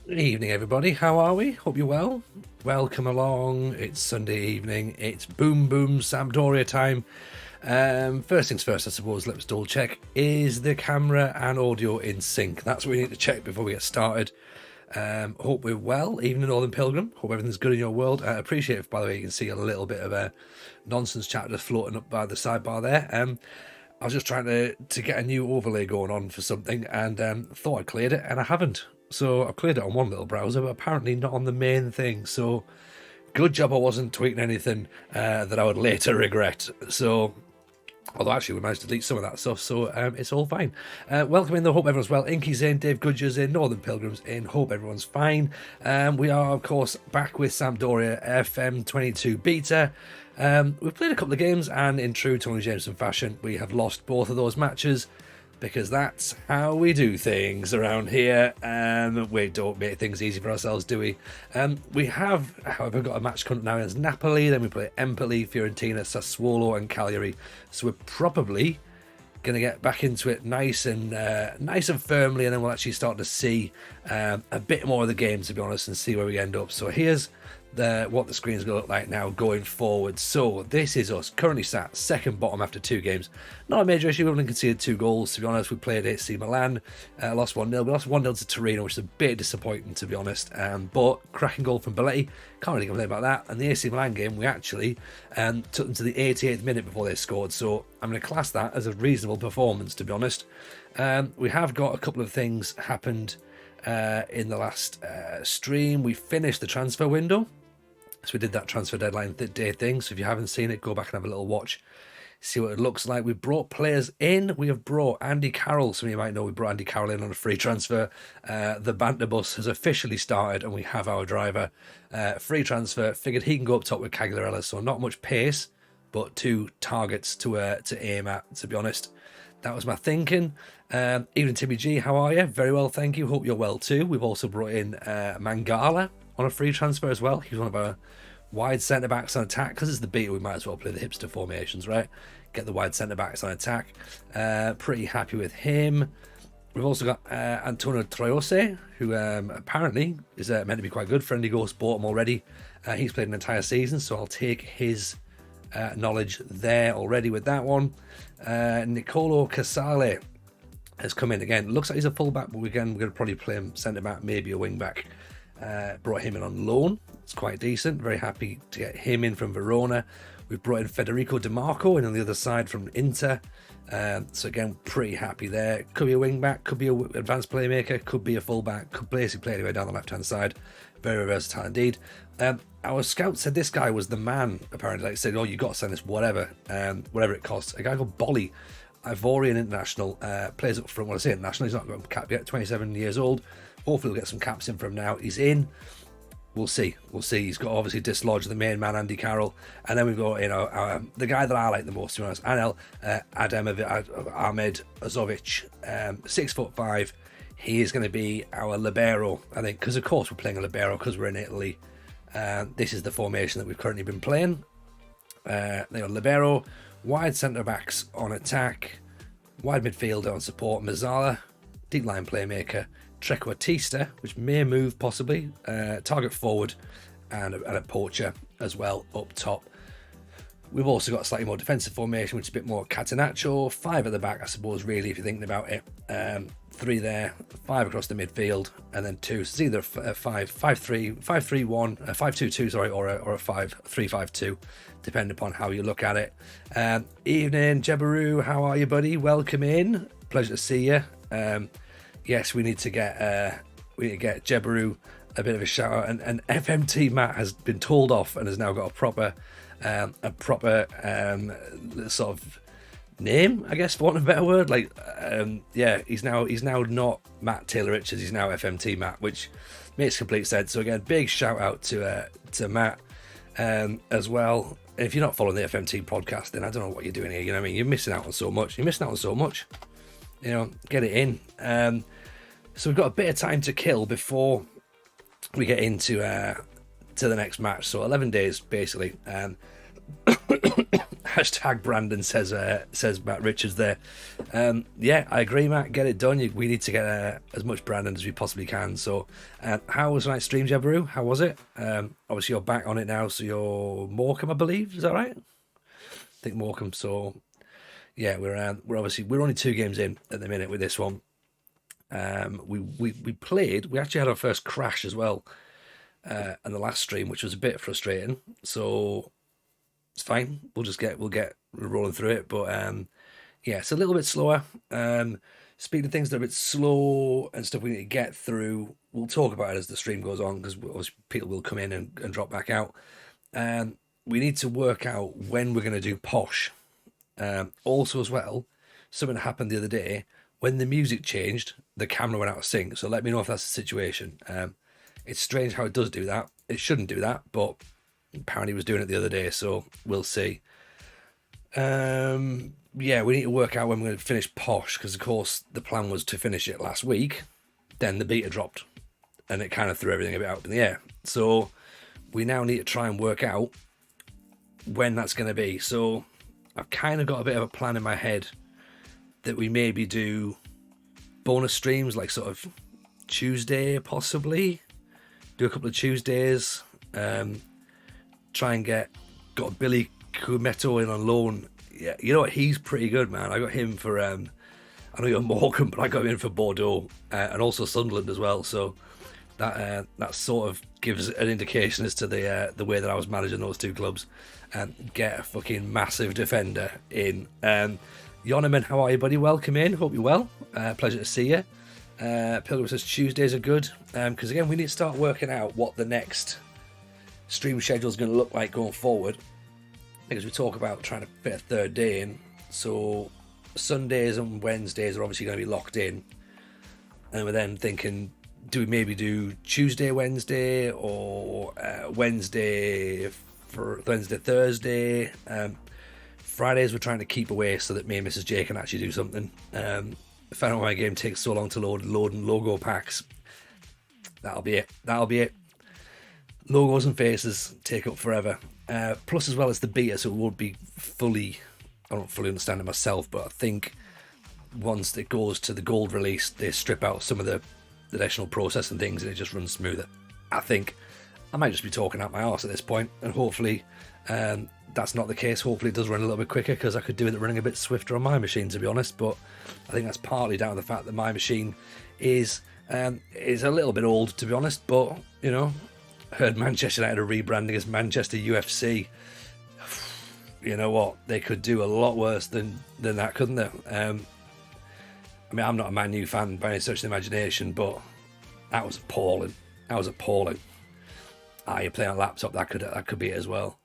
Evening, everybody. How are we? Hope you're well. Welcome along. It's Sunday evening. It's boom boom Sampdoria time. First things first, I suppose. Let's double check: is the camera and audio in sync? That's what we need to check before we get started. Hope we're well. Evening, Northern Pilgrim. Hope everything's good in your world. I appreciate if, by the way, you can see a little bit of a nonsense chat just floating up by the sidebar there. I was just trying to get a new overlay going on for something, and thought I cleared it, and I haven't. So I cleared it on one little browser, but apparently not on the main thing. So good job I wasn't tweeting anything that I would later regret. So, although actually we managed to delete some of that stuff, so it's all fine. Welcome in, though. Hope everyone's well. Inky's in, Dave Gudger's in, Northern Pilgrim's in. Hope everyone's fine. We are, of course, back with Sampdoria FM22 beta. We've played a couple of games, and in true Tony Jameson fashion, we have lost both of those matches, because that's how we do things around here. We don't make things easy for ourselves, do we? We have, however, got a match coming now against Napoli, then we play Empoli, Fiorentina, Sassuolo and Cagliari. So we're probably going to get back into it nice and firmly, and then we'll actually start to see a bit more of the game, to be honest, and see where we end up. So here's what the screen's going to look like now going forward. So this is us currently sat second bottom after 2 games. Not a major issue. We've only conceded 2 goals, to be honest. We played AC Milan, lost 1-0. We lost 1-0 to Torino, which is a bit disappointing, to be honest. But cracking goal from Belletti, can't really complain about that. And the AC Milan game, we actually took them to the 88th minute before they scored. So I'm going to class that as a reasonable performance, to be honest. We have got a couple of things happened in the last stream. We finished the transfer window. So we did that transfer deadline day thing. So if you haven't seen it, go back and have a little watch, see what it looks like. We brought players in. We have brought Andy Carroll. Some of you might know we brought Andy Carroll in on a free transfer. The banter bus has officially started, and we have our driver. Free transfer. Figured he can go up top with Cagliarella. So not much pace, but 2 targets to aim at, to be honest. That was my thinking. Evening, Timmy G. How are you? Very well, thank you. Hope you're well too. We've also brought in Mangala on a free transfer as well. He's one of our wide centre backs on attack, because it's the beta. We might as well play the hipster formations, right? Get the wide centre backs on attack. Pretty happy with him. We've also got Antonio Troyose, who apparently is meant to be quite good. Friendly Ghost bought him already. He's played an entire season, so I'll take his knowledge there already with that one. Nicolo Casale has come in again. Looks like he's a fullback, but again, we're going to probably play him centre back, maybe a wing back. Brought him in on loan. It's quite decent. Very happy to get him in from Verona. We've brought in Federico Di Marco in on the other side from Inter. So again, pretty happy there. Could be a wing back, could be an advanced playmaker, could be a fullback, could basically play anywhere down the left hand side. Very versatile indeed. Our scout said this guy was the man, apparently. Like, said, oh, you got to send this whatever it costs. A guy called Bolly, Ivorian international, plays up front. When I say international, he's not got a cap yet, 27 years old. Hopefully we'll get some caps in from now. He's in. We'll see. He's got obviously dislodged the main man, Andy Carroll. And then we've got, the guy that I like the most, to be honest, Anel Ahmed Azovic, 6'5". He is going to be our libero, I think, because of course we're playing a libero because we're in Italy. This is the formation that we've currently been playing. They are libero, wide centre backs on attack, wide midfielder on support, Mazzala, deep line playmaker, Trequartista, which may move possibly, target forward, and a poacher as well up top. We've also got a slightly more defensive formation, which is a bit more catenaccio. 5 at the back, I suppose, really, if you're thinking about it. 3 there, 5 across the midfield, and then 2. So it's either a 5-3-1, a 5-2-2, sorry, or a 5-3-5-2, depending upon how you look at it. Evening, Jebaru, how are you, buddy? Welcome in. Pleasure to see you. Yes, we need to get Jebaru a bit of a shout out, and FMT Matt has been told off and has now got a proper sort of name, I guess, for want of a better word. He's now not Matt Taylor Richards, he's now FMT Matt, which makes complete sense. So again, big shout out to Matt as well. If you're not following the FMT podcast, then I don't know what you're doing here. You know what I mean? You're missing out on so much. Get it in. So we've got a bit of time to kill before we get into to the next match. So 11 days basically. Hashtag Brandon says Matt Richards there. Yeah, I agree, Matt. Get it done. We need to get as much Brandon as we possibly can. So, how was tonight's stream, Jabberoo? How was it? Obviously, you're back on it now, so you're Morecambe, I believe. Is that right? I think Morecambe. So, yeah, we're obviously we're only 2 games in at the minute with this one. We played. We actually had our first crash as well, in the last stream, which was a bit frustrating. So it's fine. We'll get rolling through it. But yeah, it's a little bit slower. Speaking of things that are a bit slow and stuff we need to get through, we'll talk about it as the stream goes on because people will come in and drop back out. We need to work out when we're going to do Posh. Also, as well, something happened the other day when the music changed. The camera went out of sync. So let me know if that's the situation. It's strange how it does do that. It shouldn't do that, but apparently it was doing it the other day. So we'll see. Yeah, we need to work out when we're going to finish Posh because, of course, the plan was to finish it last week. Then the beta dropped, and it kind of threw everything a bit up in the air. So we now need to try and work out when that's going to be. So I've kind of got a bit of a plan in my head that we maybe do bonus streams, like sort of Tuesday, possibly. Do a couple of Tuesdays. Try and got Billy Kumeto in on loan. Yeah, you know what? He's pretty good, man. I got him for I know you're Morecambe, but I got him in for Bordeaux and also Sunderland as well. So that sort of gives an indication as to the way that I was managing those 2 clubs. Get a fucking massive defender in. Yonaman, how are you, buddy? Welcome in. Hope you're well. Pleasure to see you. Pilgrim says Tuesdays are good because again we need to start working out what the next stream schedule is going to look like going forward, because we talk about trying to fit a 3rd day in. So Sundays and Wednesdays are obviously going to be locked in, and we're then thinking, do we maybe do Tuesday, Wednesday, or Wednesday for Wednesday, Thursday? Fridays we're trying to keep away so that me and Mrs. J can actually do something. If I know my game takes so long to load and logo packs, that'll be it. Logos and faces take up forever. Plus, as well as the beta, so it won't be fully. I don't fully understand it myself, but I think once it goes to the gold release, they strip out some of the additional process and things, and it just runs smoother. I think I might just be talking out my arse at this point, and hopefully that's not the case. Hopefully it does run a little bit quicker, because I could do it running a bit swifter on my machine, to be honest. But I think that's partly down to the fact that my machine is a little bit old, to be honest. But you know, heard Manchester United are rebranding as Manchester UFC. You know what? They could do a lot worse than that, couldn't they? I mean, I'm not a Man U fan by any stretch of the imagination, but that was appalling. You play on a laptop, that could be it as well.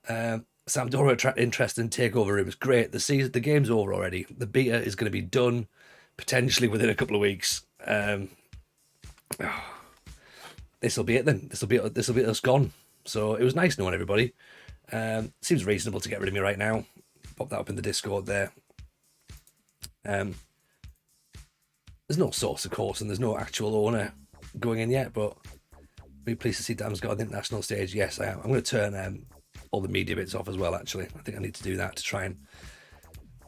Sampdoria interest in takeover room is great. The game's over already. The beta is going to be done potentially within a couple of weeks. This will be it then. This will be us gone. So it was nice knowing everybody. Seems reasonable to get rid of me right now. Pop that up in the Discord there. There's no source, of course, and there's no actual owner going in yet, but be pleased to see Dam's got an international stage. Yes, I am. I'm going to turn all the media bits off as well, actually. I think I need to do that to try and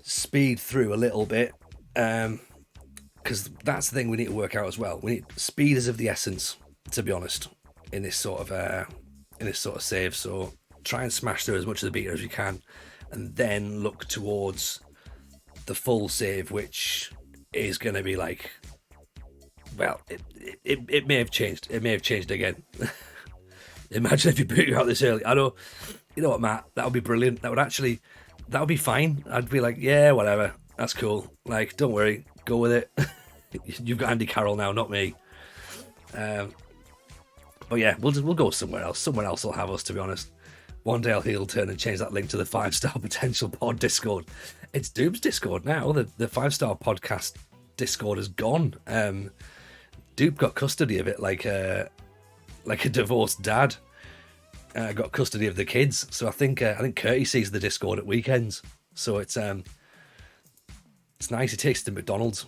speed through a little bit, because that's the thing we need to work out as well. Speed is of the essence, to be honest, in this sort of save. So try and smash through as much of the beta as you can, and then look towards the full save, which is going to be like, well, it may have changed. It may have changed again. Imagine if you put it out this early. I know, you know what, Matt? That would be brilliant. That would be fine. I'd be like, yeah, whatever. That's cool. Like, don't worry. Go with it. You've got Andy Carroll now, not me. But yeah, we'll go somewhere else. Someone else will have us, to be honest. One day he'll turn and change that link to the 5-star potential pod Discord. It's Doom's Discord now. The 5-star podcast Discord is gone. Dupe got custody of it like a divorced dad. Got custody of the kids. So I think Curtie sees the Discord at weekends. So it's nice. He takes it to McDonald's.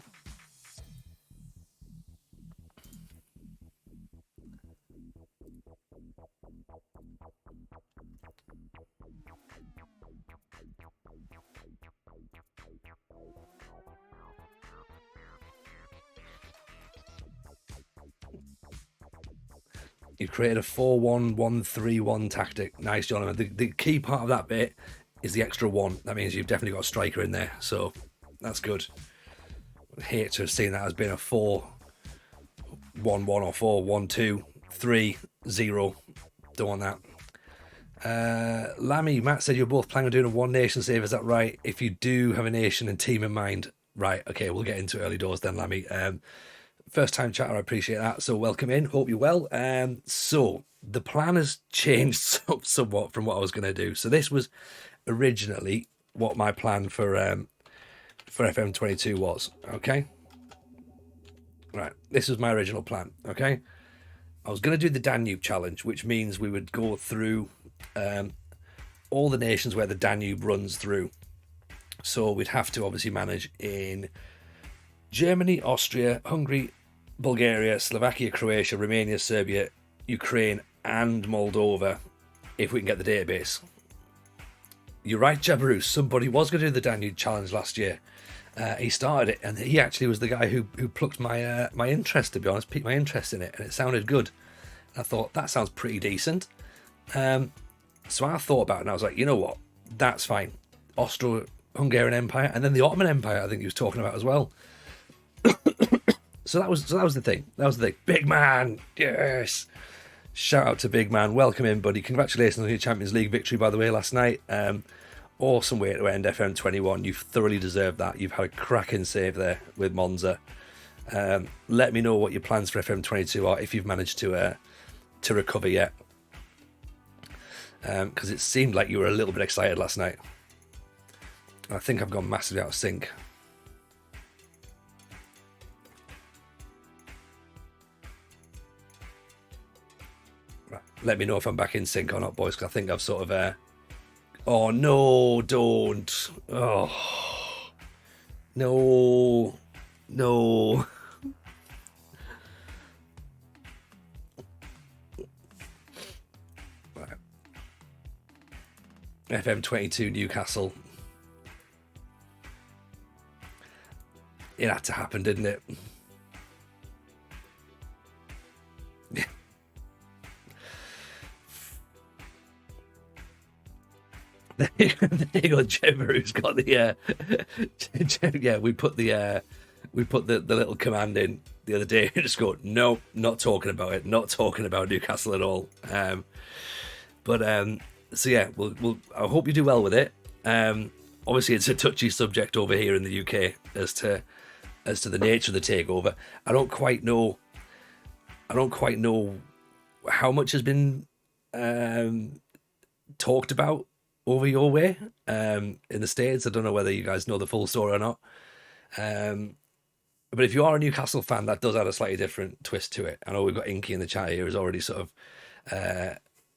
You've created a 4-1-1-3-1 tactic. Nice, Jonathan. The key part of that bit is the extra one. That means you've definitely got a striker in there, so that's good. I'd hate to have seen that as being a 4-1-1 or 4-1-2-3-0. Don't want that. Lammy, Matt said you're both planning on doing a one nation save. Is that right? If you do have a nation and team in mind, right? Okay, we'll get into early doors then, Lammy. First time chatter, I appreciate that. So welcome in. Hope you're well. So the plan has changed somewhat from what I was going to do. So this was originally what my plan for FM22 was. Okay. Right. This was my original plan. Okay. I was going to do the Danube challenge, which means we would go through all the nations where the Danube runs through. So we'd have to obviously manage in Germany, Austria, Hungary, Bulgaria, Slovakia, Croatia, Romania, Serbia, Ukraine, and Moldova if we can get the database. You're right, Jabaroo. Somebody was going to do the Danube challenge last year. He started it, and he actually was the guy who plucked my my interest, to be honest, piqued my interest in it, and it sounded good. I thought, that sounds pretty decent. So I thought about it, and I was like, you know what? That's fine. Austro-Hungarian Empire, and then the Ottoman Empire, I think he was talking about as well. So that was the thing. That was the thing. Big man, yes. Shout out to Big Man. Welcome in, buddy. Congratulations on your Champions League victory, by the way, last night. Awesome way to end FM21. You've thoroughly deserved that. You've had a cracking save there with Monza. Let me know what your plans for FM22 are if you've managed to recover yet. Because it seemed like you were a little bit excited last night. I think I've gone massively out of sync. Right. Let me know if I'm back in sync or not, boys, because I think I've sort of... Oh, no, don't. Oh, no, no. Right. FM22 Newcastle. It had to happen, didn't it? There you go, Jemmeroo's got the yeah. We put the little command in the other day and just go, no, not talking about it, not talking about Newcastle at all. So yeah, we'll I hope you do well with it. Obviously, it's a touchy subject over here in the UK as to the nature of the takeover. I don't quite know how much has been talked about over your way in the States. I don't know whether you guys know the full story or not. But if you are a Newcastle fan, that does add a slightly different twist to it. I know we've got Inky in the chat here who's already sort of...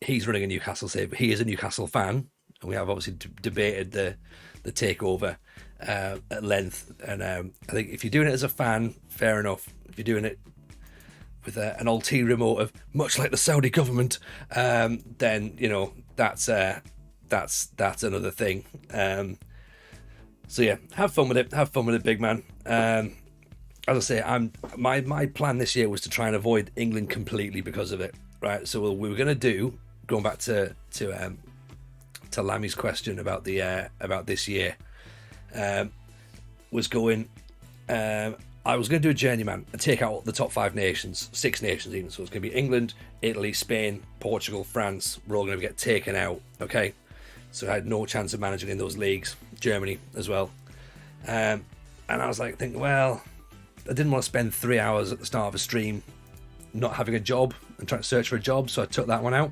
he's running a Newcastle save, but he is a Newcastle fan. And we have obviously debated the takeover at length. And I think if you're doing it as a fan, fair enough. If you're doing it with an ulterior motive, much like the Saudi government, then, you know, that's another thing. So yeah, have fun with it, big man. As I say, my plan this year was to try and avoid England completely because of it, right? So what we were going to do, going back to Lammy's question about about this year, was going. I was going to do a journeyman and take out the top 5 nations, 6 nations even. So it's going to be England, Italy, Spain, Portugal, France. We're all going to get taken out, okay? So I had no chance of managing in those leagues. Germany as well. And I was like thinking, well, I didn't want to spend 3 hours at the start of a stream not having a job and trying to search for a job, so I took that one out.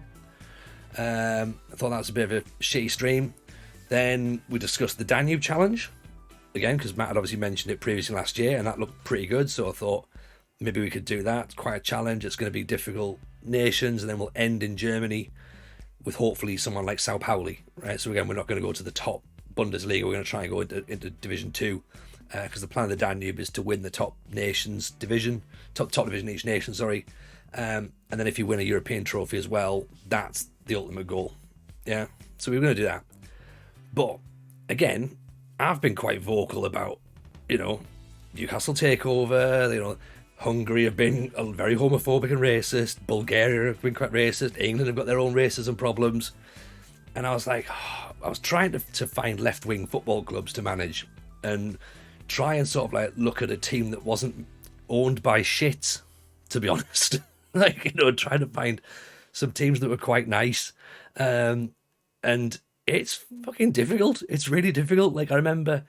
I thought that was a bit of a shitty stream. Then we discussed the Danube challenge again, because Matt had obviously mentioned it previously last year, and that looked pretty good. So I thought maybe we could do that. It's quite a challenge. It's going to be difficult nations, and then we'll end in Germany with hopefully someone like Sao Pauli, right? So again, we're not going to go to the top Bundesliga. We're going to try and go into Division 2, because the plan of the Danube is to win the top nations division, top division each nation, sorry. And then if you win a European trophy as well, that's the ultimate goal. Yeah, so we're going to do that. But again, I've been quite vocal about, you know, Newcastle takeover, you know, Hungary have been very homophobic and racist. Bulgaria have been quite racist. England have got their own racism problems. And I was like, I was trying to find left-wing football clubs to manage and try and sort of like look at a team that wasn't owned by shit, to be honest. Like, you know, trying to find some teams that were quite nice. And it's fucking difficult. It's really difficult. Like, I remember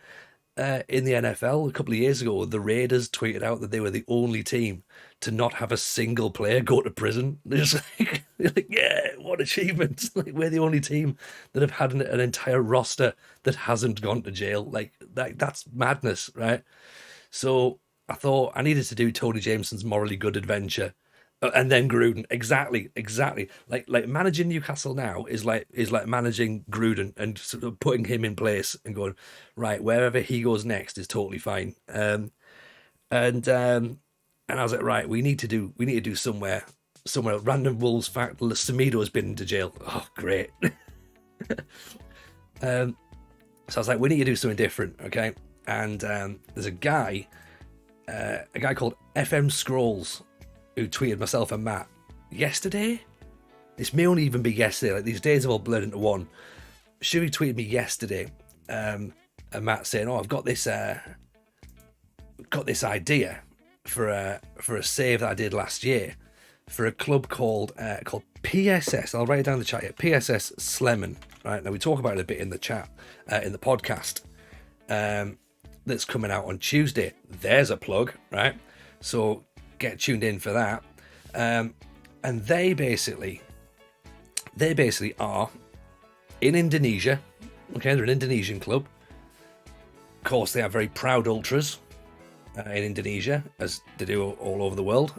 in the NFL a couple of years ago, the Raiders tweeted out that they were the only team to not have a single player go to prison. They're just they're like, yeah, what achievement. Like, we're the only team that have had an entire roster that hasn't gone to jail. Like, that's madness, right? So I thought I needed to do Tony Jameson's Morally Good Adventure. And then Gruden, exactly. Like managing Newcastle now is like managing Gruden and sort of putting him in place and going, right, wherever he goes next is totally fine. And I was like, right, we need to do somewhere. Random Wolves fact, Semedo has been into jail. Oh, great. So I was like, we need to do something different, okay? And there's a guy called FM Scrolls, who tweeted myself and Matt yesterday. This may only even be yesterday. Like, these days have all blurred into one. Shuey tweeted me yesterday, and Matt saying, "Oh, I've got this idea for a save that I did last year for a club called PSS." I'll write it down in the chat here. PSS Sleman. Right, now we talk about it a bit in the chat, in the podcast. That's coming out on Tuesday. There's a plug, right? So get tuned in for that. And they basically are in Indonesia. Okay, they're an Indonesian club. Of course, they have very proud ultras in Indonesia, as they do all over the world.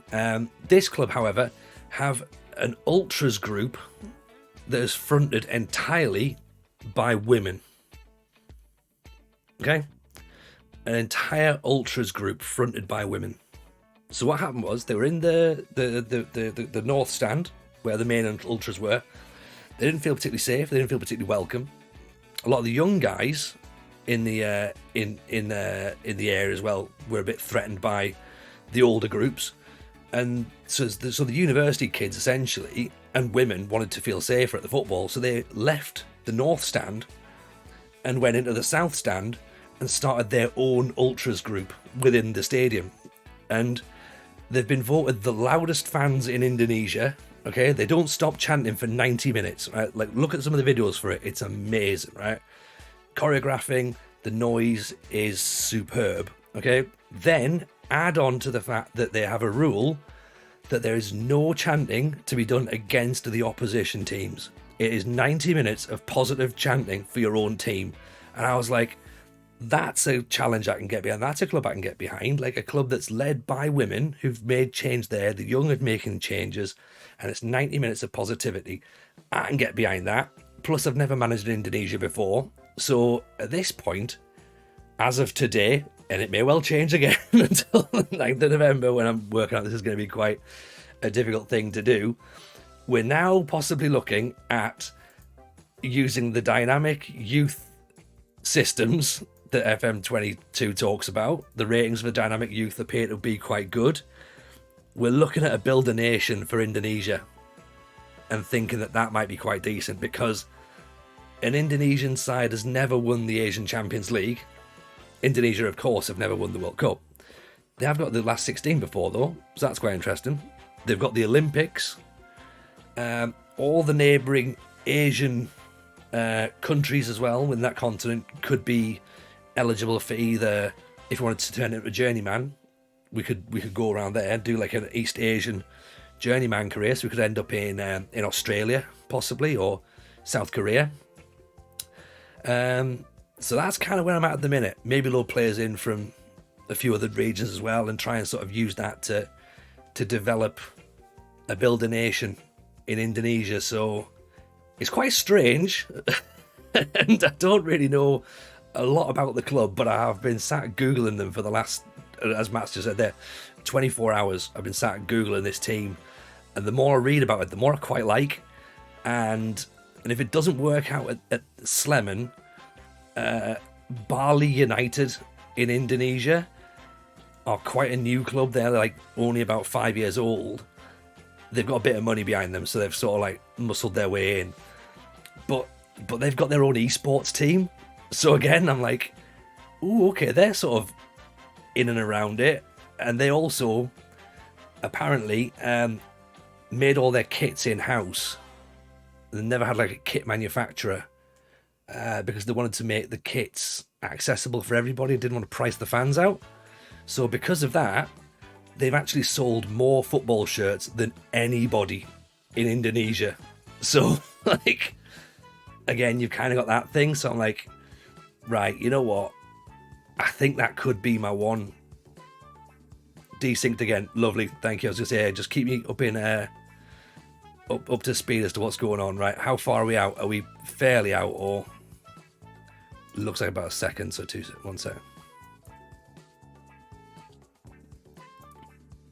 This club, however, have an ultras group that is fronted entirely by women. Okay? An entire ultras group fronted by women. So what happened was they were in the north stand where the main ultras were. They didn't feel particularly safe. They didn't feel particularly welcome. A lot of the young guys in the area as well were a bit threatened by the older groups, and so the university kids essentially and women wanted to feel safer at the football, so they left the north stand and went into the south stand and started their own ultras group within the stadium. And they've been voted the loudest fans in Indonesia. Okay, they don't stop chanting for 90 minutes. Right? Like, look at some of the videos for it. It's amazing, right? Choreographing, the noise is superb. Okay, then add on to the fact that they have a rule that there is no chanting to be done against the opposition teams. It is 90 minutes of positive chanting for your own team. And I was like, that's a challenge I can get behind. That's a club I can get behind. Like, a club that's led by women who've made change there. The young are making changes, and it's 90 minutes of positivity. I can get behind that. Plus, I've never managed in Indonesia before. So at this point, as of today, and it may well change again until the 9th of November when I'm working out this is going to be quite a difficult thing to do, we're now possibly looking at using the dynamic youth systems that FM22 talks about. The ratings for dynamic youth appear to be quite good. We're looking at a build a nation for Indonesia and thinking that might be quite decent, because an Indonesian side has never won the Asian Champions League. Indonesia, of course, have never won the World Cup. They have got the last 16 before, though, so that's quite interesting. They've got the Olympics. All the neighbouring Asian countries as well in that continent could be eligible for either, if you wanted to turn it into a journeyman, we could go around there and do like an East Asian journeyman career. So we could end up in Australia possibly, or South Korea. So that's kind of where I'm at the minute. Maybe load players in from a few other regions as well, and try and sort of use that to develop a build a nation in Indonesia. So it's quite strange, and I don't really know a lot about the club, but I have been sat Googling them for the last, as Matt's just said there, 24 hours. I've been sat Googling this team, and the more I read about it, the more I quite like. And if it doesn't work out at Sleman, Bali United in Indonesia are quite a new club. They're like only about 5 years old. They've got a bit of money behind them, so they've sort of like muscled their way in. But they've got their own esports team. So again, I'm like, ooh, okay, they're sort of in and around it. And they also apparently made all their kits in-house. They never had like a kit manufacturer because they wanted to make the kits accessible for everybody, didn't want to price the fans out. So because of that, they've actually sold more football shirts than anybody in Indonesia. So like, again, you've kind of got that thing. So I'm like, right, you know what? I think that could be my one. Desynced again, lovely, thank you. I was just say, just keep me up in up to speed as to what's going on. Right, how far are we out? Are we fairly out, or looks like about a second? So 1 second.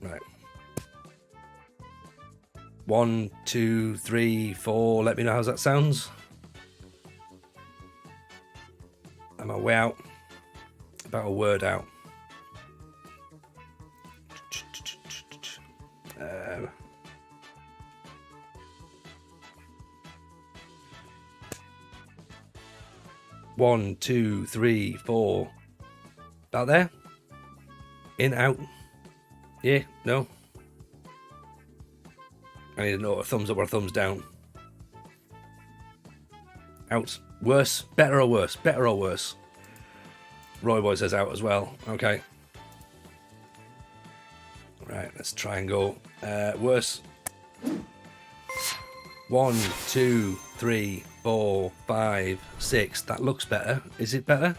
Right. 1, 2, 3, 4. Let me know how that sounds. Am I way out? About a word out. 1, 2, 3, 4. About there? In, out. Yeah, no. I need to know a thumbs up or a thumbs down. Out. Worse? Better or worse? Better or worse? Roy Boy says out as well. Okay. Right, let's try and go worse. 1, 2, 3, 4, 5, 6. That looks better. Is it better?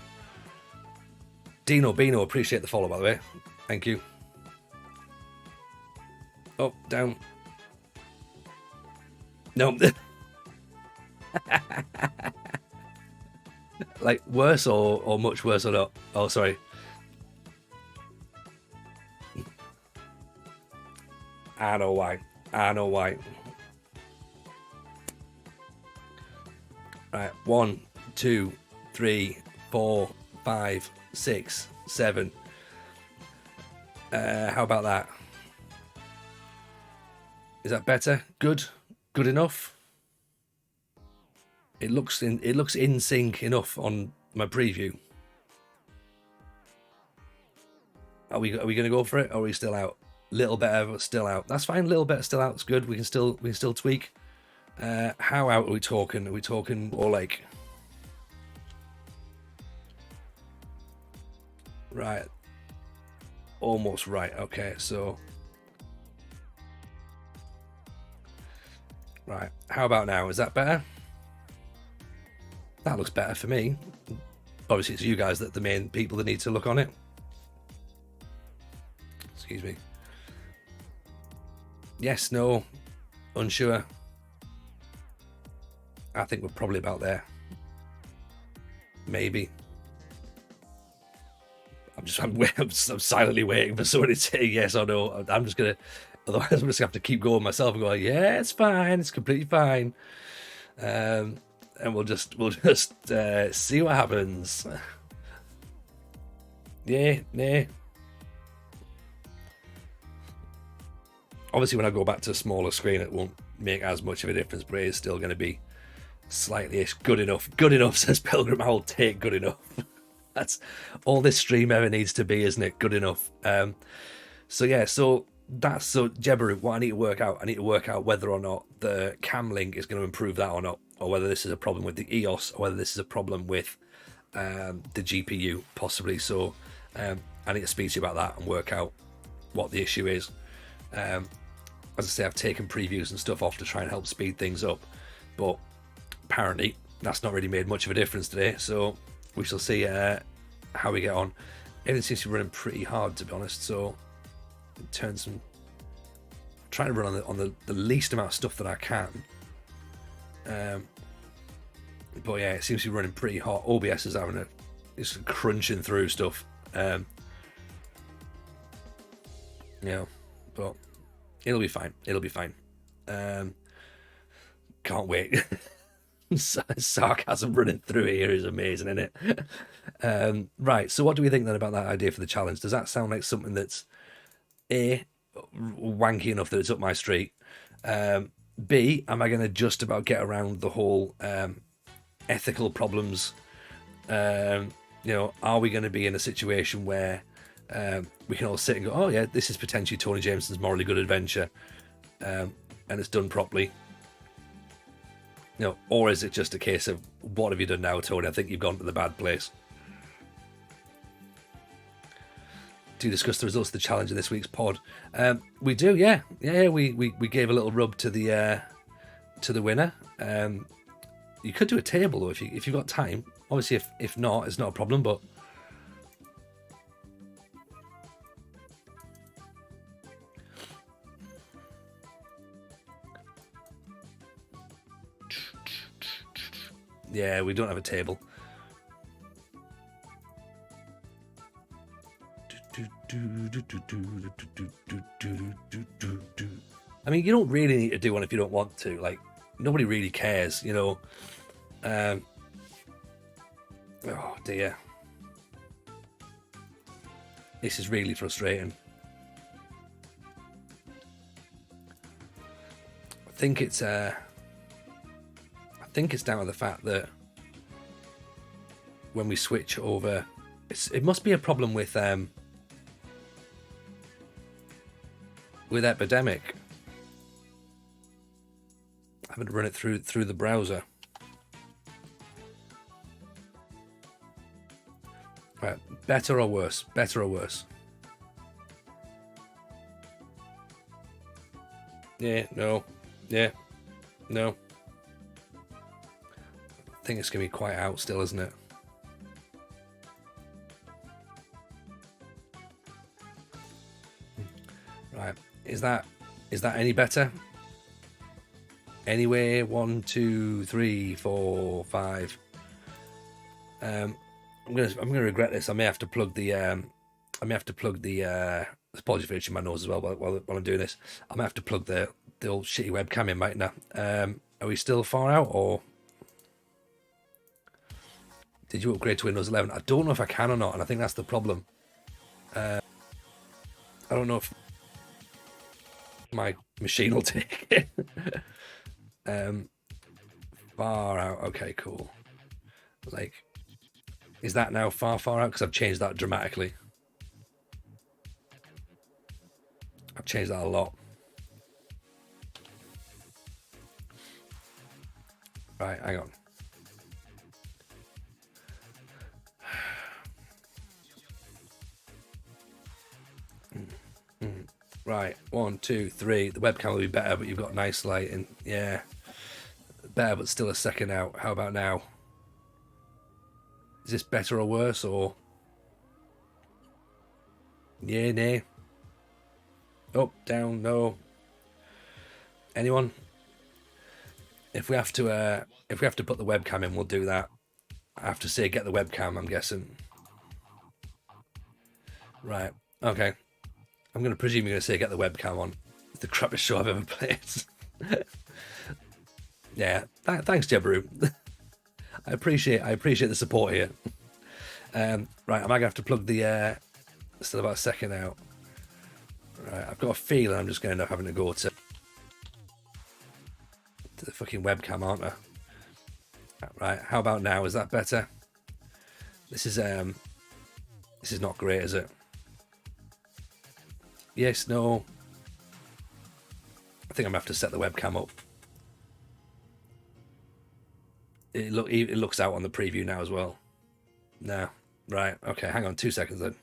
Dino Bino, appreciate the follow, by the way. Thank you. Up, down. No. Like worse or much worse or not? Oh, sorry. I know why. I know why. Right, 1, 2, 3, 4, 5, 6, 7. How about that? Is that better? Good? Good enough? It looks in sync enough on my preview. Are we going to go for it, or are we still out? Little better, but still out. That's fine. Little better, still out. It's good. We can still tweak. How out are we talking? Are we talking or like? Right. Almost right. Okay, so. Right. How about now? Is that better? That looks better for me. Obviously, it's you guys that the main people that need to look on it. Excuse me. Yes, no, unsure. I think we're probably about there. Maybe. I'm silently waiting for somebody to say yes or no. I'm just gonna, otherwise I'm just gonna have to keep going myself and go, yeah, it's fine, it's completely fine. And we'll just see what happens. Yeah, nah. Obviously, when I go back to a smaller screen, it won't make as much of a difference, but it is still going to be slightly-ish good enough. Good enough, says Pilgrim. I will take good enough. That's all this stream ever needs to be, isn't it? Good enough. So Jebaru, what I need to work out whether or not the cam link is going to improve that or not, or whether this is a problem with the EOS, or whether this is a problem with the GPU, possibly. So I need to speak to you about that and work out what the issue is. As I say, I've taken previews and stuff off to try and help speed things up, but apparently that's not really made much of a difference today, so we shall see how we get on. Everything seems to be running pretty hard, to be honest, so trying to run on the least amount of stuff that I can. But yeah, it seems to be running pretty hot. OBS is it's crunching through stuff. Yeah, but it'll be fine. Can't wait. Sarcasm running through here is amazing, isn't it? Right, so what do we think then about that idea for the challenge? Does that sound like something that's A, wanky enough that it's up my street? B, am I going to just about get around the whole ethical problems? Are we going to be in a situation where we can all sit and go, oh yeah, this is potentially Tony Jameson's morally good adventure, and it's done properly? Or is it just a case of, what have you done now, Tony? I think you've gone to the bad place. Do you discuss the results of the challenge in this week's pod? We do, yeah. We gave a little rub to the winner. You could do a table though if you've got time. Obviously, if not, it's not a problem. But yeah, we don't have a table. I mean, you don't really need to do one if you don't want to. Like, nobody really cares, oh dear, this is really frustrating. I think it's down to the fact that when we switch over, it must be a problem with Epidemic. I haven't run it through the browser. Right, better or worse? Better or worse? Yeah, no. Yeah, no. I think it's going to be quite out still, isn't it? Right, is that any better? Anyway, 1, 2, 3, 4, 5. I'm gonna regret this. I may have to plug the apologies for itching my nose as well while I'm doing this. I may have to plug the old shitty webcam in, mightn't I? Are we still far out, or did you upgrade to Windows 11? I don't know if I can or not, and I think that's the problem. I don't know if my machine will take it. Far out. Okay, cool. Like, is that now far out? Because I've changed that dramatically. I've changed that a lot. Right, hang on. Right, 1, 2, 3. The webcam will be better, but you've got nice lighting. Yeah, better, but still a second out. How about now? Is this better or worse, or? Yeah, nay. Up, down, no. Anyone? If we have to put the webcam in, we'll do that. I have to say, get the webcam, I'm guessing. Right. Okay. I'm going to presume you're going to say get the webcam on. It's the crappiest show I've ever played. Yeah. Thanks, Jebru. I appreciate the support here. Right. I might have to plug the. Still about a second out. Right. I've got a feeling I'm just going to end up having to go to the fucking webcam, aren't I? Right. How about now? Is that better? This is not great, is it? Yes, no. I think I'm going to have to set the webcam up. It looks out on the preview now as well. No. Right. Okay, hang on 2 seconds then.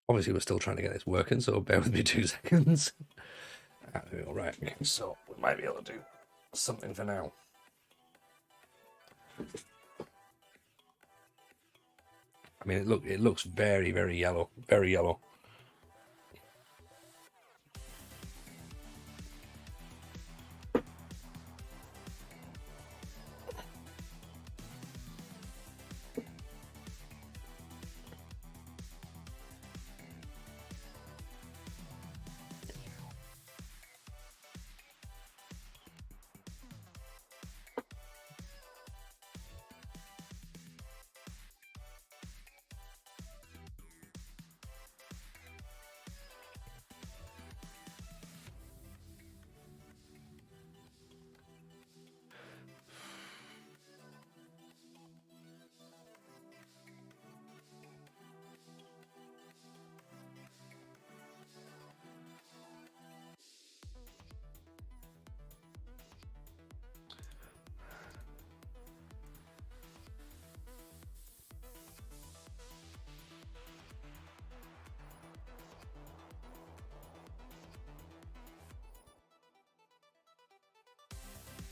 Obviously, we're still trying to get this working, so bear with me 2 seconds. All right, so we might be able to do something for now. I mean, it looks very, very yellow, very yellow.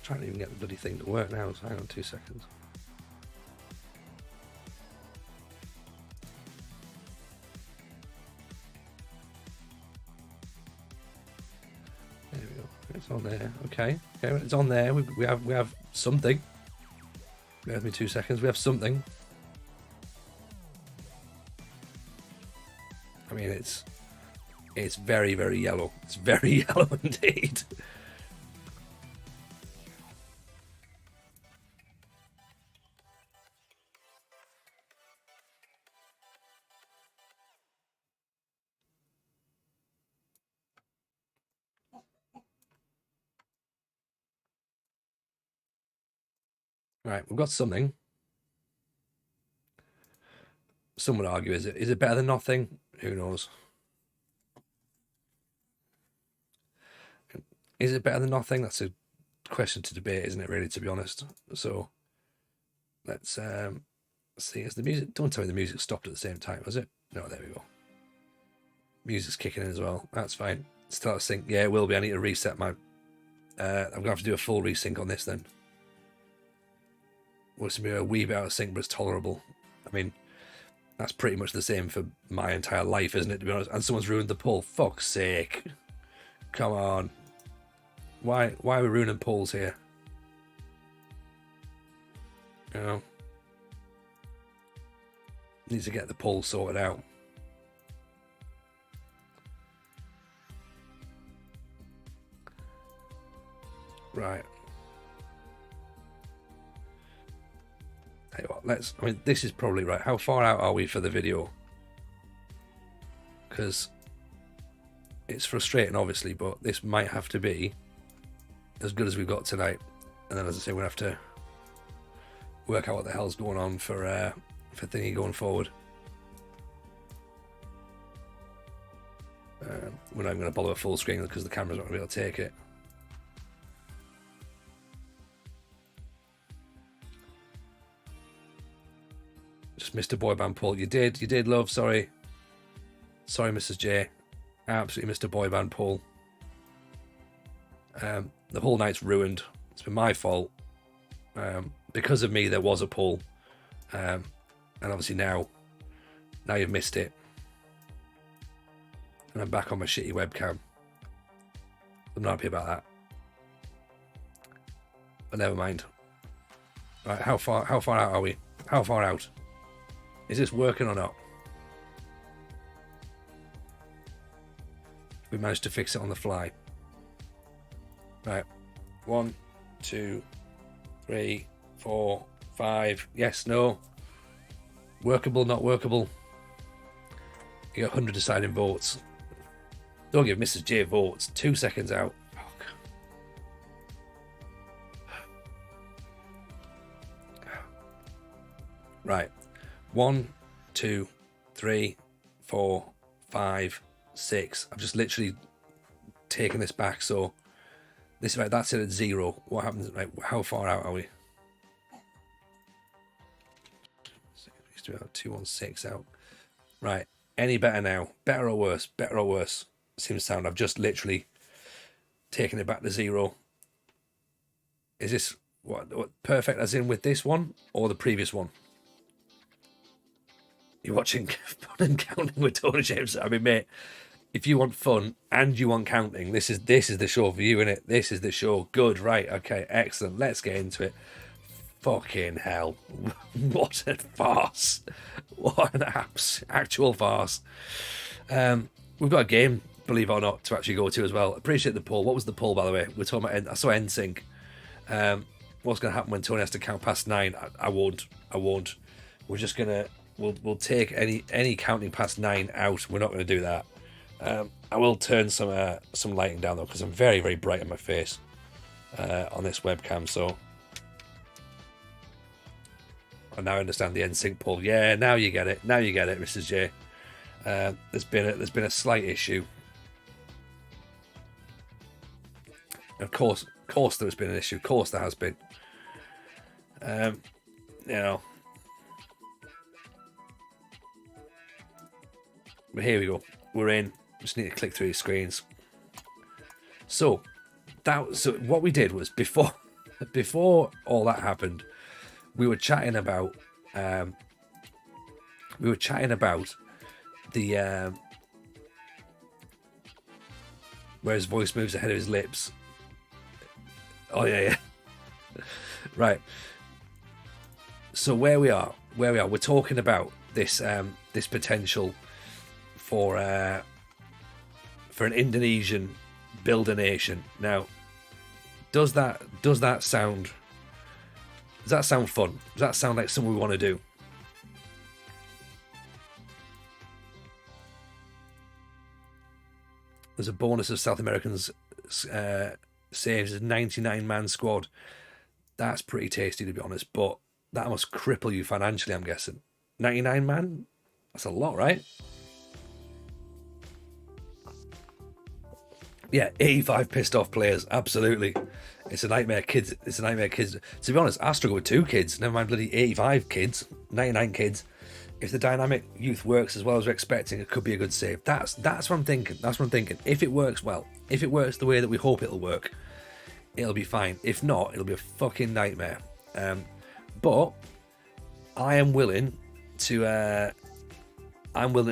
Trying to even get the bloody thing to work now, so hang on 2 seconds. There we go. It's on there. Okay, it's on there. We have something. Bear with me 2 seconds. We have something. I mean, it's very, very yellow. It's very yellow indeed. Right, we've got something. Some would argue, is it better than nothing? Who knows? Is it better than nothing? That's a question to debate, isn't it, really, to be honest? So let's see. Is the music, don't tell me the music stopped at the same time, was it? No, there we go. Music's kicking in as well. That's fine. Still out of sync. Yeah, it will be. I need to reset my I'm gonna have to do a full resync on this then. Well, it's gonna be a wee bit out of sync, but it's tolerable. I mean, that's pretty much the same for my entire life, isn't it, to be honest? And someone's ruined the poll. Fuck's sake. Come on. Why are we ruining polls here? You know? Need to get the poll sorted out. Right. Tell you what, I mean, this is probably right. How far out are we for the video? Because it's frustrating, obviously, but this might have to be as good as we've got tonight. And then, as I say, we'll have to work out what the hell's going on for thingy going forward. We're not even going to bother a full screen because the camera's not going to be able to take it. Just Mr. Boyband Paul. You did, love. Sorry, Mrs. J. Absolutely, Mr. Boyband Paul. The whole night's ruined. It's been my fault. Because of me, there was a poll, and obviously now you've missed it, and I'm back on my shitty webcam. I'm not happy about that, but never mind. Right, how far out are we? How far out? Is this working or not? We managed to fix it on the fly. Right, 1, 2, 3, 4, 5. Yes, no. Workable, not workable. You got 100 deciding votes. Don't give Mrs. J votes. 2 seconds out. Fuck. Right. 1, 2, 3, 4, 5, 6. I've just literally taken this back, so this right, that's it at 0. What happens? Right, how far out are we? Used to be about 216 out. Right, Any better now? Better or worse? Better or worse? Seems sound. I've just literally taken it back to 0. Is this what perfect as in with this one or the previous one? You're watching Fun and Counting with Tony James. I mean, mate, if you want fun and you want counting, this is the show for you, isn't it? This is the show. Good, right? Okay, excellent. Let's get into it. Fucking hell! What a farce! What an actual farce. We've got a game, believe it or not, to actually go to as well. Appreciate the poll. What was the poll, by the way? We're talking about. I saw NSYNC. What's going to happen when Tony has to count past 9? I won't. We're just gonna. We'll take any counting past 9 out. We're not going to do that. I will turn some lighting down though, because I'm very, very bright in my face on this webcam. So I now understand the NSYNC poll. Yeah, now you get it. Now you get it, Mrs. J. There's been a slight issue. Of course, there's been an issue. Of course, there has been. You know. But here we go. We're in. Just need to click through the screens. So what we did was before all that happened, we were chatting about the where his voice moves ahead of his lips. Oh yeah. Right. So where we are, we're talking about this potential for an Indonesian builder nation. Now, does that sound fun? Does that sound like something we want to do? There's a bonus of South Americans saves a 99-man squad. That's pretty tasty, to be honest, but that must cripple you financially, I'm guessing. 99 man? That's a lot, right? Yeah, 85 pissed off players, absolutely. It's a nightmare, kids. To be honest, I struggle with 2 kids, never mind bloody 85 kids, 99 kids. If the dynamic youth works as well as we're expecting, it could be a good save. That's what I'm thinking. If it works well, if it works the way that we hope it'll work, it'll be fine. If not, it'll be a fucking nightmare. But I am willing to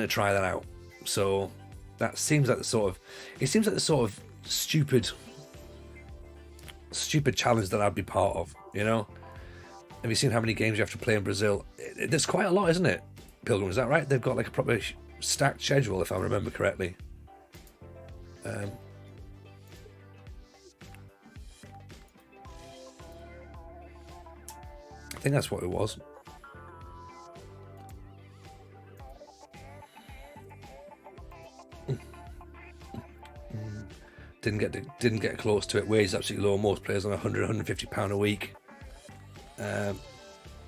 try that out. So that seems like the sort of stupid challenge that I'd be part of, you know? Have you seen how many games you have to play in Brazil? There's quite a lot, isn't it, Pilgrim? Is that right? They've got like a proper stacked schedule, if I remember correctly. I think that's what it was. Didn't get close to it. Wages absolutely low. Most players on £150 a week.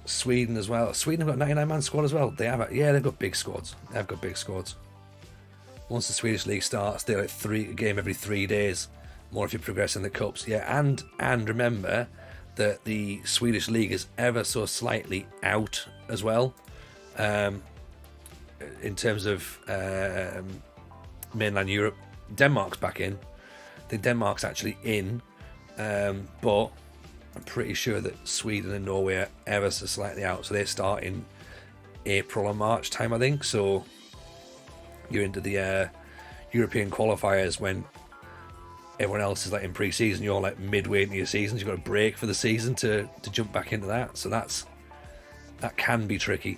Sweden as well. Sweden have got a 99-man squad as well. They've got big squads. Once the Swedish league starts, they're like a game every 3 days. More if you progress in the cups. Yeah, and remember that the Swedish league is ever so slightly out as well. In terms of mainland Europe, Denmark's back in. I think Denmark's actually in, but I'm pretty sure that Sweden and Norway are ever so slightly out. So they start in April or March time, I think. So you're into the European qualifiers when everyone else is like in pre-season. You're like midway into your season. You've got a break for the season to jump back into that. So that can be tricky.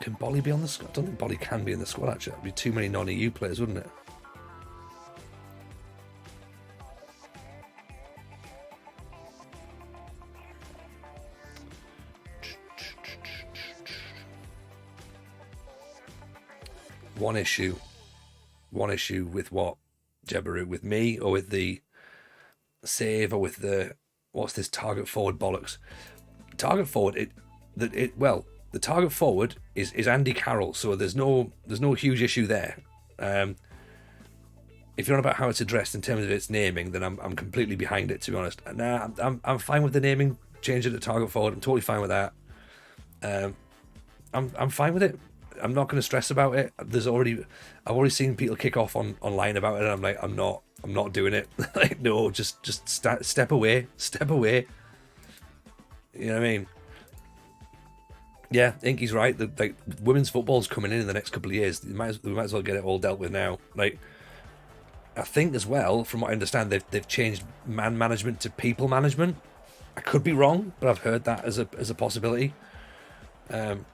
Can Bolly be on the squad? I don't think Bolly can be in the squad, actually. That'd be too many non-EU players, wouldn't it? One issue with what, Jebaru? With me or with the save or with the what's this target forward bollocks? Target forward, the target forward is Andy Carroll, so there's no huge issue there. If you're on about how it's addressed in terms of its naming, then I'm completely behind it, to be honest. Nah, I'm fine with the naming. Change it to target forward. I'm totally fine with that. I'm fine with it. I'm not going to stress about it. I've already seen people kick off online about it, and I'm like, I'm not doing it. Like, no, just step away. You know what I mean? Yeah, Inky's right. Like, women's football's coming in the next couple of years. We might as well get it all dealt with now. Like, I think as well, from what I understand, they've changed man management to people management. I could be wrong, but I've heard that as a possibility. I'm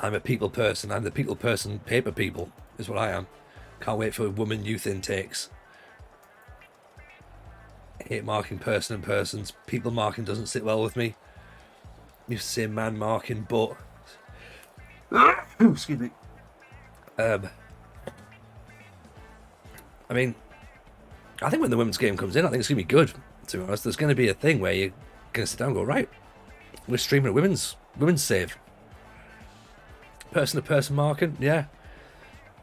a people person. I'm the people person. Paper people is what I am. Can't wait for women youth intakes. Hate marking person and persons. People marking doesn't sit well with me. Used to say man marking, but excuse me. I mean, I think when the women's game comes in, I think it's gonna be good. To be honest, there's going to be a thing where you're gonna sit down and go, right, we're streaming a women's save. Person to person marking, yeah.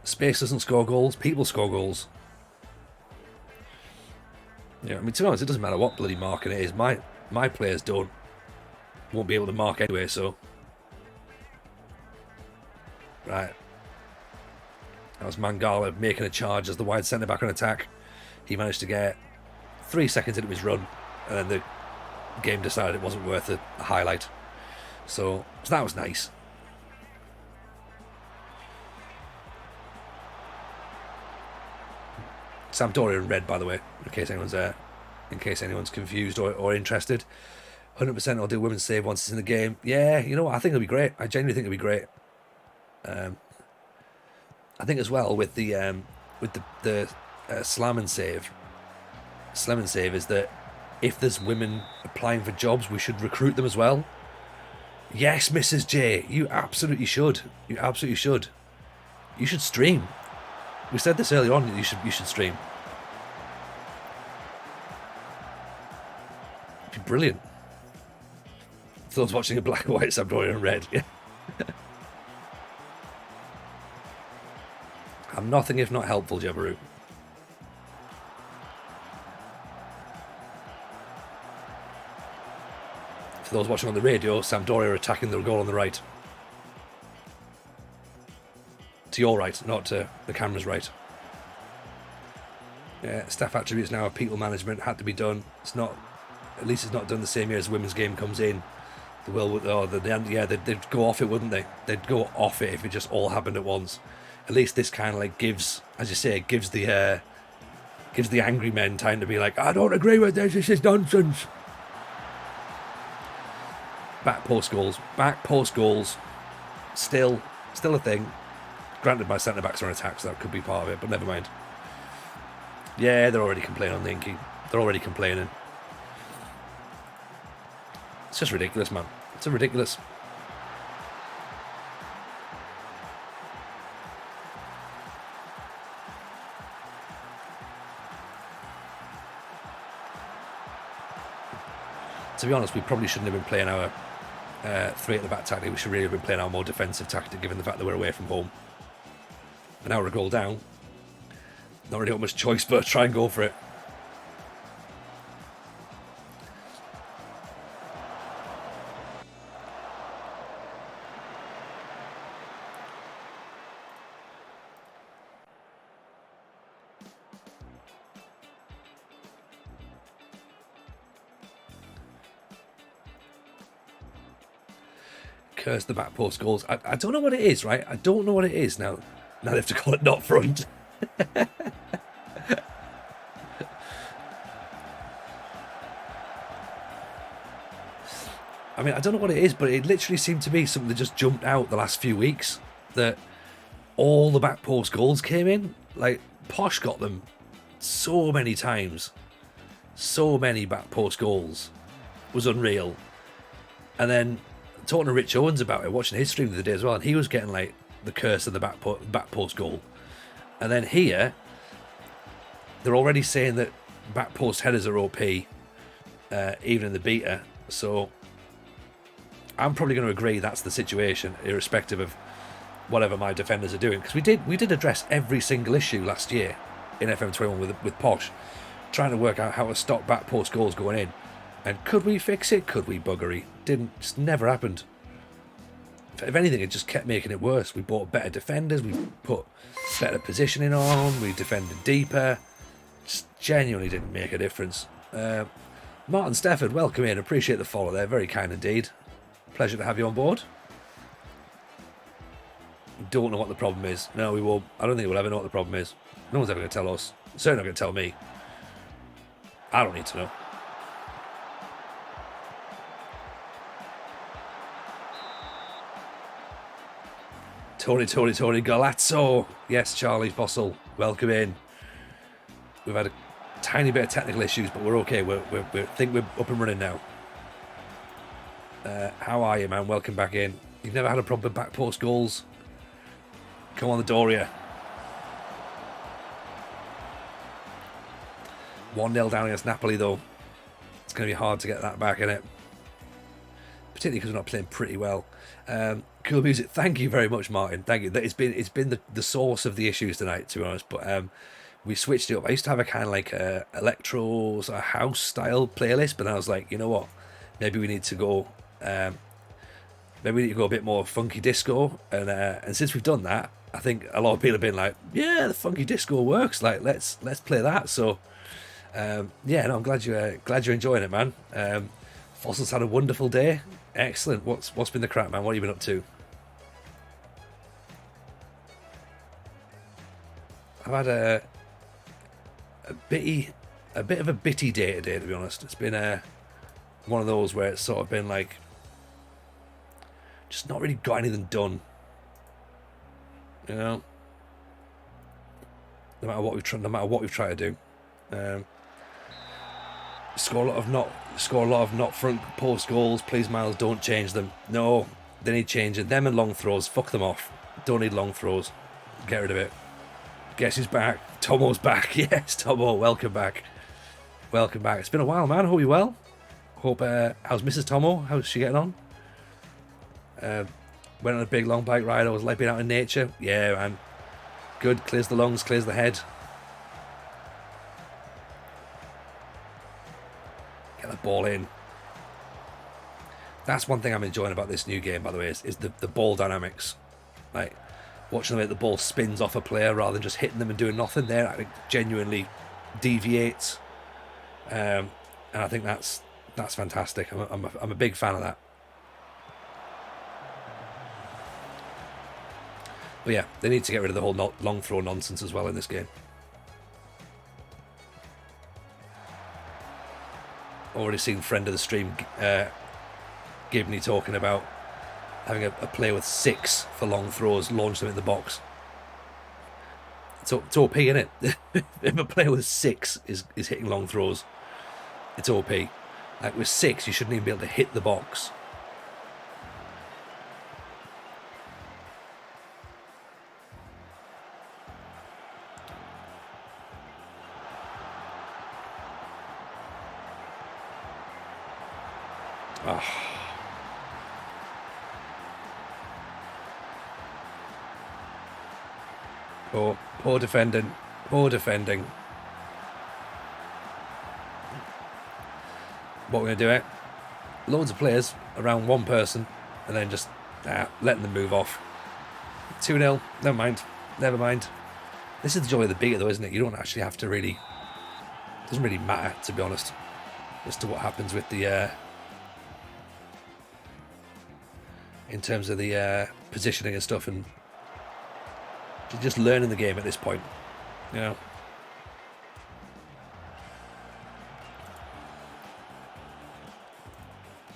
Space doesn't score goals, people score goals. Yeah, I mean, to be honest, it doesn't matter what bloody marking it is. My players won't be able to mark anyway, so. Right. That was Mangala making a charge as the wide centre back on attack. He managed to get 3 seconds into his run, and then the game decided it wasn't worth a highlight. So that was nice. Sampdoria in red, by the way, in case anyone's confused or interested. 100% I'll do women's save once it's in the game. Yeah, you know what? I think it'll be great. I genuinely think it'll be great. I think as well with the slam and save is that if there's women applying for jobs, we should recruit them as well. Yes, Mrs. J, you absolutely should. You absolutely should. You should stream. We said this earlier on. You should stream. It'd be brilliant. For those watching a black and white Sampdoria in red. Yeah. I'm nothing if not helpful, Jabberoo. For those watching on the radio, Sampdoria are attacking the goal on the right. To your right, not to the camera's right. Yeah, staff attributes now are people management, had to be done. At least it's not done the same year as the women's game comes in. They'd go off it, wouldn't they? They'd go off it if it just all happened at once. At least this kind of like gives, as you say, gives the angry men time to be like, I don't agree with this is nonsense. Back post goals, still a thing. Granted, my centre backs are on attack, so that could be part of it, but never mind. Yeah, they're already complaining on the Inky. They're already complaining. It's just ridiculous, man. It's ridiculous. To be honest, we probably shouldn't have been playing our 3 at the back tactic. We should really have been playing our more defensive tactic, given the fact that we're away from home. An hour a goal down. Not really got much choice but try and go for it. Curse the back post goals. I don't know what it is, right? I don't know what it is now. Now they have to call it not front. I mean, I don't know what it is, but it literally seemed to be something that just jumped out the last few weeks. That all the back post goals came in. Like, Posh got them so many times. So many back post goals. It was unreal. And then talking to Rich Owens about it, watching his stream the other day as well, and he was getting like the curse of the back post goal. And then here, they're already saying that back post headers are OP, even in the beta. So I'm probably going to agree that's the situation, irrespective of whatever my defenders are doing, because we did address every single issue last year in FM21 with Posh, trying to work out how to stop back post goals going in. And could we fix it? Could we buggery? Didn't. Just never happened. If anything, it just kept making it worse. We bought better defenders. We put better positioning on. We defended deeper. Just genuinely didn't make a difference. Martin Stefford, welcome in. Appreciate the follow there. Very kind indeed. Pleasure to have you on board. Don't know what the problem is. No, we won't. I don't think we'll ever know what the problem is. No one's ever going to tell us. Certainly not going to tell me. I don't need to know. Tony Galazzo. Yes, Charlie Fossil. Welcome in. We've had a tiny bit of technical issues, but we're okay. We think we're up and running now. How are you, man? Welcome back in. You've never had a problem with back post goals? Come on, the Doria. 1-0 down against Napoli, though. It's going to be hard to get that back, isn't it? Particularly because we're not playing pretty well. Cool music. Thank you very much, Martin. Thank you. It's been the source of the issues tonight, to be honest. But we switched it up. I used to have a kind of like electro sort of house style playlist, but then I was like, you know what? Maybe we need to go. Maybe we need to go a bit more funky disco. And since we've done that, I think a lot of people have been like, yeah, the funky disco works. Like let's play that. So yeah, no, I'm glad you're enjoying it, man. Fossil's had a wonderful day. Excellent. What's been the crack, man? What have you been up to? I've had a bit of a bitty day today, to be honest. It's been one of those where it's sort of been like just not really got anything done. You know, no matter what we've tried to do. Score a lot of not front post goals. Please, Miles, don't change them. No, they need changing. Them and long throws. Fuck them off. Don't need long throws. Get rid of it. Guess who's back? Tomo's back. Yes, Tomo, welcome back. Welcome back. It's been a while, man. Hope you're well. Hope, how's Mrs. Tomo? How's she getting on? Went on a big long bike ride. I was like being out in nature. Yeah, man. Good. Clears the lungs, clears the head. Get the ball in. That's one thing I'm enjoying about this new game, by the way, is the ball dynamics. Like, watching the way the ball spins off a player rather than just hitting them and doing nothing there. I think genuinely deviates. And I think that's fantastic. I'm a big fan of that. But yeah, they need to get rid of the whole long throw nonsense as well in this game. Already seen friend of the stream, Gibney, talking about having a player with 6 for long throws, launch them in the box. It's OP, isn't it? If a player with 6 is hitting long throws, it's OP. Like with 6, you shouldn't even be able to hit the box. Oh. Poor defending. Poor defending. What we're going to do it? Loads of players around one person and then just letting them move off. 2-0. Never mind. Never mind. This is the joy of the beat, though, isn't it? You don't actually have to really... It doesn't really matter, to be honest, as to what happens with the... in terms of the positioning and stuff, and just learning the game at this point, you know.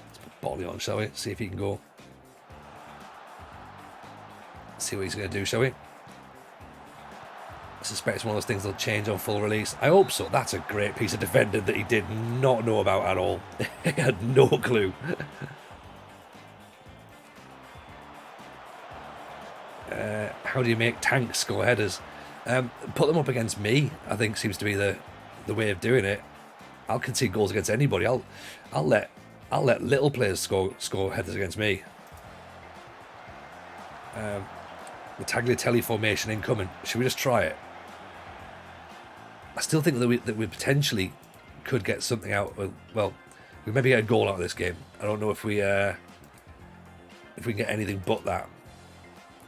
Let's put Bolly on, shall we? See if he can go. See what he's going to do, shall we? I suspect it's one of those things that'll change on full release. I hope so. That's a great piece of defending that he did not know about at all. He had no clue. How do you make tanks score headers? Put them up against me, I think, seems to be the way of doing it. I'll concede goals against anybody. I'll let little players score headers against me. The Tagliatelle formation incoming. Should we just try it? I still think that we potentially could get something out. Well, we maybe get a goal out of this game. I don't know if we can get anything but that.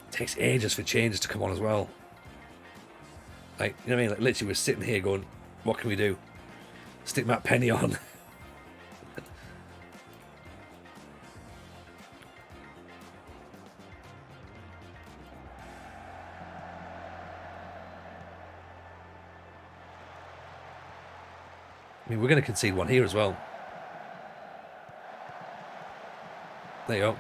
It takes ages for changes to come on as well. Like, you know what I mean? Like, literally, we're sitting here going, what can we do? Stick Matt Penny on. I mean, we're going to concede one here as well. There you go.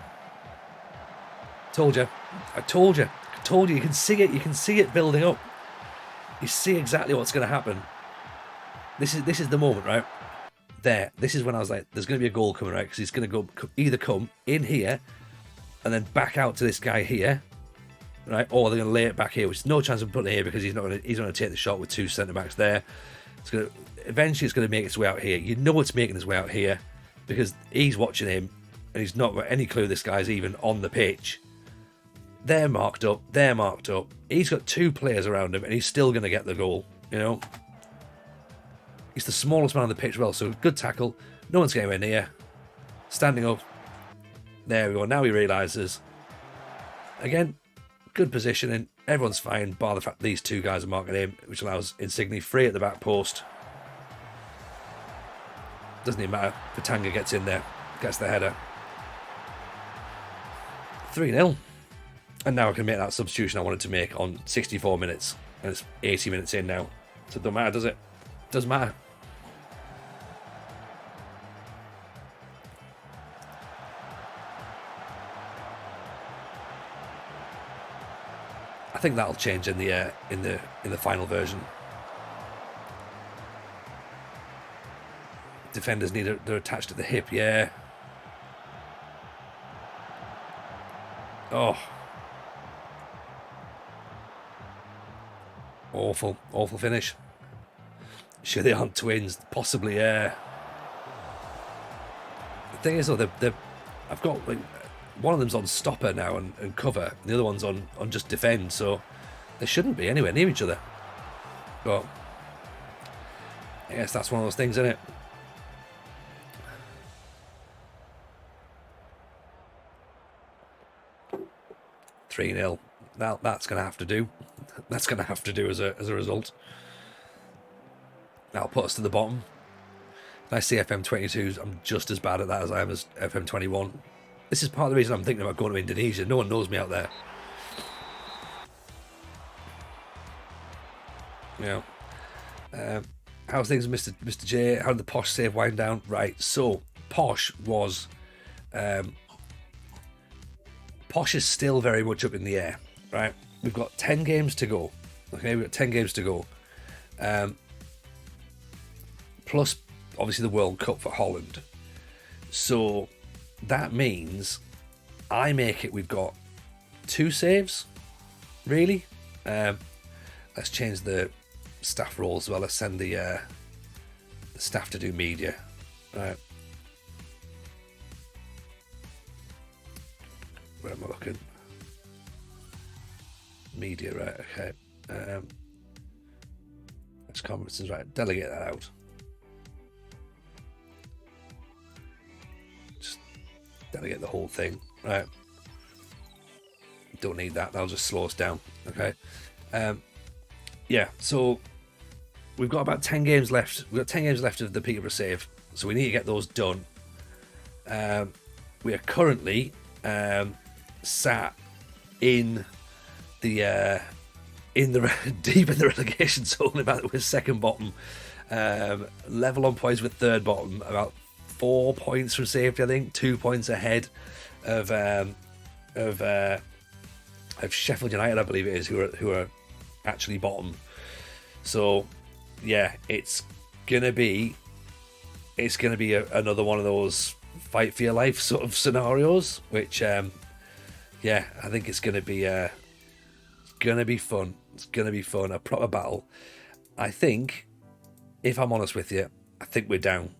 Told you. I told you. I told you. You can see it. You can see it building up. You see exactly what's going to happen. This is the moment, right? There. This is when I was like, there's going to be a goal coming, right? Because he's going to go either come in here and then back out to this guy here, right? Or they're going to lay it back here, which is no chance of putting it here because he's not going to take the shot with two centre backs there. Eventually it's going to make its way out here. You know it's making its way out here because he's watching him and he's not got any clue this guy's even on the pitch. They're marked up. They're marked up. He's got two players around him and he's still going to get the goal, you know. He's the smallest man on the pitch, well, so good tackle. No one's getting anywhere near. Standing up. There we go. Now he realises. Again, good positioning. Everyone's fine, bar the fact these two guys are marking him, which allows Insigne free at the back post. Doesn't even matter. Patanga gets in there, gets the header. 3-0. And now I can make that substitution I wanted to make on 64 minutes. And it's 80 minutes in now. So it doesn't matter, does it? Doesn't matter. I think that'll change in the final version. Defenders they're attached at the hip, yeah. Oh. Awful finish. Sure they aren't twins, possibly, yeah. The thing is though, I've got like one of them's on stopper now and cover, and the other one's on just defend, so they shouldn't be anywhere near each other. But I guess that's one of those things, isn't it? $3-0. Now that's going to have to do. That's going to have to do as a result. That'll put us to the bottom. I see FM22s. I'm just as bad at that as I am as FM21. This is part of the reason I'm thinking about going to Indonesia. No one knows me out there. Yeah. How's things, Mr. J? How did the Posh save wind down? Right. So Posh was. Posh is still very much up in the air. Right. We've got 10 games to go. Okay, we've got 10 games to go. Plus, obviously, the World Cup for Holland. So that means I make it. We've got 2 saves, really. Let's change the staff roles as well. Let's send the staff to do media. Right. Where am I looking? Media, right? Okay. That's conferences, right? Delegate that out. Just delegate the whole thing, right? Don't need that. That'll just slow us down. Okay. Yeah. So we've got about 10 games left. We've got 10 games left of the Peterborough save, so we need to get those done. We are currently sat in the deep in the relegation zone. About with second bottom, level on points with third bottom, about 4 points from safety. I think 2 points ahead of Sheffield United, I believe it is, who are actually bottom. So yeah, it's gonna be another one of those fight for your life sort of scenarios, which yeah, I think it's gonna be fun. It's gonna be fun, a proper battle. I think, if I'm honest with you, I think we're down.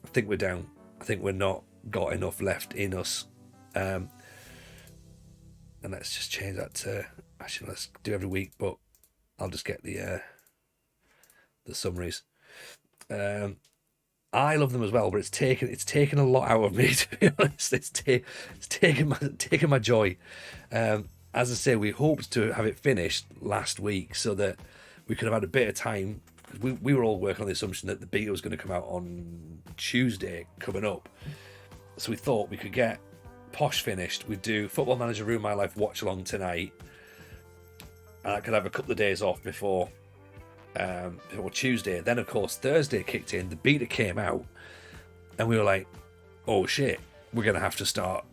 I think we're not got enough left in us. And and let's just change that to, actually let's do every week, but I'll just get the summaries. I love them as well, but it's taken a lot out of me, to be honest. It's taken my joy. As I say, we hoped to have it finished last week so that we could have had a bit of time. We were all working on the assumption that the beta was going to come out on Tuesday coming up, so we thought we could get Posh finished. We'd do Football Manager Ruin My Life watch along tonight, and I could have a couple of days off before Tuesday. Then of course Thursday kicked in, the beta came out, and we were like, oh shit, we're gonna have to start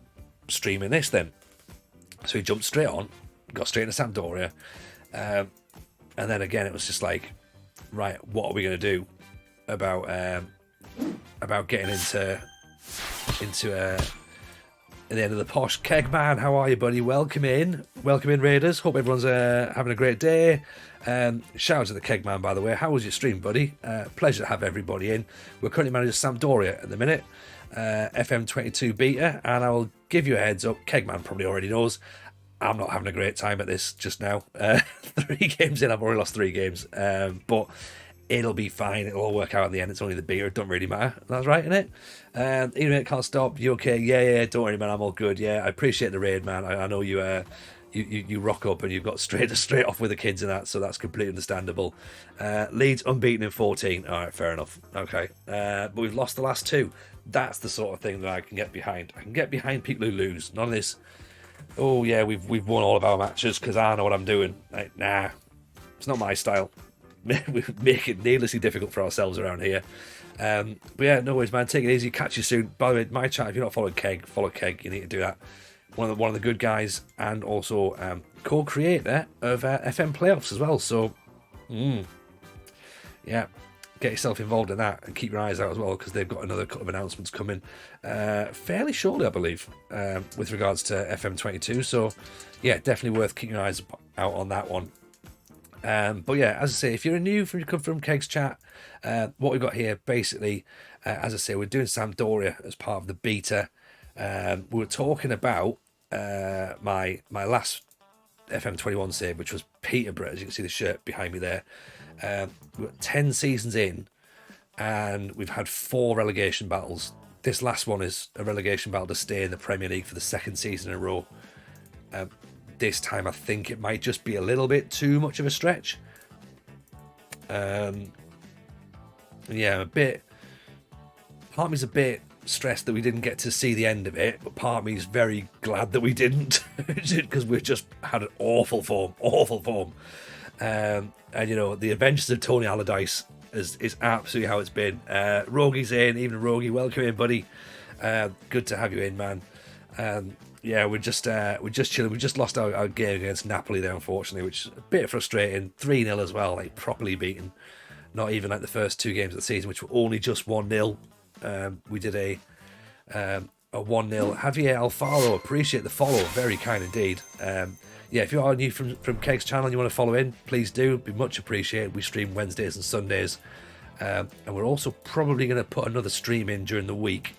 streaming this then. So we jumped straight on, got straight into Sampdoria, and then again it was just like, right, what are we gonna do about getting into the end of the Posh. Kegman, how are you, buddy? Welcome in, Raiders. Hope everyone's having a great day. Shout out to the Kegman, by the way. How was your stream, buddy? Pleasure to have everybody in. We're currently managing Sampdoria at the minute, FM22 beta, and I will give you a heads up. Kegman probably already knows I'm not having a great time at this just now. 3 games in, I've already lost 3 games, but it'll be fine. It'll all work out in the end. It's only the beta. It doesn't really matter. That's right, innit? Even if it can't stop, you okay? Yeah. Don't worry, man. I'm all good. Yeah, I appreciate the raid, man. I know you. You rock up and you've got straight off with the kids and that, so that's completely understandable. Leeds unbeaten in 14. All right, fair enough. Okay, but we've lost the last 2. That's the sort of thing that I can get behind. I can get behind people who lose. None of this. Oh yeah, we've won all of our matches because I know what I'm doing. Like, nah, it's not my style. We make it needlessly difficult for ourselves around here. But yeah, no worries, man. Take it easy. Catch you soon. By the way, my chat, if you're not following Keg, follow Keg. You need to do that. One of the good guys, and also co-creator of FM Playoffs as well. So, yeah, get yourself involved in that and keep your eyes out as well, because they've got another couple of announcements coming fairly shortly, I believe, with regards to FM22. So, yeah, definitely worth keeping your eyes out on that one. But yeah, as I say, if you're new from Keg's chat, what we've got here basically, as I say, we're doing Sampdoria as part of the beta. We were talking about my last FM21 save, which was Peterborough. As you can see the shirt behind me there. We're 10 seasons in, and we've had 4 relegation battles. This last one is a relegation battle to stay in the Premier League for the 2nd season in a row. This time I think it might just be a little bit too much of a stretch. Yeah, part of me's a bit stressed that we didn't get to see the end of it, but part of me's very glad that we didn't, because we've just had an awful form. And you know, the Adventures of Tony Allardyce is absolutely how it's been. Rogi's in, even Rogi, welcome in, buddy. Good to have you in, man. Yeah, we're just chilling. We just lost our game against Napoli there, unfortunately, which is a bit frustrating. 3-0 as well, like properly beaten. Not even like the first 2 games of the season, which were only just 1-0. We did a 1-0. Javier Alfaro, appreciate the follow, very kind indeed. Yeah, if you are new from Keg's channel and you want to follow in, please do. It'd be much appreciated. We stream Wednesdays and Sundays, and we're also probably going to put another stream in during the week.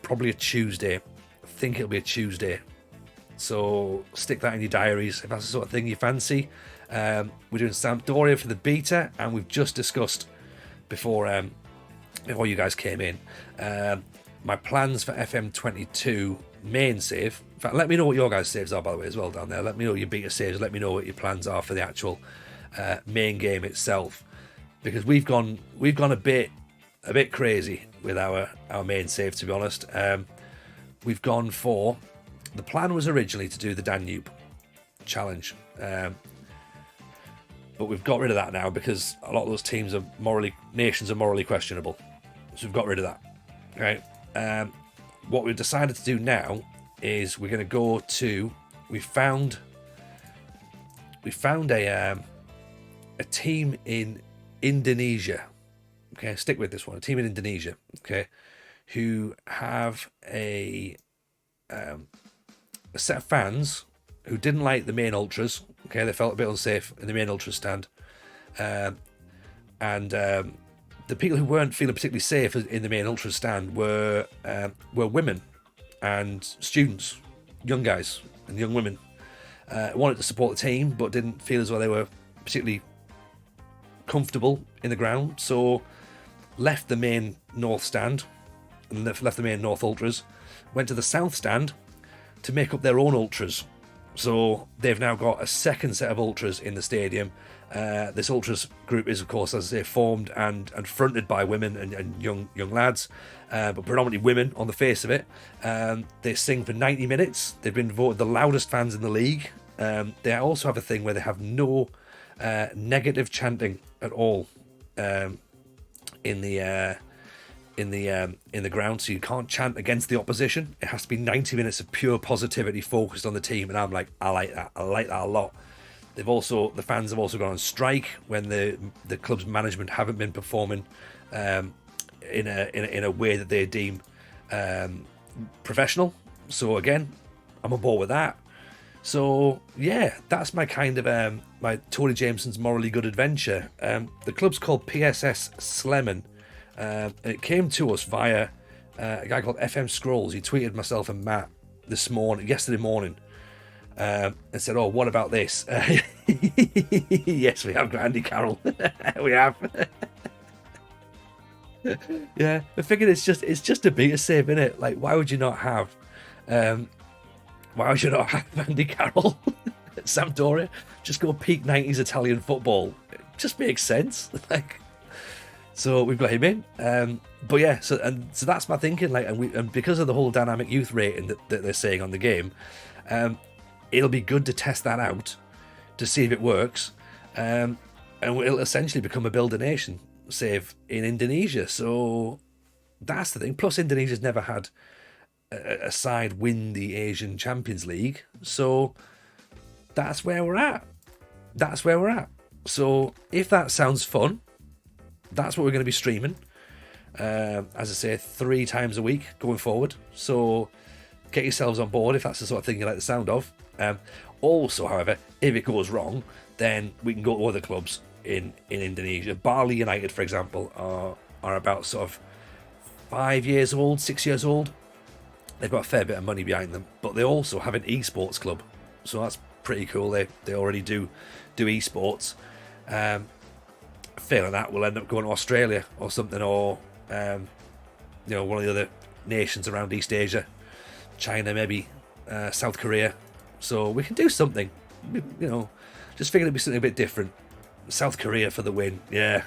Probably a Tuesday. I think it'll be a Tuesday. So stick that in your diaries if that's the sort of thing you fancy. We're doing Sampdoria for the beta, and we've just discussed before you guys came in my plans for FM22 main save. In fact, let me know what your guys' saves are, by the way, as well, down there. Let me know your beta saves. Let me know what your plans are for the actual main game itself, because we've gone a bit crazy with our main save, to be honest. We've gone for, the plan was originally to do the Danube challenge, but we've got rid of that now because a lot of those nations are morally questionable, so we've got rid of that. Right. What we've decided to do now is we're going to go to, we found a team in Indonesia. Okay, stick with this one. A team in Indonesia, okay, who have a set of fans who didn't like the main ultras. Okay, they felt a bit unsafe in the main ultra stand, and the people who weren't feeling particularly safe in the main ultra stand were women and students. young guys and young women wanted to support the team, but didn't feel as though they were particularly comfortable in the ground, so left the main north stand and left the main north ultras, went to the south stand to make up their own ultras. So they've now got a second set of ultras in the stadium. This ultras group is, of course, as I say, formed and fronted by women and young lads, but predominantly women on the face of it. They sing for 90 minutes. They've been voted the loudest fans in the league. They also have a thing where they have no negative chanting at all in the ground, so you can't chant against the opposition. It has to be 90 minutes of pure positivity focused on the team, and I'm like, I like that a lot. The fans have also gone on strike when the club's management haven't been performing in a way that they deem professional. So again, I'm on board with that. So yeah, that's my kind of my Tony Jameson's morally good adventure. The club's called PSS Sleman. It came to us via a guy called FM Scrolls. He tweeted myself and Matt yesterday morning, and said, "Oh, what about this?" Yes, we have got Andy Carroll. We have. Yeah, I figured it's just a beta save, isn't it? Like, why would you not have Andy Carroll at Sampdoria? Just go peak 90s Italian football. It just makes sense. Like, so we've got him in. But yeah, so that's my thinking. Like, and because of the whole dynamic youth rating that they're saying on the game, it'll be good to test that out to see if it works. And it'll essentially become a build a nation save in Indonesia. So that's the thing. Plus, Indonesia's never had a side win the Asian Champions League, so that's where we're at. So if that sounds fun, that's what we're going to be streaming, as I say, 3 times a week going forward. So get yourselves on board if that's the sort of thing you like the sound of. Also, however, if it goes wrong, then we can go to other clubs in Indonesia. Bali United, for example, are about sort of 5 years old, 6 years old. They've got a fair bit of money behind them, but they also have an esports club, so that's pretty cool. They already do esports. Failing that, we'll end up going to Australia or something, or one of the other nations around East Asia, China maybe, South Korea. So we can do something, just figured it'd be something a bit different. South Korea for the win, yeah.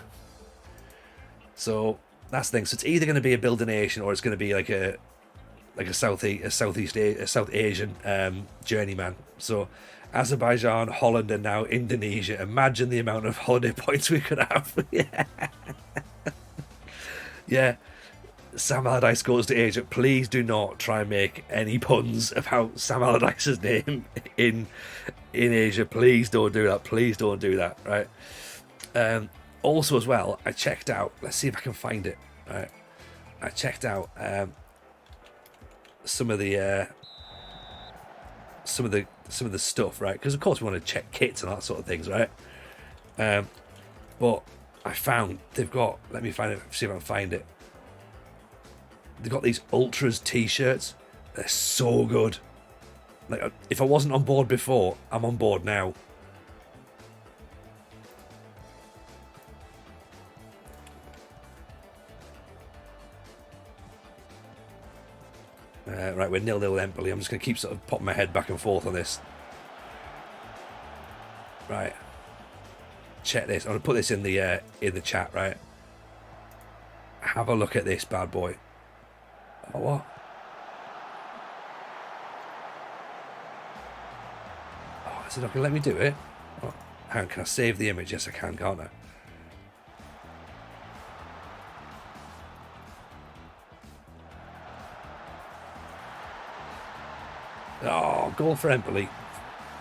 So that's the thing. So it's either going to be a build a nation, or it's going to be like a South Asian journeyman. So Azerbaijan, Holland, and now Indonesia. Imagine the amount of holiday points we could have. Yeah. Sam Allardyce goes to Asia. Please do not try and make any puns about Sam Allardyce's name in Asia. Please don't do that. Right. Also, as well, I checked out. Let's see if I can find it. Right. I checked out some of the stuff, right? Because of course we want to check kits and that sort of things, right? But I found they've got. Let me find it. See if I can find it. They've got these Ultras t-shirts. They're so good. Like, if I wasn't on board before, I'm on board now. Right, we're 0-0 Empoli. I'm just going to keep sort of popping my head back and forth on this. Right. Check this. I'm going to put this in the chat, right? Have a look at this bad boy. Oh, what? Oh, is it not going to let me do it? Oh, hang on, can I save the image? Yes, I can, can't I? Oh, goal for Empoli.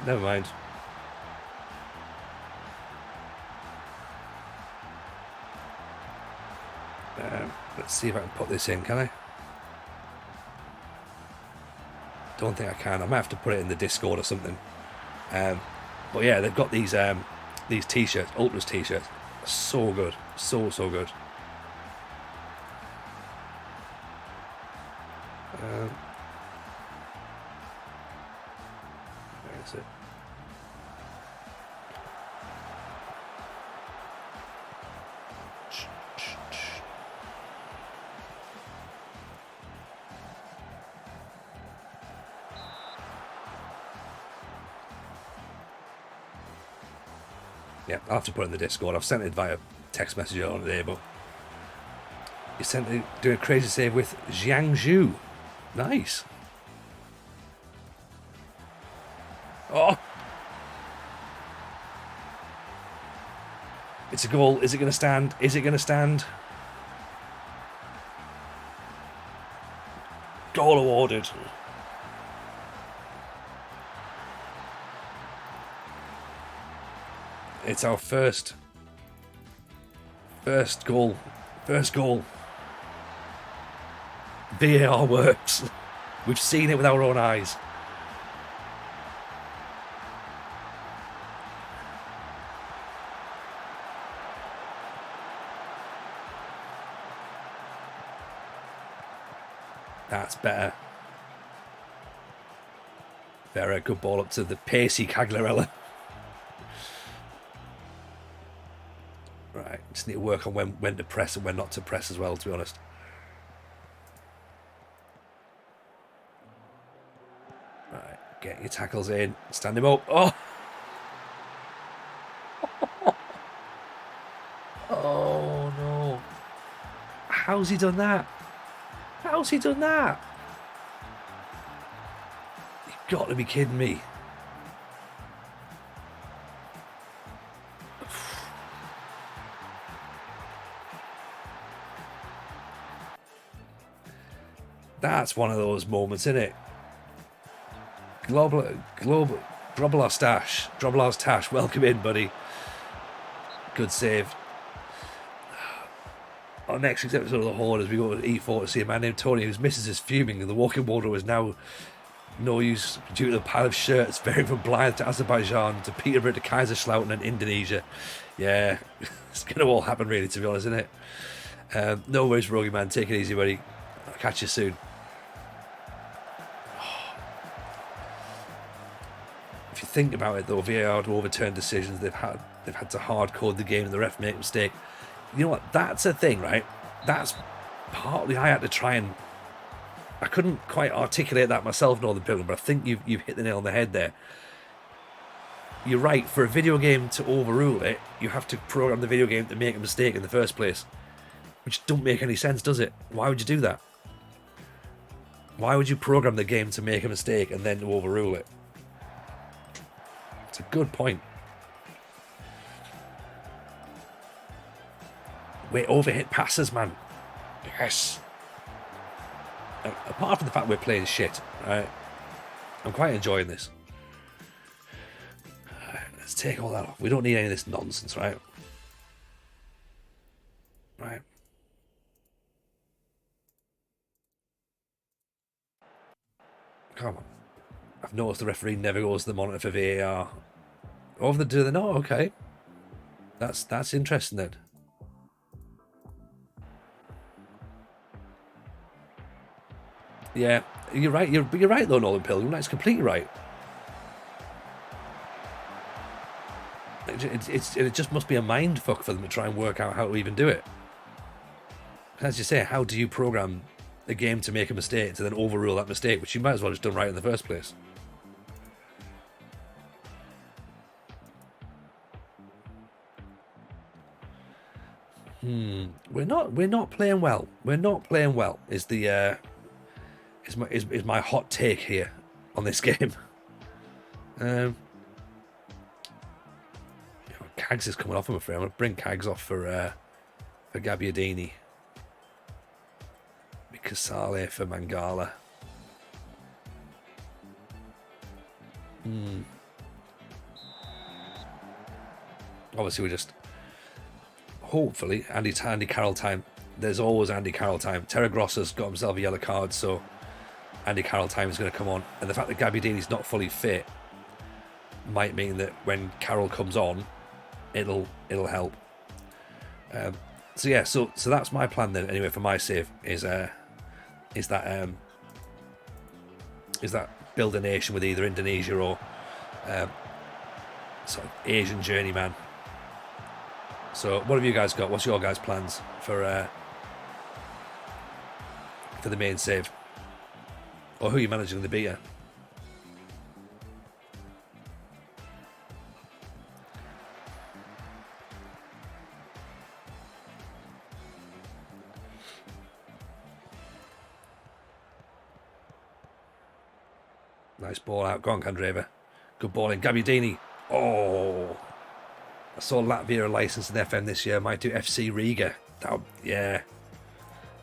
Never mind. Let's see if I can put this in, can I? Don't think I can. I might have to put it in the Discord or something. But yeah, they've got these t-shirts, Ultras t-shirts. So good. So good. That's it. Yeah, I'll have to put it in the Discord. I've sent it via text message earlier today, but you sent it doing a crazy save with Jiangsu. Nice. Oh! It's a goal. Is it going to stand? Is it going to stand? Goal awarded. It's our first goal. First goal. VAR works. We've seen it with our own eyes. That's better. Very good ball up to the pacey Cagliarella. Right, just need to work on when to press and when not to press as well, to be honest. Right, get your tackles in. Stand him up. Oh! Oh, no. How's he done that? How's he done that? You've got to be kidding me. That's one of those moments, isn't it? Grobbler's Tash, welcome in, buddy. Good save. Our next episode of the Horde, as we go to E4 to see a man named Tony whose missus is fuming, and the walking water is now no use due to the pile of shirts varying from Blythe to Azerbaijan to Peterborough to Kaiserslautern and Indonesia. Yeah, it's going to all happen, really, to be honest, isn't it? No worries, Rogie Man. Take it easy, buddy. I'll catch you soon. If you think about it, though, VAR to overturn decisions, they've had to hard code the game and the ref make a mistake. You know what? That's a thing, right? That's partly I had to try and... I couldn't quite articulate that myself, Northern Pilgrim, but I think you've hit the nail on the head there. You're right. For a video game to overrule it, you have to program the video game to make a mistake in the first place, which don't make any sense, does it? Why would you do that? Why would you program the game to make a mistake and then to overrule it? It's a good point. We're overhit passes, man. Yes. Apart from the fact we're playing shit, right? I'm quite enjoying this. Let's take all that off. We don't need any of this nonsense, right? Right. Come on. I've noticed the referee never goes to the monitor for VAR. Oh, do they not? Okay. That's interesting then. Yeah, you're right. You're right though, Nolan Pilgrim. That's completely right. It just must be a mind fuck for them to try and work out how to even do it. As you say, how do you program a game to make a mistake to then overrule that mistake, which you might as well have just done right in the first place? We're not playing well. We're not playing well. Is the is my hot take here on this game. Cags is coming off, I'm afraid. I'm going to bring Cags off for Gabbiadini. Casale for Mangala. Obviously, we just... Hopefully, Andy Carroll time. There's always Andy Carroll time. Terra Grossa's got himself a yellow card, so Andy Carroll time is going to come on. And the fact that Gabbiadini's not fully fit might mean that when Carroll comes on, it'll help. So yeah, so that's my plan then. Anyway, for my save is that build a nation with either Indonesia or Sort of Asian journeyman. So, what have you guys got? What's your guys' plans for the main save? Or who are you managing the beater? Nice ball out. Go on, Candreva. Good ball in. Gabbiadini. Oh. I saw Latvia are licensed in FM this year. Might do FC Riga. Yeah.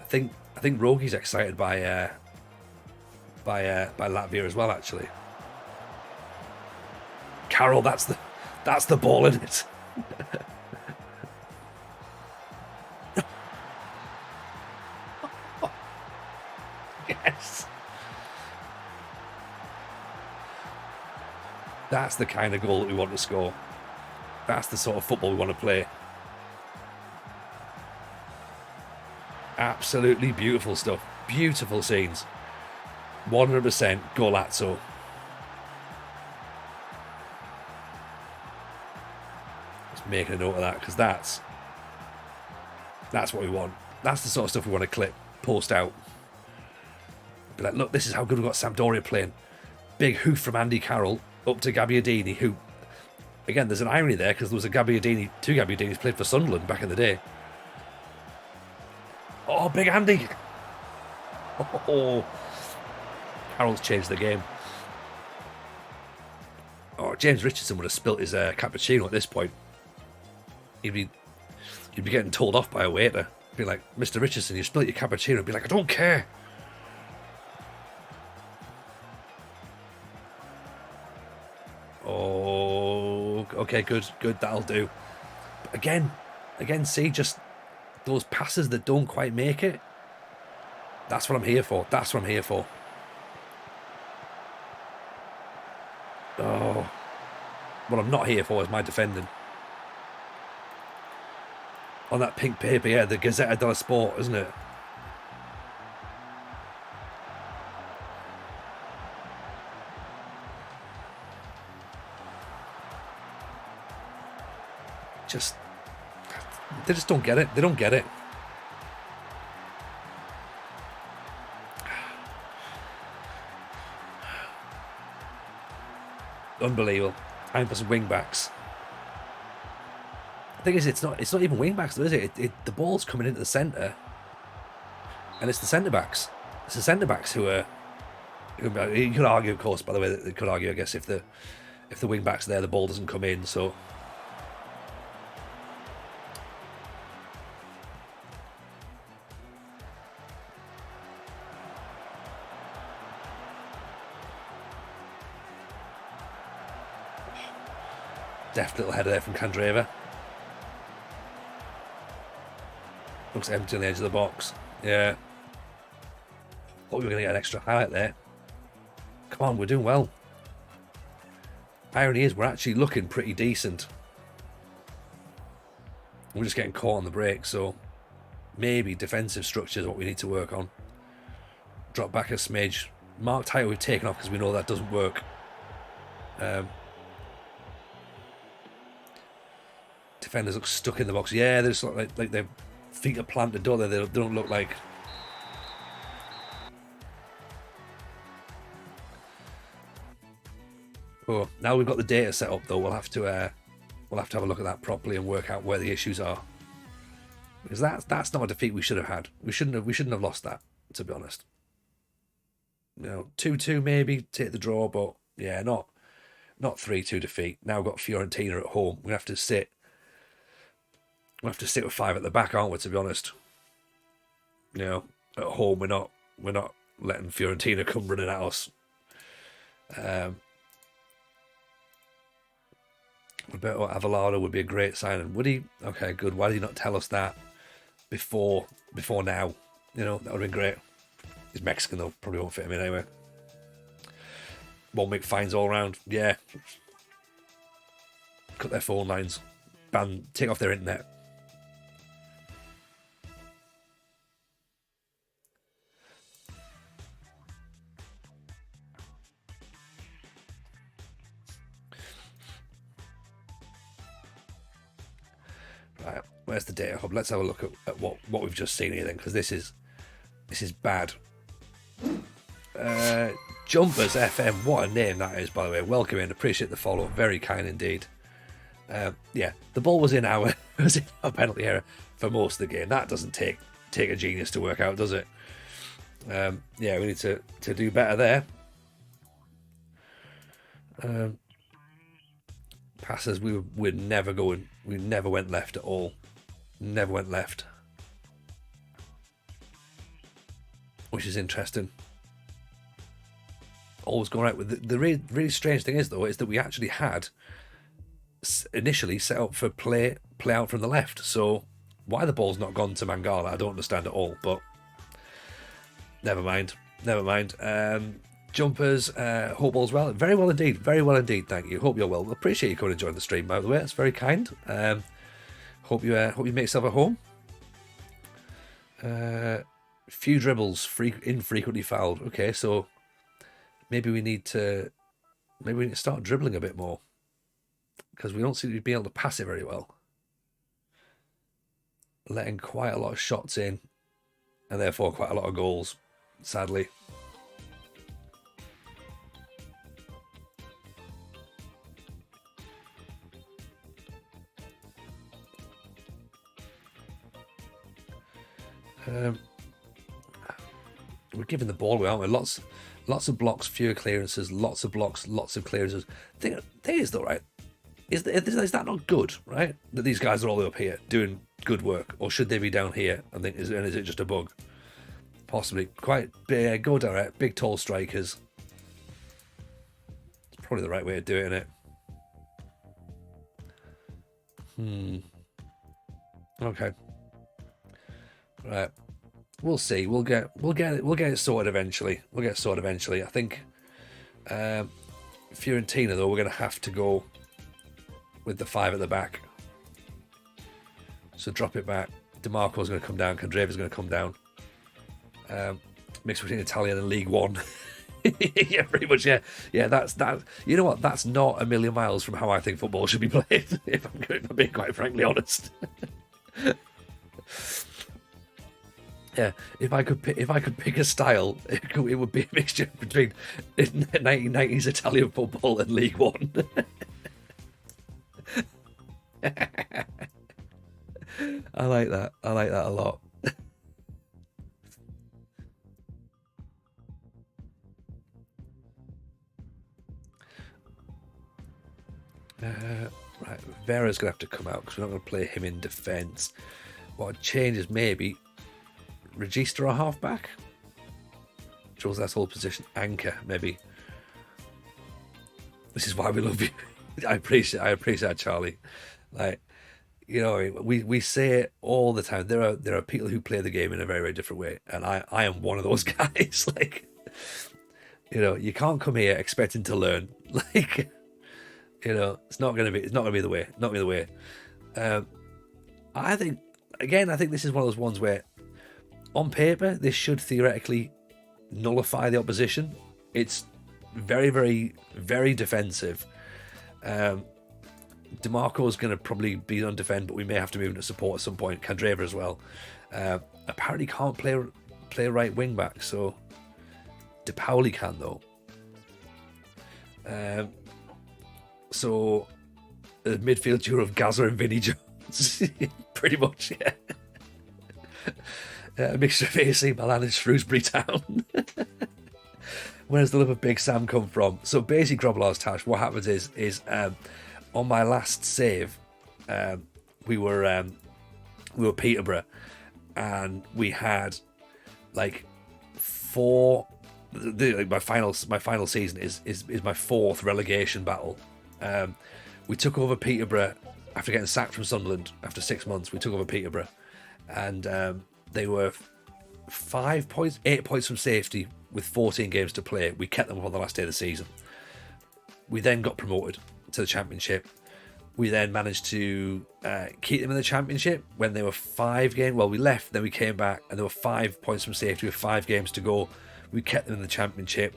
I think Rogi's excited by Latvia as well, actually. Carroll, that's the ball in it. Yes. That's the kind of goal that we want to score. That's the sort of football we want to play. Absolutely beautiful stuff. Beautiful scenes. 100% Golazzo. Just making a note of that, because that's what we want. That's the sort of stuff we want to clip, post out. Be like, look, this is how good we've got Sampdoria playing. Big hoof from Andy Carroll up to Gabbiadini, who, again, there's an irony there, because there was two Gabbiadinis played for Sunderland back in the day. Oh, big Andy. Oh, Carroll's changed the game. Oh, James Richardson would have spilt his cappuccino at this point. He'd be getting told off by a waiter. Be like, Mr. Richardson, you spilt your cappuccino. He'd be like, I don't care. Oh, okay, good, that'll do. But again, see, just those passes that don't quite make it. That's what I'm here for. Oh, what I'm not here for is my defending. On that pink paper, yeah, the Gazzetta dello Sport, isn't it? They just don't get it. They don't get it. Unbelievable. Time for some wing backs. The thing is, it's not even wing backs, though, is it? The ball's coming into the centre, and it's the centre backs. It's the centre backs who are. You could argue, of course. By the way, they could argue, I guess, if the wing backs there, the ball doesn't come in. So. Deft little header there from Candreva. Looks empty on the edge of the box. Yeah. Thought we were going to get an extra highlight there. Come on, we're doing well. Irony is, we're actually looking pretty decent. We're just getting caught on the break, so maybe defensive structure is what we need to work on. Drop back a smidge. Mark title we've taken off because we know that doesn't work. Defenders look stuck in the box. Yeah, they're just like their feet are planted, don't they? They don't look like. Oh, now we've got the data set up, though. We'll have to have a look at that properly and work out where the issues are. Because that's not a defeat we should have had. We shouldn't have lost that, to be honest. 2-2 maybe, take the draw, but yeah, not 3-2 defeat. Now we've got Fiorentina at home. We have to sit. We have to sit with 5 at the back, aren't we? To be honest, at home we're not letting Fiorentina come running at us. Roberto Avelado would be a great signing. Would he? Okay, good. Why did he not tell us that before now? That would have been great. He's Mexican though, probably won't fit him in anyway. 1 week fines all round. Yeah. Cut their phone lines. Take off their internet. Where's the data hub? Let's have a look at what we've just seen here then, because this is bad. Jumpers FM, what a name that is, by the way. Welcome in, appreciate the follow, very kind indeed. Yeah, the ball was in our penalty area for most of the game. That doesn't take a genius to work out, does it? Yeah, we need to do better there. Passes, we never went left at all. Never went left, which is interesting. Always going right with the really strange thing is though is that we actually had initially set up for play out from the left. So why the ball's not gone to Mangala, I don't understand at all. But never mind. Jumpers, hope all's well. Very well indeed. Thank you. Hope you're well. Appreciate you coming and joining the stream, by the way. That's very kind. Hope you make yourself at home. Few dribbles, infrequently fouled. Okay, so maybe we need to start dribbling a bit more, because we don't seem to be able to pass it very well. Letting quite a lot of shots in, and therefore quite a lot of goals, sadly. We're giving the ball away, aren't we? Lots of blocks, fewer clearances. Lots of blocks, lots of clearances. Thing is though, right? Is that not good, right? That these guys are all the way up here doing good work, or should they be down here? I think is it just a bug? Possibly. Quite big, go direct, big tall strikers. It's probably the right way of doing it. Okay. Right. We'll see. We'll get it sorted eventually. I think Fiorentina though, we're gonna have to go with the 5 at the back. So drop it back. DeMarco's gonna come down, Candreva's gonna come down. Mix between Italian and League One. Yeah, pretty much, yeah. Yeah, that's that. You know what? That's not a million miles from how I think football should be played, if I'm being quite frankly honest. Yeah, if I could pick a style, it would be a mixture between 1990s Italian football and League One. I like that a lot. Right, Vera's gonna have to come out because we're not gonna play him in defence. What changes maybe Regista or halfback? Chose that whole position. Anchor, maybe. This is why we love you. I appreciate that, Charlie. Like, you know, we say it all the time. There are people who play the game in a very, very different way, and I am one of those guys. Like, you know, you can't come here expecting to learn. Like, you know, it's not gonna be the way. Not gonna be the way. I think this is one of those ones where, on paper, this should theoretically nullify the opposition. It's very, very, very defensive. DeMarco's going to probably be on defend, but we may have to move into support at some point. Candreva as well. Apparently can't play right wing back, so De Pauli can though. So a midfield duo of Gaza and Vinnie Jones, pretty much, yeah. A mixture of AC Milan and Shrewsbury Town. Where's the love of Big Sam come from? So basically, Grobbelaar's Tash, what happens is on my last save, we were Peterborough, and we had like my final season is my 4th relegation battle. We took over Peterborough after getting sacked from Sunderland after 6 months. We took over Peterborough, and they were 8 points from safety with 14 games to play. We kept them up on the last day of the season. We then got promoted to the Championship. We then managed to keep them in the Championship when they were 5 games. Well, we left, then we came back, and there were 5 points from safety with 5 games to go. We kept them in the Championship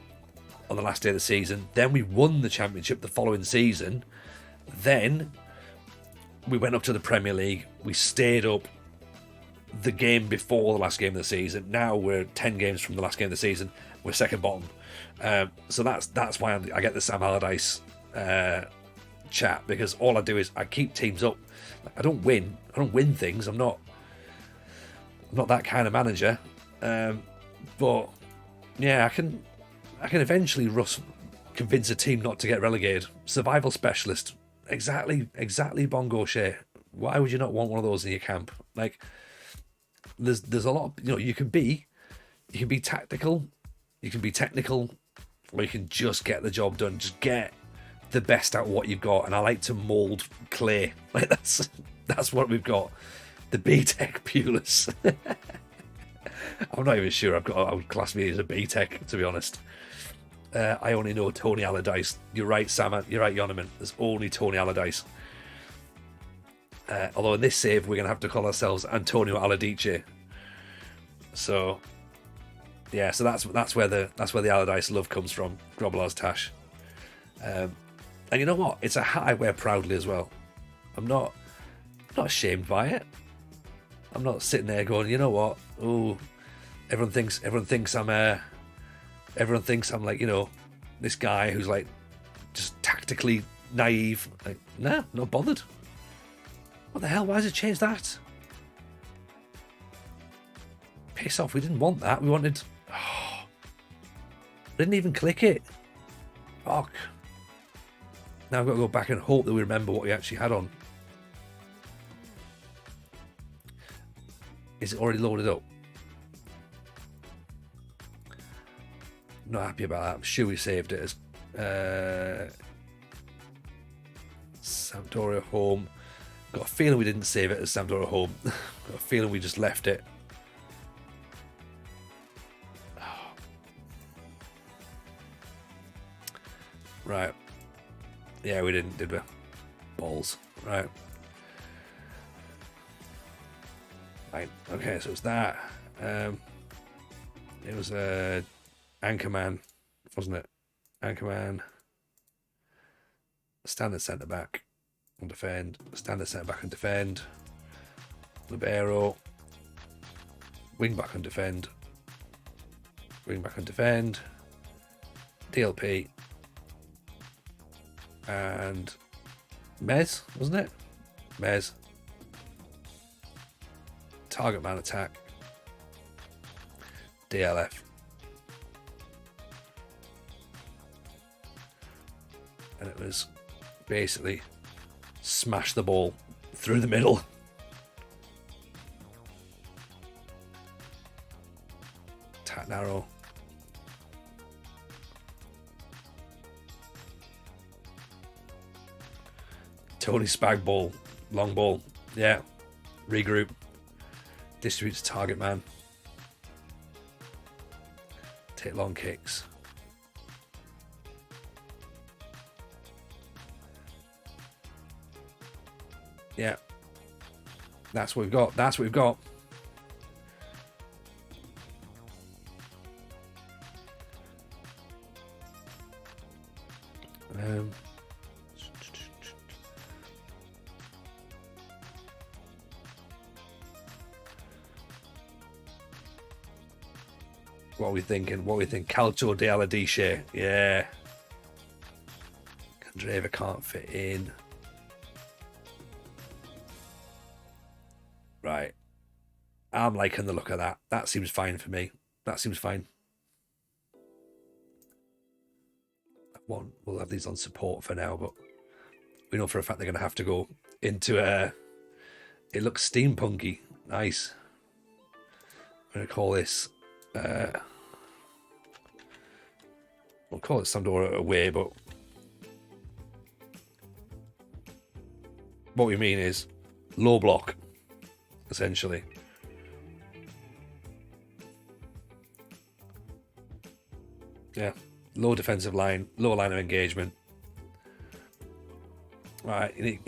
on the last day of the season. Then we won the Championship the following season. Then we went up to the Premier League. We stayed up the game before the last game of the season. Now we're 10 games from the last game of the season. We're second bottom. So that's why I get the Sam Allardyce chat, because all I do is I keep teams up. I don't win things. I'm not that kind of manager. But yeah, I can eventually convince a team not to get relegated. Survival specialist. Exactly Bongo Shea. Why would you not want one of those in your camp? Like, there's a lot of, you can be tactical, you can be technical, or you can just get the job done. Just get the best out of what you've got. And I like to mould clay. Like, that's what we've got. The B-Tech Pulis. I'm not even sure I would class me as a B-Tech, to be honest. I only know Tony Allardyce. You're right, Sam. You're right, Yoneman. There's only Tony Allardyce. Although in this save, we're going to have to call ourselves Antonio Allardyce. So, yeah. So that's where the Allardyce love comes from. Grobbelaar's Tash. And you know what? It's a hat I wear proudly as well. I'm not ashamed by it. I'm not sitting there going, you know what? Oh, everyone thinks I'm like, this guy who's like just tactically naive. Like, nah, not bothered. What the hell? Why has it changed that? Piss off. We didn't want that. We wanted... Oh, didn't even click it. Fuck. Now I've got to go back and hope that we remember what we actually had on. Is it already loaded up? Not happy about that. I'm sure we saved it as Sampdoria home. Got a feeling we didn't save it as Sampdoria home. Got a feeling we just left it. Right. Yeah, we didn't, did we? Balls. Right. Right. Okay, so it's that. It was Anchorman, wasn't it? Anchorman. Standard centre back and defend. Standard centre back and defend. Libero. Wing back and defend. Wing back and defend. DLP. And Mez, wasn't it? Mez. Target man attack. DLF. And it was basically smash the ball through the middle. Tat narrow. Tony Spag ball. Long ball. Yeah. Regroup. Distributes target man. Take long kicks. Yeah. That's what we've got. That's what we've got. What are we thinking? What are we think? Calcio de Allardyce. Yeah. Candreva can't fit in. Right. I'm liking the look of that. That seems fine for me. That seems fine. We'll have these on support for now, but we know for a fact they're going to have to go into it looks steampunky. Nice. I'm going to call this we'll call it Sampdoria away, but what we mean is low block, essentially. Yeah, low defensive line, low line of engagement. Right, you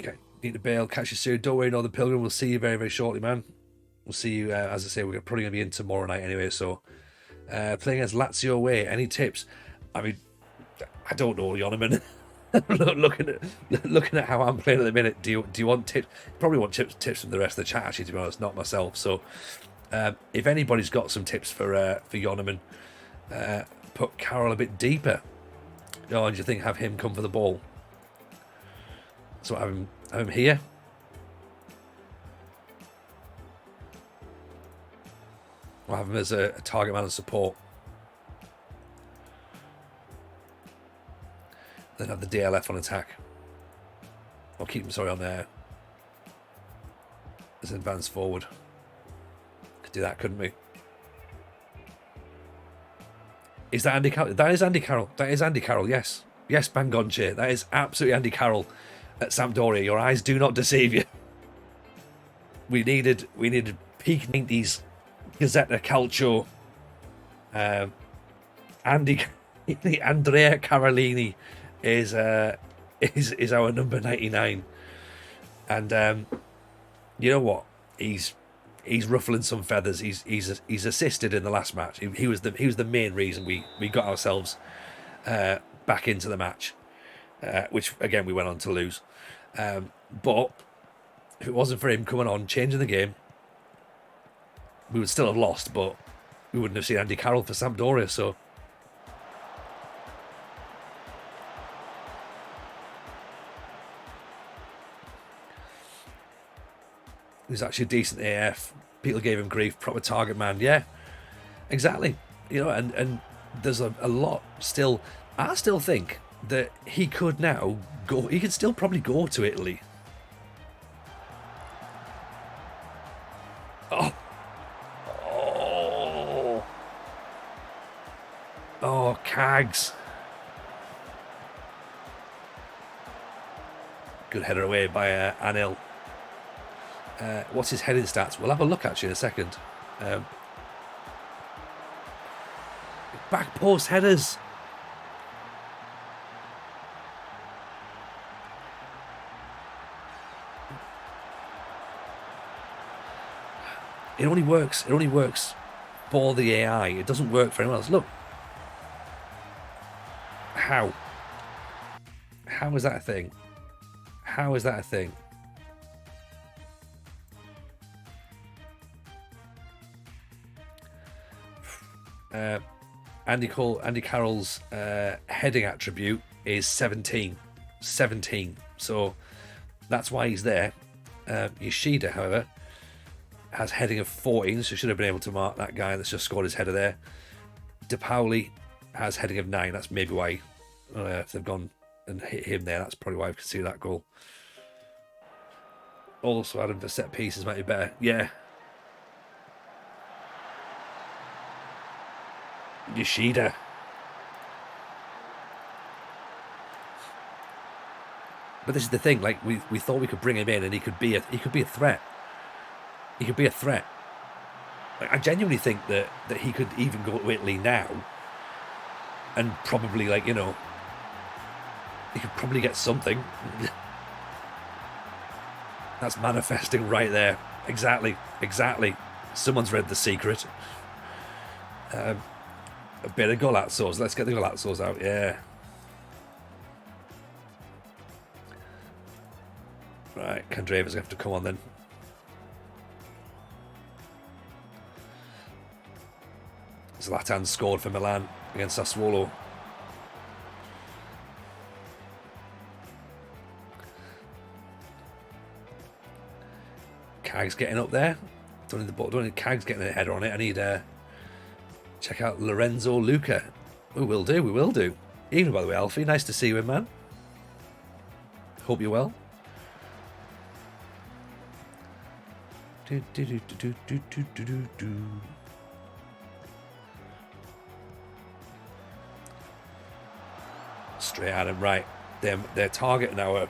need to bail, catch you soon. Don't worry, Northern Pilgrim. We'll see you very, very shortly, man. We'll see you, as I say, we're probably going to be in tomorrow night anyway, so playing against Lazio away. Any tips? I mean, I don't know, Yoneman. looking at how I'm playing at the minute, do you want tips? Probably want tips from the rest of the chat, actually, to be honest, not myself. So if anybody's got some tips for Yoneman, put Carroll a bit deeper. Oh, do you think have him come for the ball? So have him here. Or have him as a target man and support. Then have the DLF on attack. Or keep him, sorry, on there as an advance forward. Could do that, couldn't we? Is that Andy Carroll? That is Andy Carroll. That is Andy Carroll, yes. Yes, bang on, Che. That is absolutely Andy Carroll at Sampdoria. Your eyes do not deceive you. We needed peak 90s Gazzetta Calcio. Andrea Carolini is our number 99. And you know what? He's ruffling some feathers. He's assisted in the last match. He was the main reason we got ourselves back into the match, which again we went on to lose. But if it wasn't for him coming on, changing the game, we would still have lost. But we wouldn't have seen Andy Carroll for Sampdoria. So he was actually decent AF. People gave him grief. Proper target man. Yeah, exactly. You know, and there's a lot still. I still think that he could now go. He could still probably go to Italy. Oh, Cags. Good header away by Anil. What's his heading stats? We'll have a look actually in a second. Back post headers. It only works for the AI. It doesn't work for anyone else. Look. How is that a thing? How is that a thing? Andy Carroll's heading attribute is 17. So that's why he's there. Yoshida, however, has heading of 14, so should have been able to mark that guy that's just scored his header there. De Pauli has heading of 9. That's maybe why if they've gone and hit him there, that's probably why I've conceded that goal. Also, Adam for set pieces might be better. Yeah. Yoshida. But this is the thing. Like we thought we could bring him in, and he could be a threat. He could be a threat. Like, I genuinely think that he could even go to Italy now, and probably he could probably get something. That's manifesting right there. Exactly. Someone's read The Secret. A bit of Golazzos. Let's get the Golazzos out. Yeah. Right, Candreva's going to have to come on then. Zlatan scored for Milan against Sassuolo. Cag's getting up there. Don't need Cag's getting a header on it. I need check out Lorenzo Luca. We will do. Evening, by the way, Alfie. Nice to see you, man. Hope you're well. Straight at him, right. They're targeting our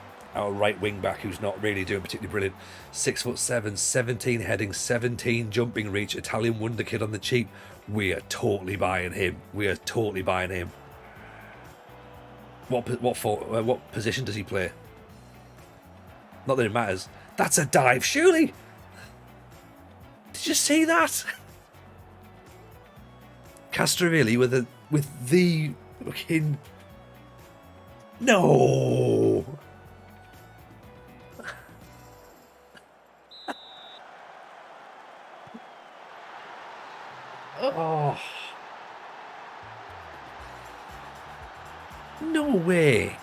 right wing back, who's not really doing particularly brilliant. 6'7", 17 heading, 17 jumping reach, Italian wonder kid on the cheap. We are totally buying him. What position does he play? Not that it matters. That's a dive, surely. Did you see that? Castrovilli with the fucking No! Oh, no way.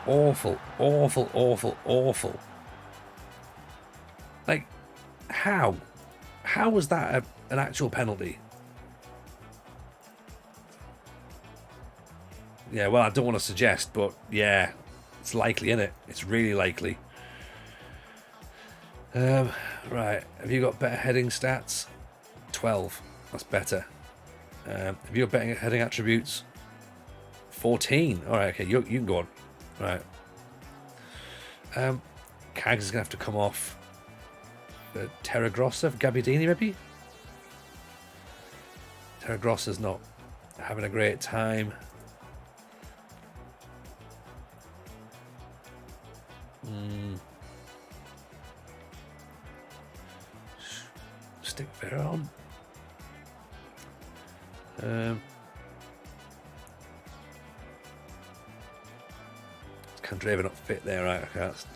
Awful, awful, awful, awful. Like, how? How was that an actual penalty? Yeah, well, I don't want to suggest, but yeah, it's likely, isn't it? It's really likely. Right, have you got better heading stats? 12. That's better. Have you got better heading attributes? 14. All right, okay, you can go on. Right. Cags is going to have to come off. Terra Grossa for Gabbiadini, maybe? Terra Grossa's not having a great time. Stick Vera on. Candreva not fit there, right? Okay, that's...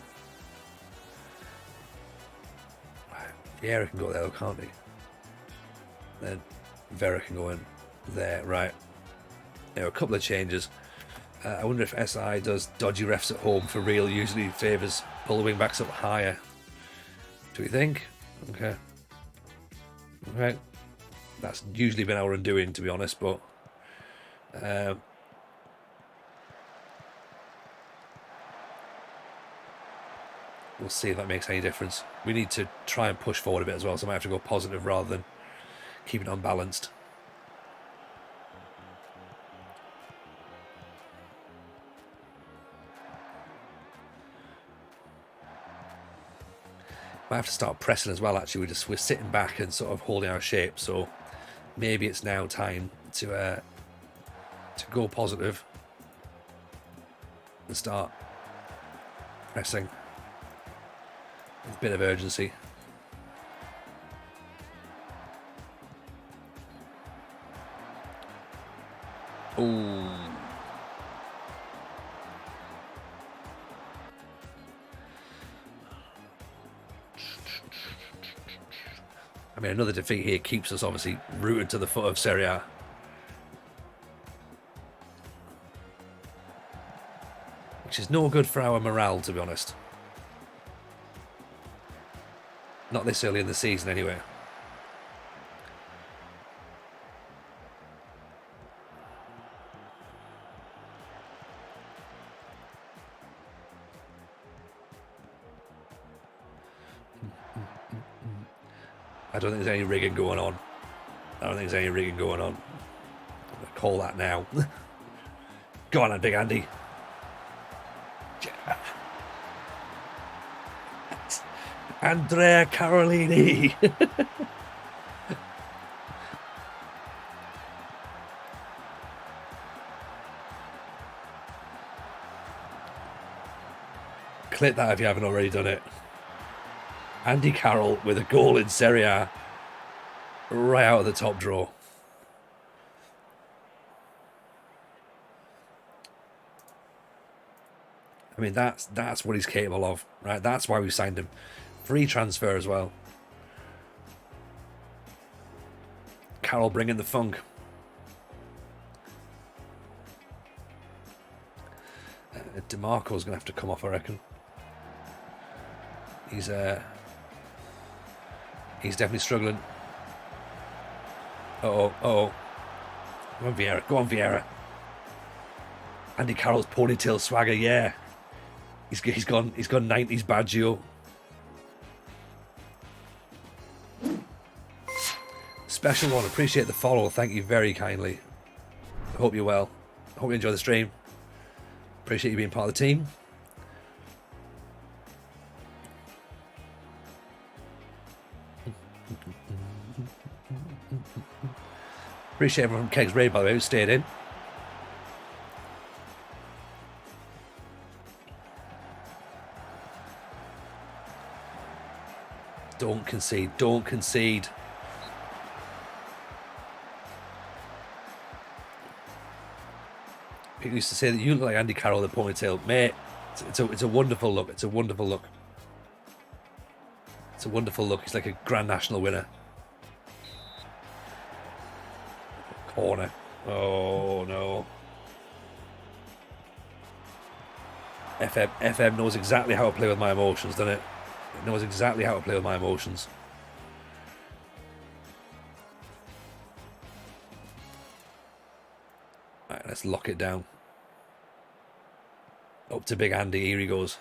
Vieira can go there, can't he? Then Vera can go in there, right? There are a couple of changes. I wonder if SI does dodgy refs at home for real. Usually favours pull the wing backs up higher. Do we think? Okay. Okay. That's usually been our undoing, to be honest, but we'll see if that makes any difference. We need to try and push forward a bit as well, so I might have to go positive rather than keep it unbalanced. Might have to start pressing as well, actually. We're sitting back and sort of holding our shape, so maybe it's now time to go positive and start pressing with a bit of urgency. Ooh. I mean, another defeat here keeps us obviously rooted to the foot of Serie A. Which is no good for our morale, to be honest. Not this early in the season, anyway. I don't think there's any rigging going on. I don't think there's any rigging going on. I'm going to call that now. Go on, Big Andy. Andrea Carolini. Click that if you haven't already done it. Andy Carroll with a goal in Serie A right out of the top draw. I mean, that's what he's capable of, right? That's why we signed him. Free transfer as well. Carroll bringing the funk. DeMarco's going to have to come off, I reckon. He's definitely struggling. Uh-oh. Go on, Vieira. Go on, Vieira. Andy Carroll's ponytail swagger, yeah. He's gone 90s Baggio. Special one, appreciate the follow. Thank you very kindly. I hope you're well. I hope you enjoy the stream. Appreciate you being part of the team. Appreciate everyone from Kegs Raid, by the way, who stayed in. Don't concede. Don't concede. People used to say that you look like Andy Carroll with a ponytail. Mate, it's a wonderful look. It's a wonderful look. It's a wonderful look. He's like a Grand National winner. Corner. Oh, no. FM knows exactly how to play with my emotions, doesn't it? It knows exactly how to play with my emotions. Right, let's lock it down. Up to Big Andy. Here he goes.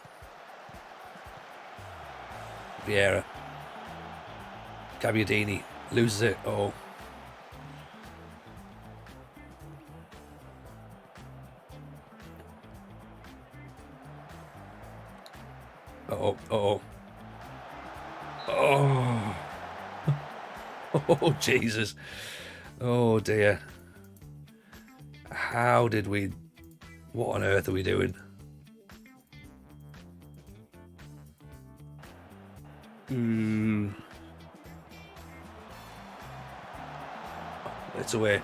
Vieira. Gabbiadini loses it. Oh. Uh-oh. Uh-oh. Oh. Oh, Jesus. Oh, dear. How did we... What on earth are we doing? It's away.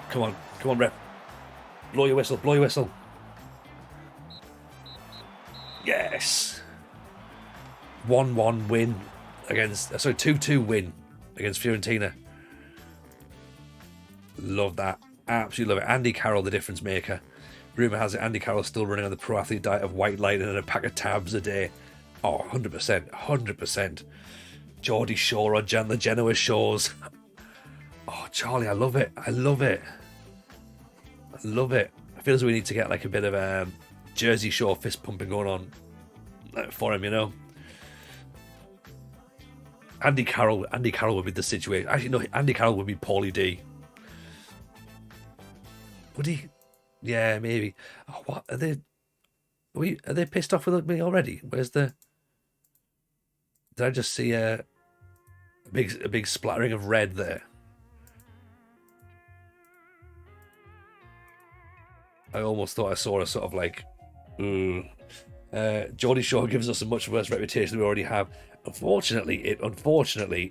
Come on. Come on, ref. Blow your whistle. Blow your whistle. Yes. 1-1 win against... Sorry, 2-2 win against Fiorentina. Love that. Absolutely love it. Andy Carroll, the difference maker. Rumour has it Andy Carroll's still running on the pro athlete diet of white lightning and a pack of tabs a day. Oh, 100%. 100%. Geordie Shore on the Genoa Shores. Oh, Charlie, I love it. I love it. I love it. I feel as though we need to get like a bit of Jersey Shore fist pumping going on for him, you know. Andy Carroll would be the situation. Actually, no, Andy Carroll would be Paulie D. Would he? Yeah, maybe. Oh, what are they? Are they pissed off with me already? Where's the? Did I just see a big splattering of red there? I almost thought I saw a sort of like. Geordie Shore gives us a much worse reputation than we already have. Unfortunately,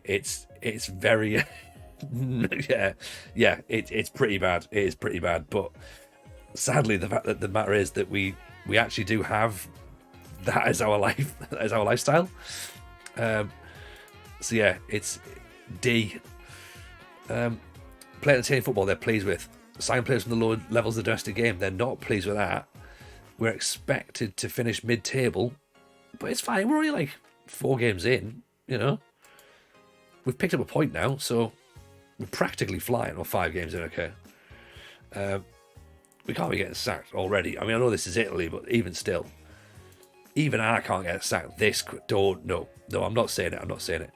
it's very. It's pretty bad. It is pretty bad. But sadly, the fact that the matter is that we actually do have that as our life, as our lifestyle. So yeah, it's D. Play entertaining football they're pleased with. Sign players from the lower levels of the domestic game, they're not pleased with that. We're expected to finish mid-table, but it's fine. We're only like 4 games in, you know. We've picked up a point now, so we're practically flying. Or 5 games in, okay. We can't be getting sacked already. I mean, I know this is Italy, but even still, even I can't get sacked this quick. No, I'm not saying it. I'm not saying it.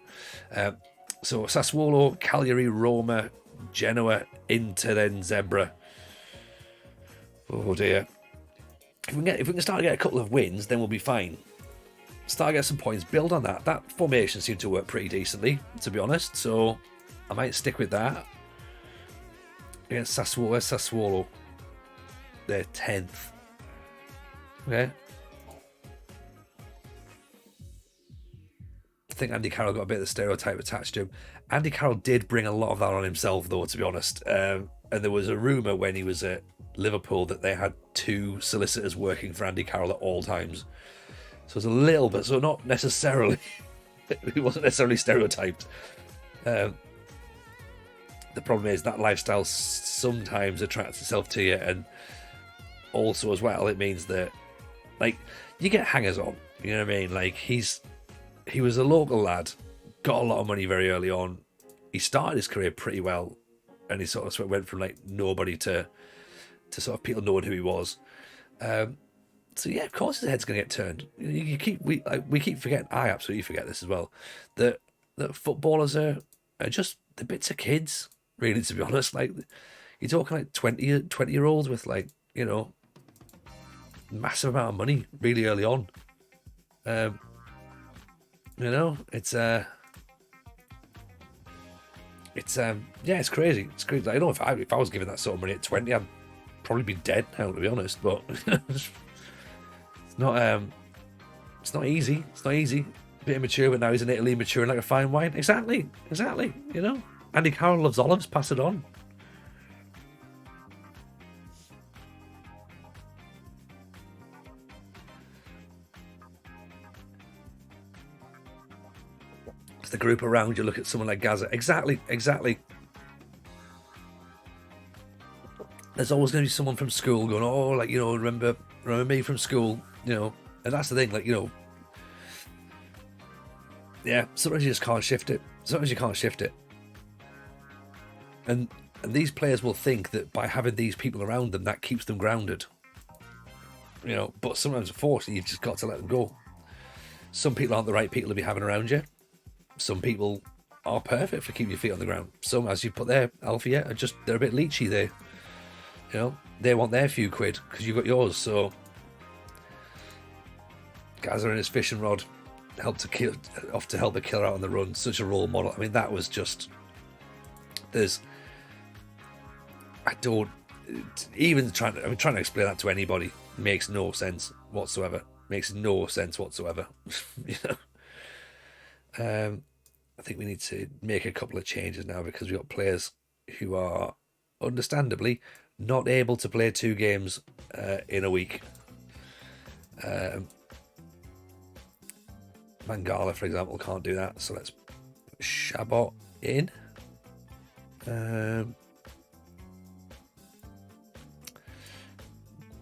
So Sassuolo, Cagliari, Roma, Genoa, Inter, then Zebra. Oh dear. If we can start to get a couple of wins, then we'll be fine. Start to get some points, build on that. That formation seemed to work pretty decently, to be honest. So I might stick with that. Against Sassuolo, where's Sassuolo? They're 10th. Okay. I think Andy Carroll got a bit of the stereotype attached to him. Andy Carroll did bring a lot of that on himself, though, to be honest. And there was a rumour when he was at Liverpool that they had 2 solicitors working for Andy Carroll at all times. So it's a little bit, so not necessarily, he wasn't necessarily stereotyped. The problem is that lifestyle sometimes attracts itself to you, and also as well, it means that, like, you get hangers on, you know what I mean? Like, he was a local lad, got a lot of money very early on. He started his career pretty well, and he sort of went from like nobody to sort of people knowing who he was. So yeah, of course his head's going to get turned. We keep forgetting. I absolutely forget this as well. That footballers are just the bits of kids, really. To be honest, like you're talking like 20-year-olds with like, you know, massive amount of money really early on. You know, it's it's yeah, it's crazy. It's crazy. I know if I was given that sort of money at 20, I'd probably be dead now, to be honest. But it's not it's not easy. It's not easy. A bit immature, but now he's in Italy, maturing like a fine wine. Exactly. You know, Andy Carroll loves olives. Pass it on. It's the group around you. Look at someone like Gaza. Exactly. There's always going to be someone from school going, oh, like, you know, remember me from school, you know. And that's the thing, like, you know, yeah, sometimes you just can't shift it. Sometimes you can't shift it. And these players will think that by having these people around them, that keeps them grounded. You know, but sometimes, unfortunately, you've just got to let them go. Some people aren't the right people to be having around you. Some people are perfect for keeping your feet on the ground. Some, as you put there, Alfie, are just, they're a bit leechy there. You know, they want their few quid because you've got yours. So, Gaza and his fishing rod helped to help the killer out on the run. Such a role model. I mean, that was just. I don't even trying to explain that to anybody makes no sense whatsoever. Makes no sense whatsoever. You know. I think we need to make a couple of changes now because we've got players who are understandably not able to play 2 games in a week. Mangala, for example, can't do that, so let's put Shabbat in.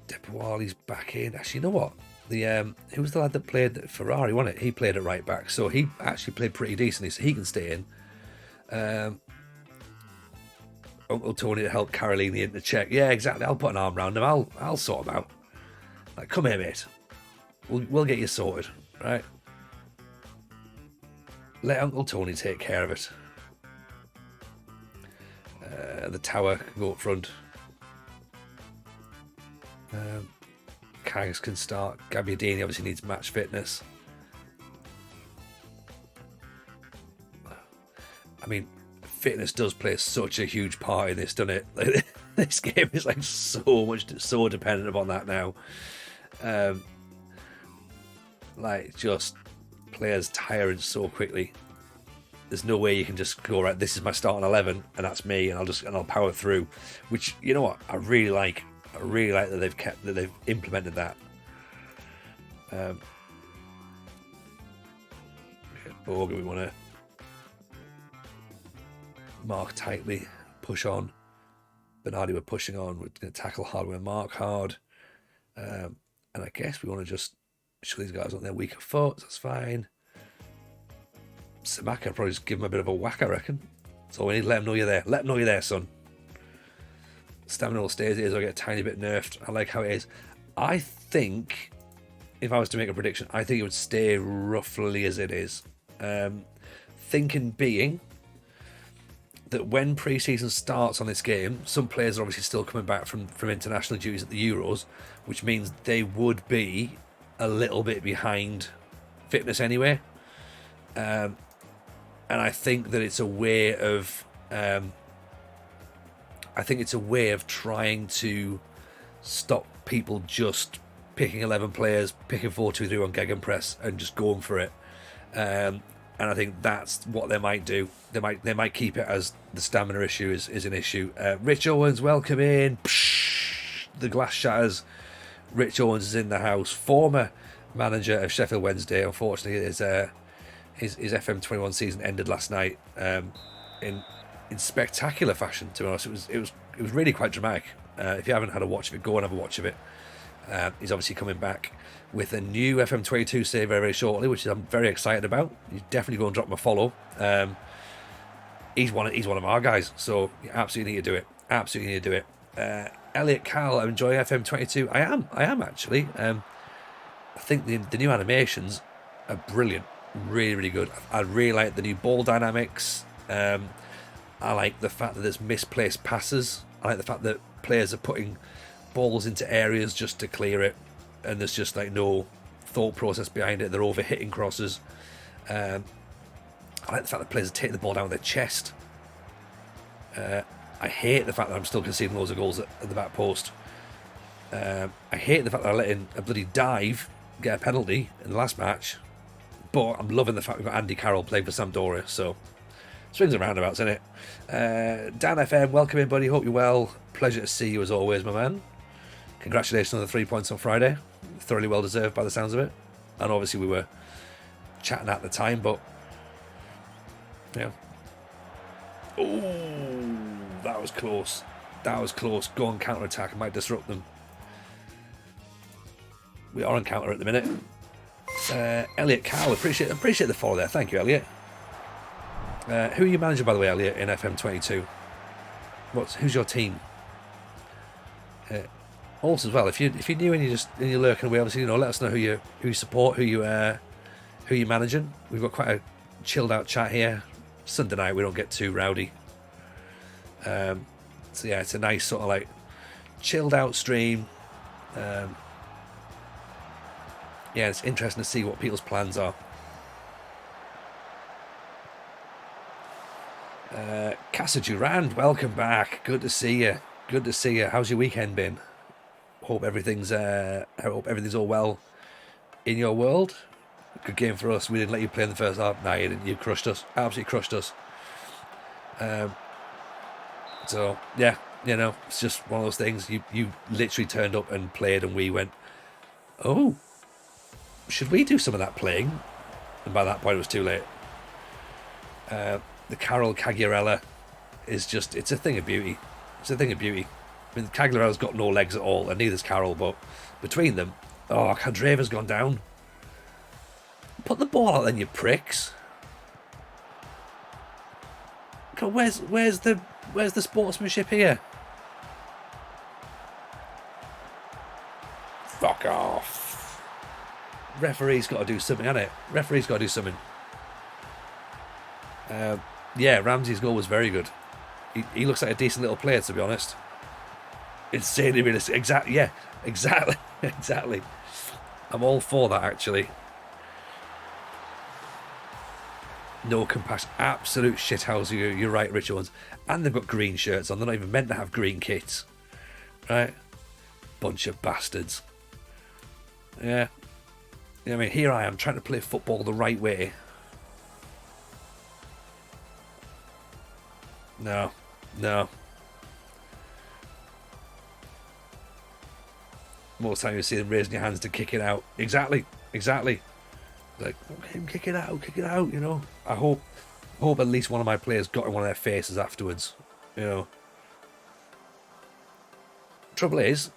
Depawali's back in. Actually, you know what? Who was the lad that played at Ferrari, wasn't it? He played at right back, so he actually played pretty decently, so he can stay in. Uncle Tony to help Carolini into check. Yeah, exactly. I'll put an arm around him. I'll sort him out. Like, come here, mate. We'll get you sorted, right? Let Uncle Tony take care of it. The tower can go up front. Kags can start. Gabbiadini obviously needs match fitness. I mean, fitness does play such a huge part in this, doesn't it? Like, this game is like so dependent upon that now. Like, just players tiring so quickly. There's no way you can just go, right, this is my starting 11 and that's me, and I'll power through. Which, you know what, I really like that they've implemented that. Borg, we want to mark tightly, push on. Bernardi, we're pushing on. We're going to tackle hard. We're going to mark hard. And I guess we want to just show these guys on their weaker foot. That's fine. Samaka, probably just give him a bit of a whack, I reckon. So we need to let him know you're there. Let him know you're there, son. Stamina will stay as it is or get a tiny bit nerfed. I like how it is. I think, if I was to make a prediction, I think it would stay roughly as it is. Thinking being that when pre-season starts on this game, some players are obviously still coming back from international duties at the Euros, which means they would be a little bit behind fitness anyway. And I think that it's a way of trying to stop people just picking 11 players, picking 4-2-3 on Gegenpress and just going for it. And I think that's what they might do. They might keep it as the stamina issue is an issue. Rich Owens, welcome in. Psh, the glass shatters. Rich Owens is in the house. Former manager of Sheffield Wednesday. Unfortunately, his FM21 season ended last night in spectacular fashion. To be honest, it was really quite dramatic. If you haven't had a watch of it, go and have a watch of it. He's obviously coming back with a new FM22 save very, very shortly, which I'm very excited about. You definitely go and drop him a follow. He's one of our guys, so you absolutely need to do it. Absolutely need to do it. Elliot Carl, I'm enjoying FM22. I am actually. I think the new animations are brilliant. Really, really good. I really like the new ball dynamics. I like the fact that there's misplaced passes. I like the fact that players are putting balls into areas just to clear it, and there's just like no thought process behind it. They're over hitting crosses. I like the fact that players are taking the ball down with their chest. I hate the fact that I'm still conceding loads of goals at the back post. I hate the fact that I let in a bloody dive get a penalty in the last match. But I'm loving the fact we've got Andy Carroll playing for Sampdoria, so swings and roundabouts, innit? Dan FM, welcome in, buddy. Hope you're well. Pleasure to see you as always, my man. Congratulations on the 3 points on Friday. Thoroughly well deserved by the sounds of it. And obviously we were chatting at the time, but yeah. Oh, that was close. That was close. Go on counter attack. I might disrupt them. We are on counter at the minute. Elliot Cowell, appreciate the follow there. Thank you, Elliot. Who are you managing, by the way, Elliot, in FM22? Who's your team? Also, as well, if you're new and you're lurking away, obviously, let us know who you support, who you're managing. We've got quite a chilled out chat here. Sunday night, we don't get too rowdy. So yeah, it's a nice sort of like chilled out stream. Yeah, it's interesting to see what people's plans are. Casa Durand, welcome back. Good to see you. Good to see you. How's your weekend been? Hope everything's all well in your world. Good game for us. We didn't let you play in the first half. No, you didn't. You crushed us. Absolutely crushed us. So yeah, it's just one of those things. You literally turned up and played, and we went, oh, should we do some of that playing? And by that point, it was too late. The Carol Cagliarella is it's a thing of beauty. It's a thing of beauty. I mean, Cagliarella's got no legs at all, and neither's Carol, but between them, Candreva's gone down. Put the ball out then, you pricks. God, where's the sportsmanship here? Fuck off. Referee's got to do something, hasn't it? Referee's got to do something. Yeah, Ramsey's goal was very good. He looks like a decent little player, to be honest. Insanely realistic. Exactly. Yeah, exactly. Exactly. I'm all for that, actually. No compassion. Absolute shithouse. You're right, Richard ones. And they've got green shirts on. They're not even meant to have green kits. Right? Bunch of bastards. Yeah. I mean, here I am trying to play football the right way. No. Most time you see them raising your hands to kick it out. Exactly. Like, okay, kick it out. I hope at least one of my players got in one of their faces afterwards. Trouble is,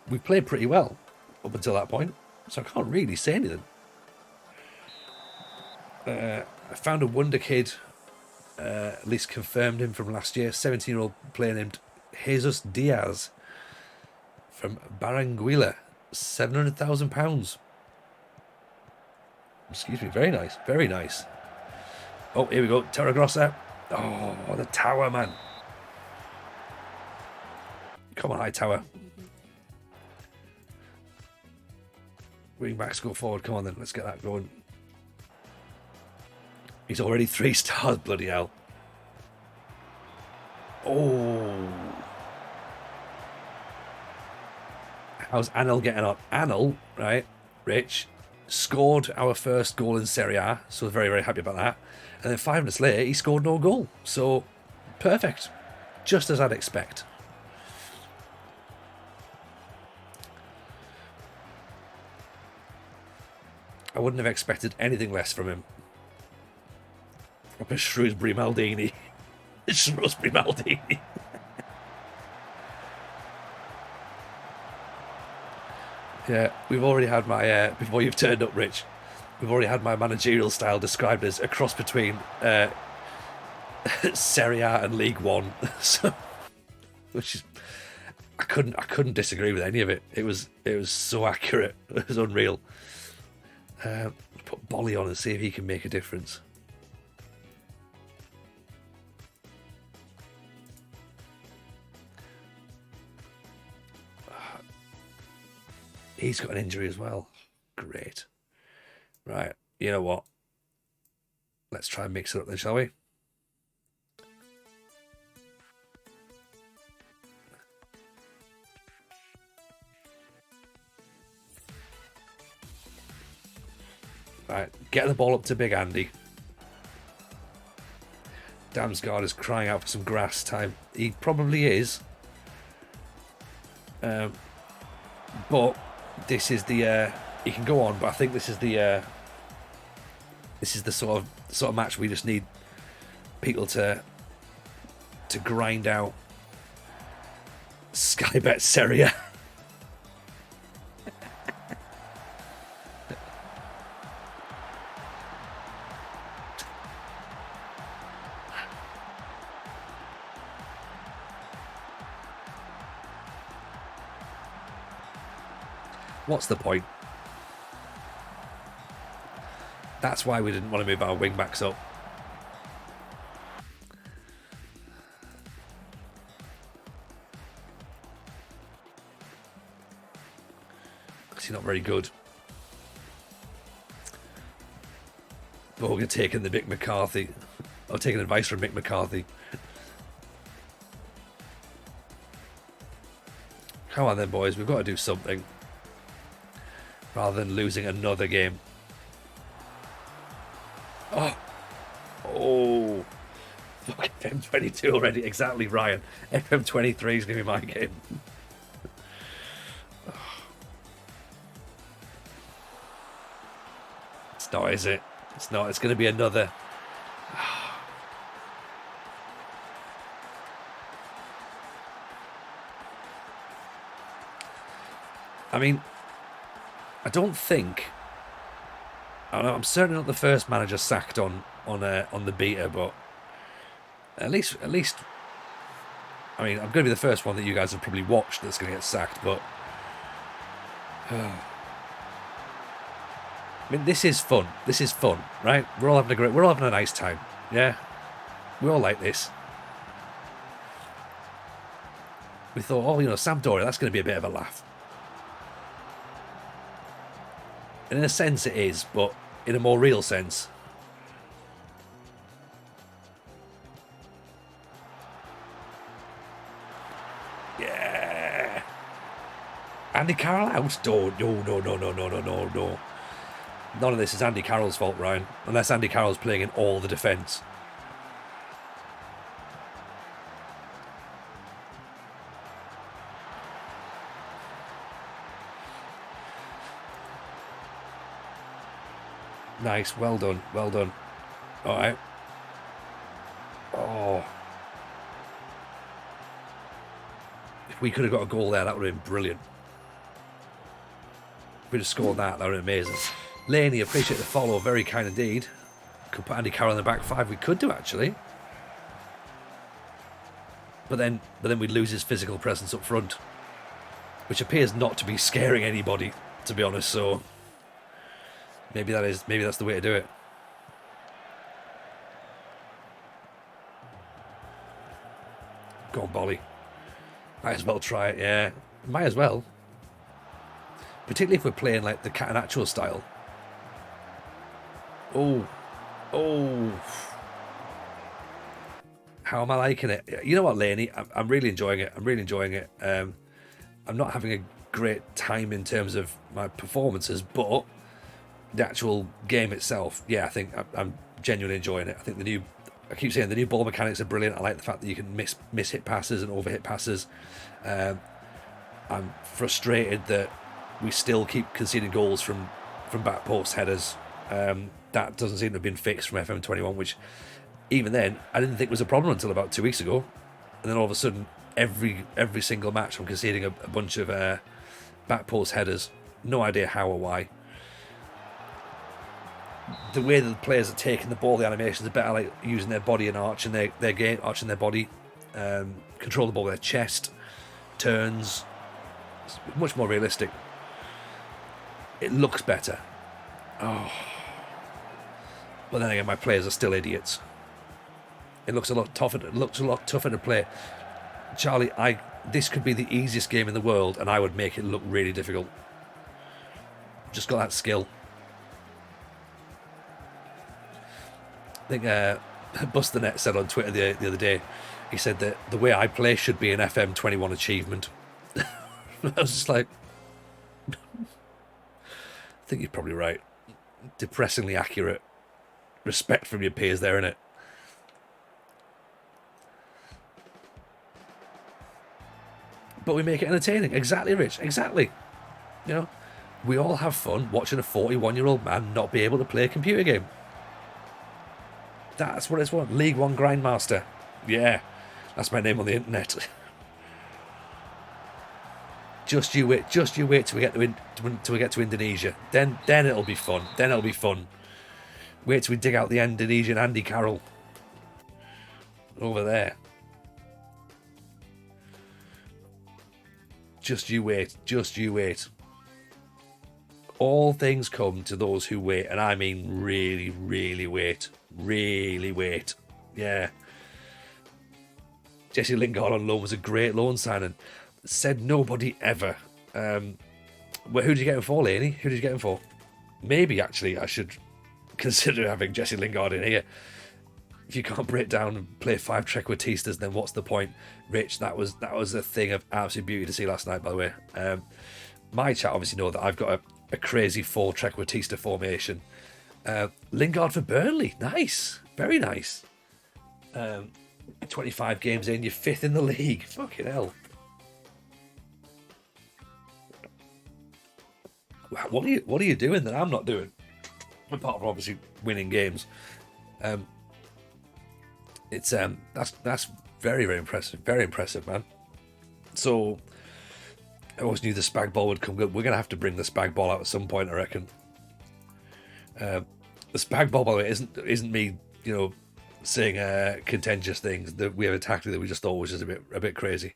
we played pretty well up until that point, so I can't really say anything. I found a wonder kid, at least confirmed him from last year, 17-year-old player named Jesus Diaz from Barranquilla, £700,000. Excuse me, very nice, very nice. Oh, here we go, Terragrossa. Oh, the tower, man. Come on, high tower. Wing backs go forward. Come on then, let's get that going. He's already 3 stars, bloody hell. Oh. How's Anel getting on? Anel, right, Rich, scored our first goal in Serie A, so we're very, very happy about that. And then 5 minutes later, he scored no goal. So, perfect. Just as I'd expect. I wouldn't have expected anything less from him. Proper Shrewsbury Maldini. Shrewsbury Maldini. Yeah, we've already had my, before you've turned up, Rich, we've already had my managerial style described as a cross between Serie A and League One. So, which is, I couldn't disagree with any of it. It was so accurate. It was unreal. Put Bolly on and see if he can make a difference. He's got an injury as well. Great. Right, you know what? Let's try and mix it up then, shall we? Right, get the ball up to Big Andy. Damsgaard is crying out for some grass time. He probably is. But this is the he can go on, but I think this is the sort of match we just need people to grind out. Sky Bet Seria. What's the point? That's why we didn't want to move our wing backs up. Because he's not very good. But we're taking the Mick McCarthy. Or taking advice from Mick McCarthy. Come on then, boys. We've got to do something. Rather than losing another game. Oh. Fuck, FM22 already. Exactly, Ryan. FM23 is going to be my game. It's not, is it? It's not. It's going to be another. I mean, I don't think. I'm certainly not the first manager sacked on the beta, but at least, I mean, I'm going to be the first one that you guys have probably watched that's going to get sacked. But I mean, this is fun. This is fun, right? We're all having a nice time. Yeah, we all like this. We thought, oh, Sampdoria, that's going to be a bit of a laugh. And in a sense it is, but in a more real sense. Yeah. Andy Carroll out? No. None of this is Andy Carroll's fault, Ryan. Unless Andy Carroll's playing in all the defence. Nice, well done. Alright. Oh. If we could have got a goal there, that would have been brilliant. If we'd have scored that, that would have been amazing. Laney, appreciate the follow, very kind indeed. Could put Andy Carroll in the back five, we could do actually. But then we'd lose his physical presence up front. Which appears not to be scaring anybody, to be honest, so maybe that's the way to do it. Go on, Bolly. Might as well try it, yeah. Might as well. Particularly if we're playing like the Catenaccio style. Oh. How am I liking it? You know what, Laney? I'm really enjoying it. I'm not having a great time in terms of my performances, but the actual game itself, yeah, I think I'm genuinely enjoying it. I think I keep saying the new ball mechanics are brilliant. I like the fact that you can miss hit passes and over hit passes. I'm frustrated that we still keep conceding goals from back post headers. That doesn't seem to have been fixed from FM21, which even then I didn't think was a problem until about 2 weeks ago. And then all of a sudden, every single match I'm conceding a bunch of back post headers. No idea how or why. The way that the players are taking the ball, the animations are better, like using their body and arching their game, arching their body, control the ball with their chest, turns. It's much more realistic. It looks better. Oh. But then again, my players are still idiots. It looks a lot tougher. It looks a lot tougher to play. Charlie, this could be the easiest game in the world, and I would make it look really difficult. Just got that skill. I think Bust the Net said on Twitter the other day, he said that the way I play should be an FM21 achievement. I was just like, I think you're probably right. depressingly accurate. Respect from your peers there, innit? But we make it entertaining. Exactly, Rich. Exactly. You know, we all have fun watching a 41-year-old man not be able to play a computer game. That's what it's for. League One Grindmaster. Yeah, that's my name on the internet. Just you wait till we get to Indonesia. Then it'll be fun. Wait till we dig out the Indonesian Andy Carroll over there. Just you wait. All things come to those who wait, and I mean really, really wait. Really wait. Yeah. Jesse Lingard on loan was a great loan signing. Said nobody ever. Who did you get him for, Laney? Who did you get him for? Maybe, actually, I should consider having Jesse Lingard in here. If you can't break down and play 5 Trequartistas, then what's the point? Rich, that was a thing of absolute beauty to see last night, by the way. My chat obviously know that I've got a crazy 4 Trequartista formation. Lingard for Burnley. Nice. Very nice. 25 games in, you're 5th in the league. Fucking hell. What are you doing that I'm not doing? Apart from obviously winning games. It's that's very, very impressive. Very impressive, man. So I always knew the spag ball would come good. We're gonna have to bring the spag ball out at some point, I reckon. The spag ball, by the way, isn't me, saying contentious things. That we have a tactic that we just thought was just a bit crazy.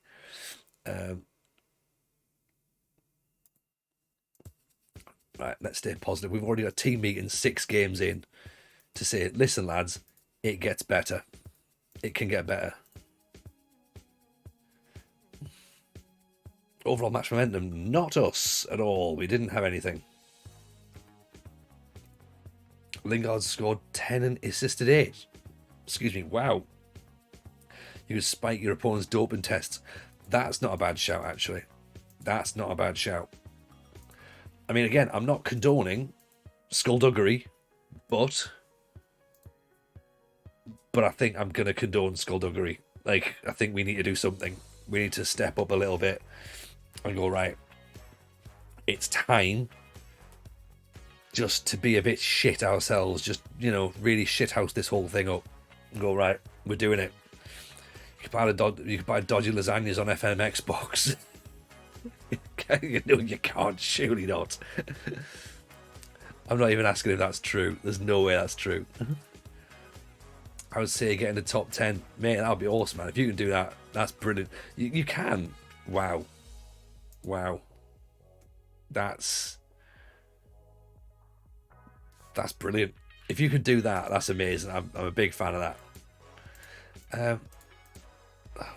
Right, let's stay positive. We've already got a team meeting 6 games in to say, listen, lads, it gets better. It can get better. Overall match momentum, not us at all. We didn't have anything. Lingard scored 10 and assisted 8. Excuse me, wow. You can spike your opponent's doping tests. That's not a bad shout, actually. That's not a bad shout. I mean, again, I'm not condoning skullduggery, but I think I'm going to condone skullduggery. Like, I think we need to do something. We need to step up a little bit and go, right, it's time just to be a bit shit ourselves. Just, really shithouse this whole thing up and go, right, we're doing it. You can buy dodgy lasagnas on FM Xbox. No, you can't. Surely not. I'm not even asking if that's true. There's no way that's true. I would say get in the top 10. Mate, that would be awesome, man. If you can do that, that's brilliant. You can. Wow. That's brilliant. If you could do that, that's amazing. I'm a big fan of that.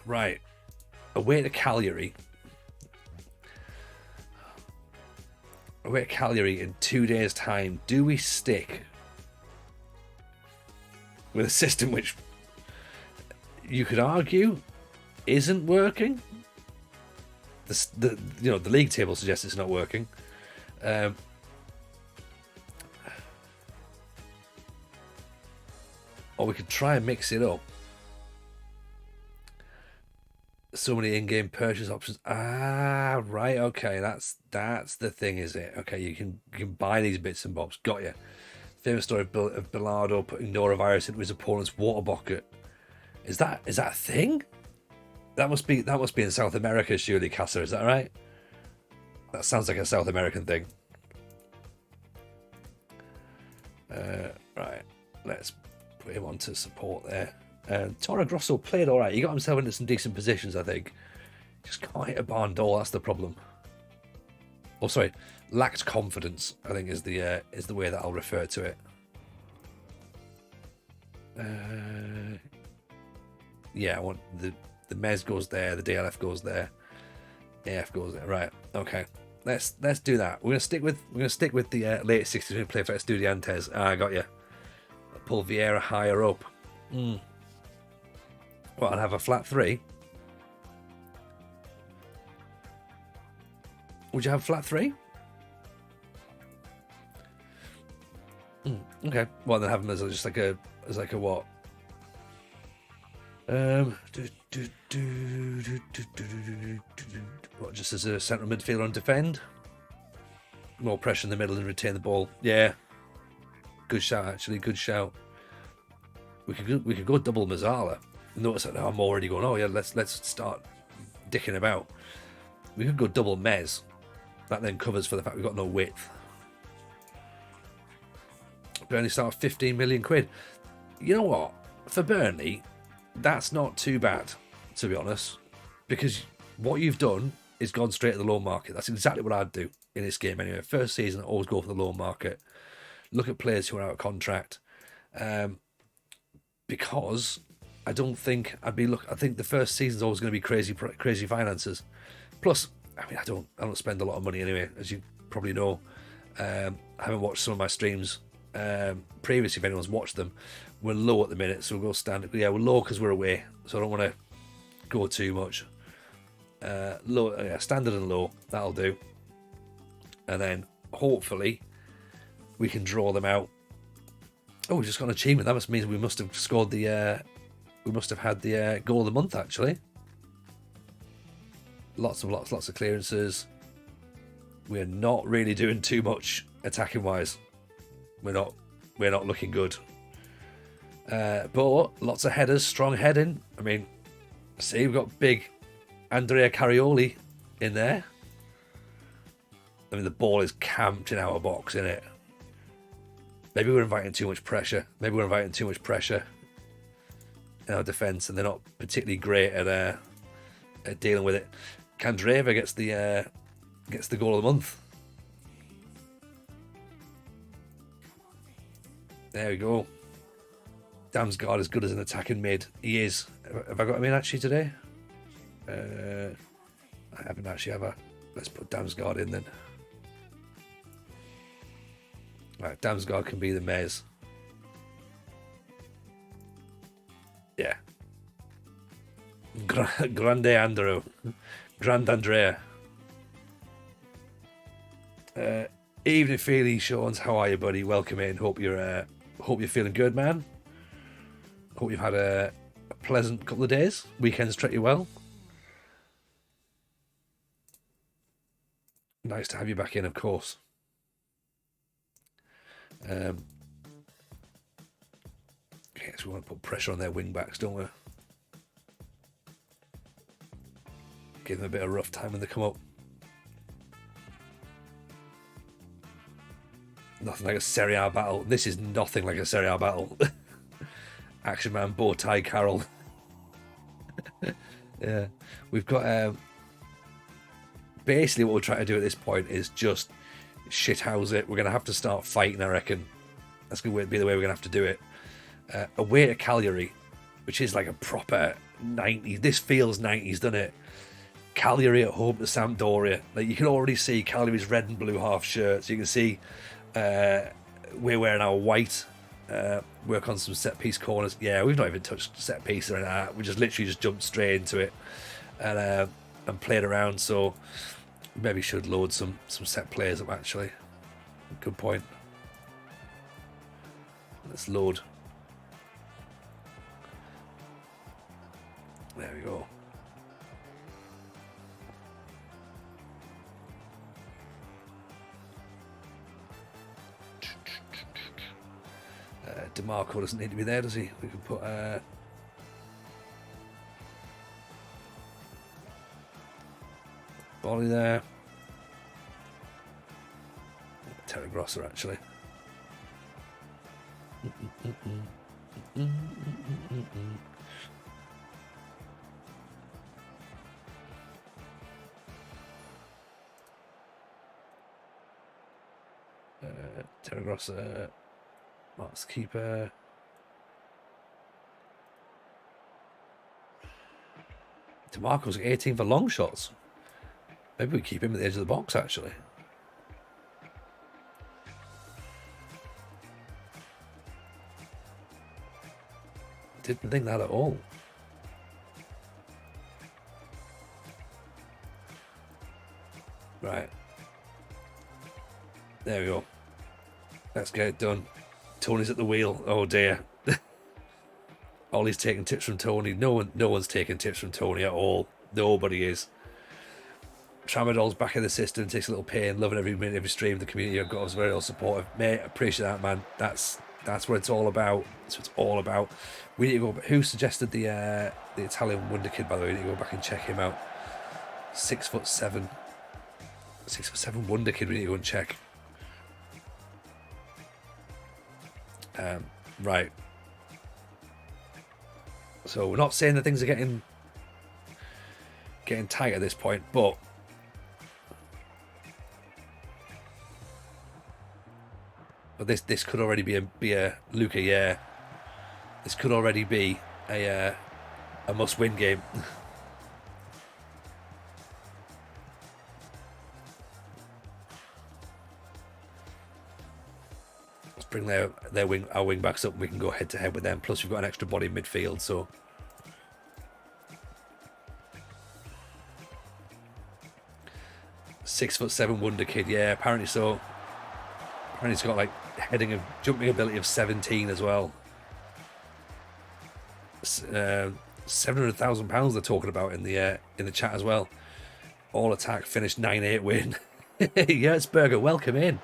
Right. Away to Cagliari. Away to Cagliari in 2 days' time. Do we stick with a system which you could argue isn't working? The league table suggests it's not working. Or we could try and mix it up. So many in-game purchase options. Ah, right. Okay, that's the thing, is it? Okay, you can buy these bits and bobs. Got you. Famous story of Bilardo putting norovirus into his opponent's water bucket. Is that a thing? That must be in South America, surely, Casa. Is that right? That sounds like a South American thing. Right, let's put him on to support there. Toro Grosso played all right. He got himself into some decent positions, I think. Just can't hit a barn door. That's the problem. Oh, sorry, lacked confidence, I think is the way that I'll refer to it. Yeah, I want the Mez goes there, the DLF goes there, AF goes there. Right, okay. Let's do that. We're gonna stick with the late 60s. We play for Estudiantes. I got you. Pull Vieira higher up. What, I'd have a flat 3? Would you have flat 3? Okay. Well, then have them as just like a what? What? Just as a central midfielder and defend. More pressure in the middle and retain the ball. Yeah. Good shout, actually. Good shout. We could go double Mazzala. Notice that now I'm already going, oh yeah, let's start dicking about. We could go double Mez. That then covers for the fact we've got no width. Burnley start 15 million quid. You know what? For Burnley, that's not too bad, to be honest. Because what you've done is gone straight to the loan market. That's exactly what I'd do in this game anyway. First season, I always go for the loan market. Look at players who are out of contract. Because I don't think I think the first season's always going to be crazy finances. Plus, I mean, I don't spend a lot of money anyway, as you probably know. I haven't watched some of my streams previously. If anyone's watched them, we're low at the minute, so we'll go standard. Yeah, we're low because we're away, so I don't want to go too much. Low, yeah, standard and low. That'll do. And then hopefully we can draw them out. Oh, we just got an achievement. That must mean we must have scored the. We must have had the goal of the month actually. Lots of clearances. We're not really doing too much attacking wise. We're not looking good. But lots of headers, strong heading. I mean, see, we've got big Andrea Carioli in there. I mean, the ball is camped in our box, isn't it? Maybe we're inviting too much pressure. In our defence, and they're not particularly great at dealing with it. Candreva gets the goal of the month. There we go. Damsgaard is good as an attacking mid. He is. Have I got him in actually today? I haven't actually, have I? Let's put Damsgaard in then. Right, Damsgaard can be the Mez. Yeah. Grande Andrew. Grand Andrea. Evening Feely Shawns, how are you, buddy? Welcome in. Hope you're feeling good, man. Hope you've had a pleasant couple of days. Weekends treat you well. Nice to have you back in, of course. Okay, so we want to put pressure on their wing backs, don't we? Give them a bit of rough time when they come up. Nothing like a Serie A battle. This is nothing like a Serie A battle. Action Man, bow tie, Carol. Yeah, we've got. Basically, what we're trying to do at this point is just shithouse it. We're going to have to start fighting, I reckon. That's going to be the way we're going to have to do it. Away to Cagliari, which is like a proper 90s. This feels 90s, doesn't it? Cagliari at home to Sampdoria. Like, you can already see Cagliari's red and blue half shirts. You can see we're wearing our white. Work on some set piece corners. Yeah, we've not even touched set piece or anything like that. We just literally just jumped straight into it and played around. So maybe should load some set players up actually. Good point. Let's load. There we go. DeMarco doesn't need to be there, does he? We can put Bolly there. Terry Grosser actually. Terry Grosser. Mark's keeper. DeMarco's 18 for long shots. Maybe we keep him at the edge of the box, actually. Didn't think that at all. Right. There we go. Let's get it done. Tony's at the wheel. Oh dear. Ollie's taking tips from Tony. No one's taking tips from Tony at all. Nobody is. Tramadol's back in the system, takes a little pain, loving every minute, every stream. The community have got us very supportive. Mate, appreciate that, man. That's what it's all about. That's what it's all about. We need to go. Who suggested the Italian Wonder Kid? By the way, we need to go back and check him out. 6'7", 6'7" Wonder Kid. We need to go and check. Right. So we're not saying that things are getting tight at this point, but this could already be a Luca. Yeah, this could already be a must-win game. Let's bring our wing backs up, and we can go head to head with them. Plus, we've got an extra body in midfield, so. "6'7" Wonder Kid, yeah, apparently so. Apparently he's got like jumping ability of 17 as well. £700,000 they're talking about in the chat as well. All attack, finished 9-8 win. Yertzberger, welcome in.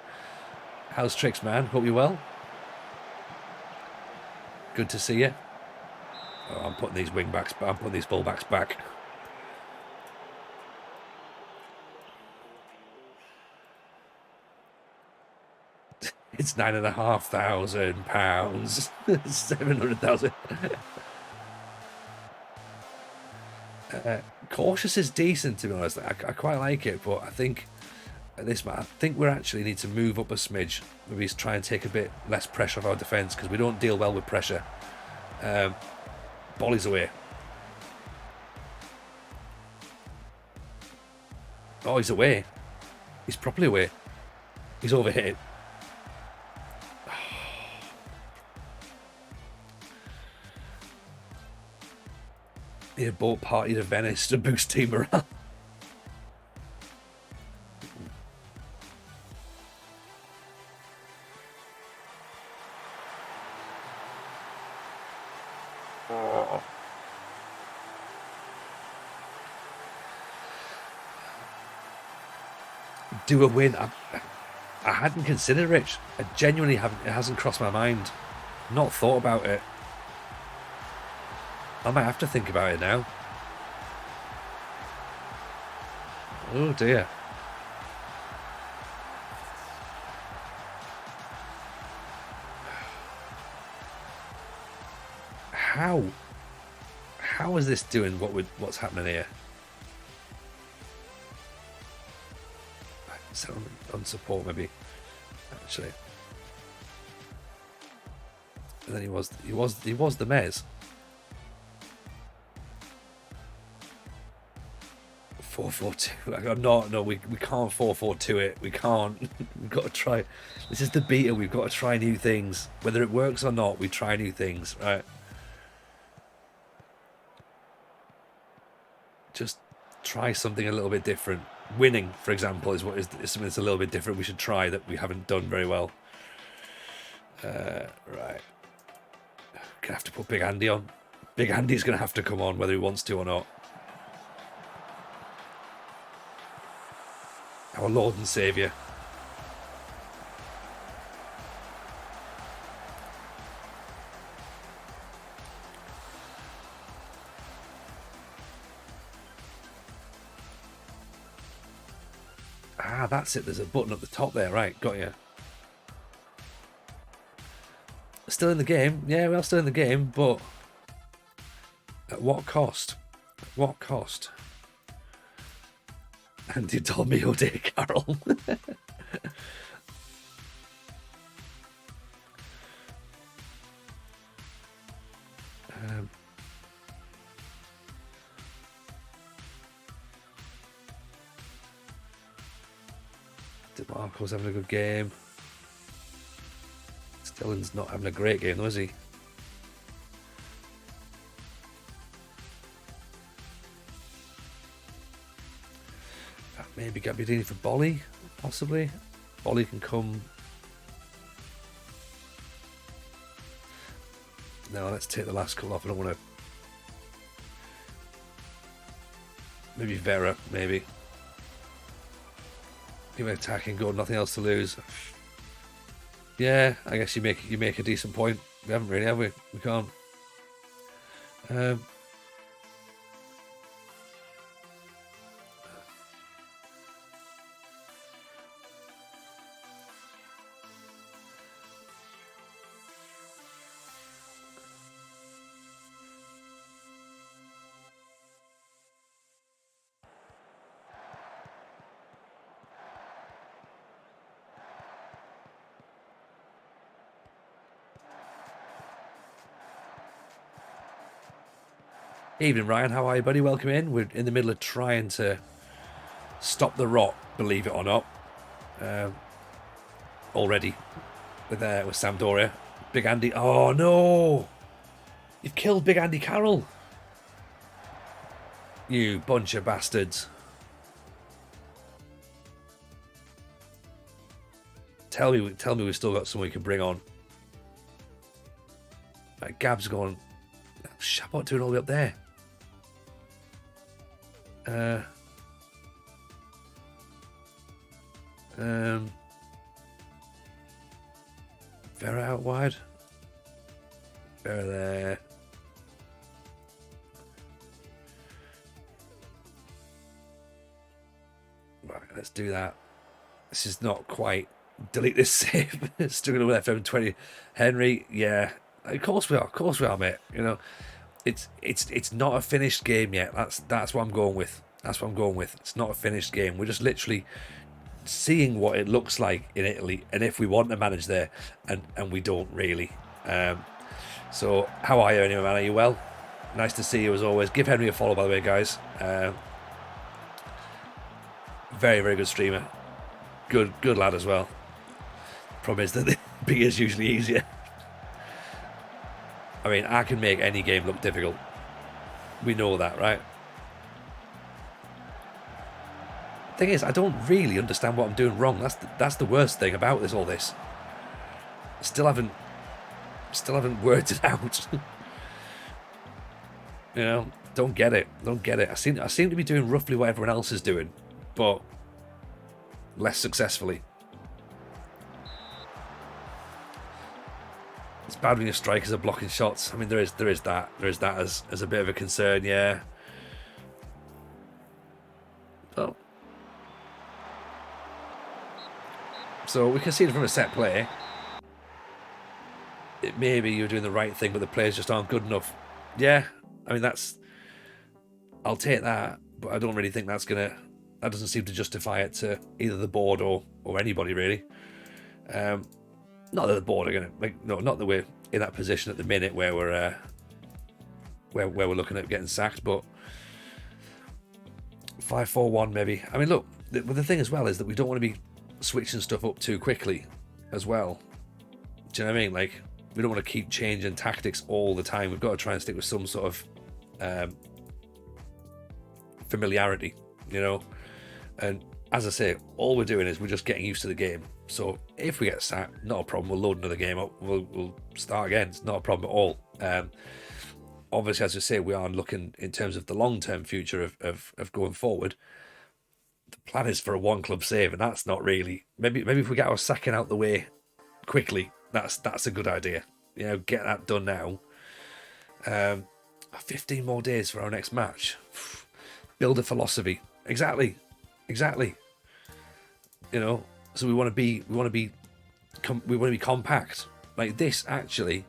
How's tricks, man? Hope you're well. Good to see you. Oh, I'm putting these fullbacks back. It's £9,500. 700,000. Cautious is decent, to be honest. I quite like it, but I think we actually need to move up a smidge. Maybe try and take a bit less pressure off our defence, because we don't deal well with pressure. Bolly's away. Oh, he's away. He's properly away. He's overhit it. Need a boat party to Venice to boost team morale. Do a win. I hadn't considered Rich. I genuinely haven't. It hasn't crossed my mind. Not thought about it. I might have to think about it now. Oh dear. How is this doing what's happening here? Set on support maybe. Actually. And then he was the Mez. 4-4-2. I'm not. No, we can't 4-4-2 it. We can't. We've got to try. This is the beta. We've got to try new things. Whether it works or not, we try new things. Right. Just try something a little bit different. Winning, for example, is something that's a little bit different. We should try that we haven't done very well. Right. Gonna have to put Big Andy on. Big Andy's gonna have to come on whether he wants to or not. Our Lord and Saviour. Ah, that's it. There's a button at the top there. Right, got you. Still in the game. Yeah, we're still in the game, but at what cost? At what cost? And you told me, oh dear, Carol. DeMarco's having a good game. Stillin's not having a great game, though, is he? Maybe Gabbiadini for Bolly, possibly. Bolly can come. No, let's take the last couple off. I don't want to. Maybe Vera, maybe. Give me attacking good, nothing else to lose. Yeah, I guess you make a decent point. We haven't really, have we? We can't. Evening, Ryan. How are you, buddy? Welcome in. We're in the middle of trying to stop the rot, believe it or not. Already with Sampdoria. Big Andy. Oh no! You've killed Big Andy Carroll. You bunch of bastards. Tell me we've still got someone we can bring on. Right, Gab's going. Shabot doing all the way up there. Vera out wide. Vera there. Right, let's do that. This is not quite. Delete this save. Still going to left over 20. Henry, yeah. Of course we are. Of course we are, mate. You know, it's not a finished game yet. That's what I'm going with. That's what I'm going with. It's not a finished game. We're just literally seeing what it looks like in Italy, and if we want to manage there, and we don't really. So how are you anyway, man? Are you well? Nice to see you as always. Give Henry a follow, by the way, guys. Very, very good streamer. Good lad as well. Problem is that the B is usually easier. I mean, I can make any game look difficult. We know that, right? Thing is, I don't really understand what I'm doing wrong. That's the worst thing about all this. Still haven't worked it out. You know, don't get it. I seem to be doing roughly what everyone else is doing, but less successfully. It's bad when your strikers are blocking shots. I mean, there is that as a bit of a concern, yeah. Oh. So we can see it from a set play. It maybe you're doing the right thing, but the players just aren't good enough. Yeah, I mean I'll take that, but I don't really think that doesn't seem to justify it to either the board or anybody really. Not that the board are not that we're in that position at the minute where we're looking at getting sacked, but 5-4-1 maybe. I mean, look, the thing as well is that we don't want to be switching stuff up too quickly as well. Do you know what I mean? Like, we don't want to keep changing tactics all the time. We've got to try and stick with some sort of familiarity, you know. And as I say, all we're doing is we're just getting used to the game. So if we get sacked, not a problem. We'll load another game up. We'll start again. It's not a problem at all. Obviously, as I say, we are looking in terms of the long-term future of going forward. The plan is for a one-club save, and that's not really. Maybe if we get our sacking out the way quickly, that's a good idea. You know, get that done now. 15 more days for our next match. Build a philosophy. Exactly. You know, so we want to be compact. Like this, actually.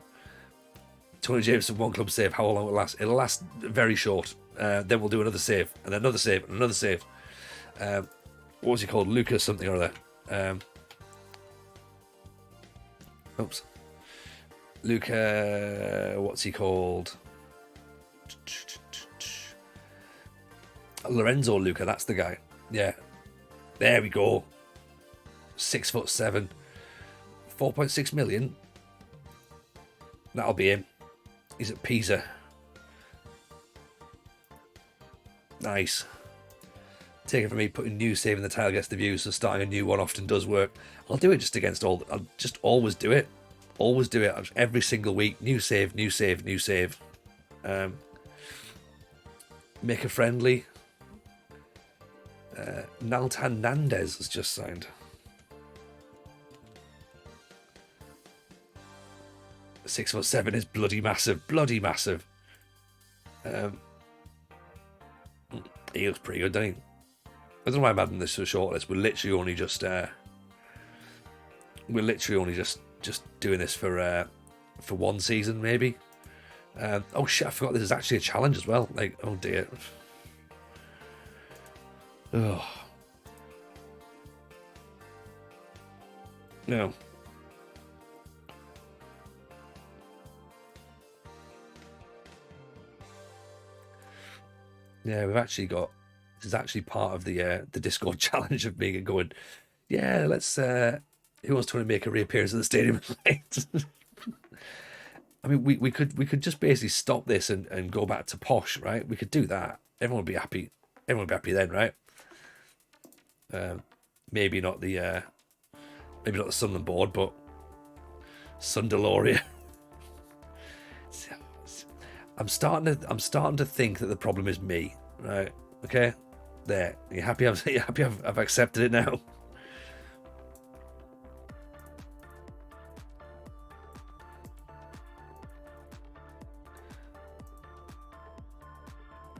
Tony Jameson one club save. How long will it last? It'll last very short. Then we'll do another save, and then another save, and another save. What was he called? Lucas something or other. Oops. Luca. What's he called? Lorenzo Luca. That's the guy. Yeah. There we go. 6'7", 4.6 million. That'll be him. He's at Pisa. Nice. Take it from me, putting new save in the tile gets the view, so starting a new one often does work. I'll do it just against all. I'll just always do it. Always do it every single week. New save, new save, new save. Make a friendly. Naltan Nandez has just signed. 6'7" is bloody massive. Bloody massive. He looks pretty good, doesn't he? I don't know why I'm adding this to a short list. We're literally only just doing this for one season, maybe. Oh shit! I forgot this is actually a challenge as well. Like, oh dear. Oh no. Yeah, we've actually got. This is actually part of the Discord challenge of being going. Yeah, let's. Who wants to make a reappearance at the stadium? I mean, we could just basically stop this and go back to posh, right? We could do that. Everyone would be happy. Everyone would be happy then, right? Maybe not the Sunderland board, but Sunderloria. I'm starting to think that the problem is me, right? Okay, there. Are you happy? I've accepted it now.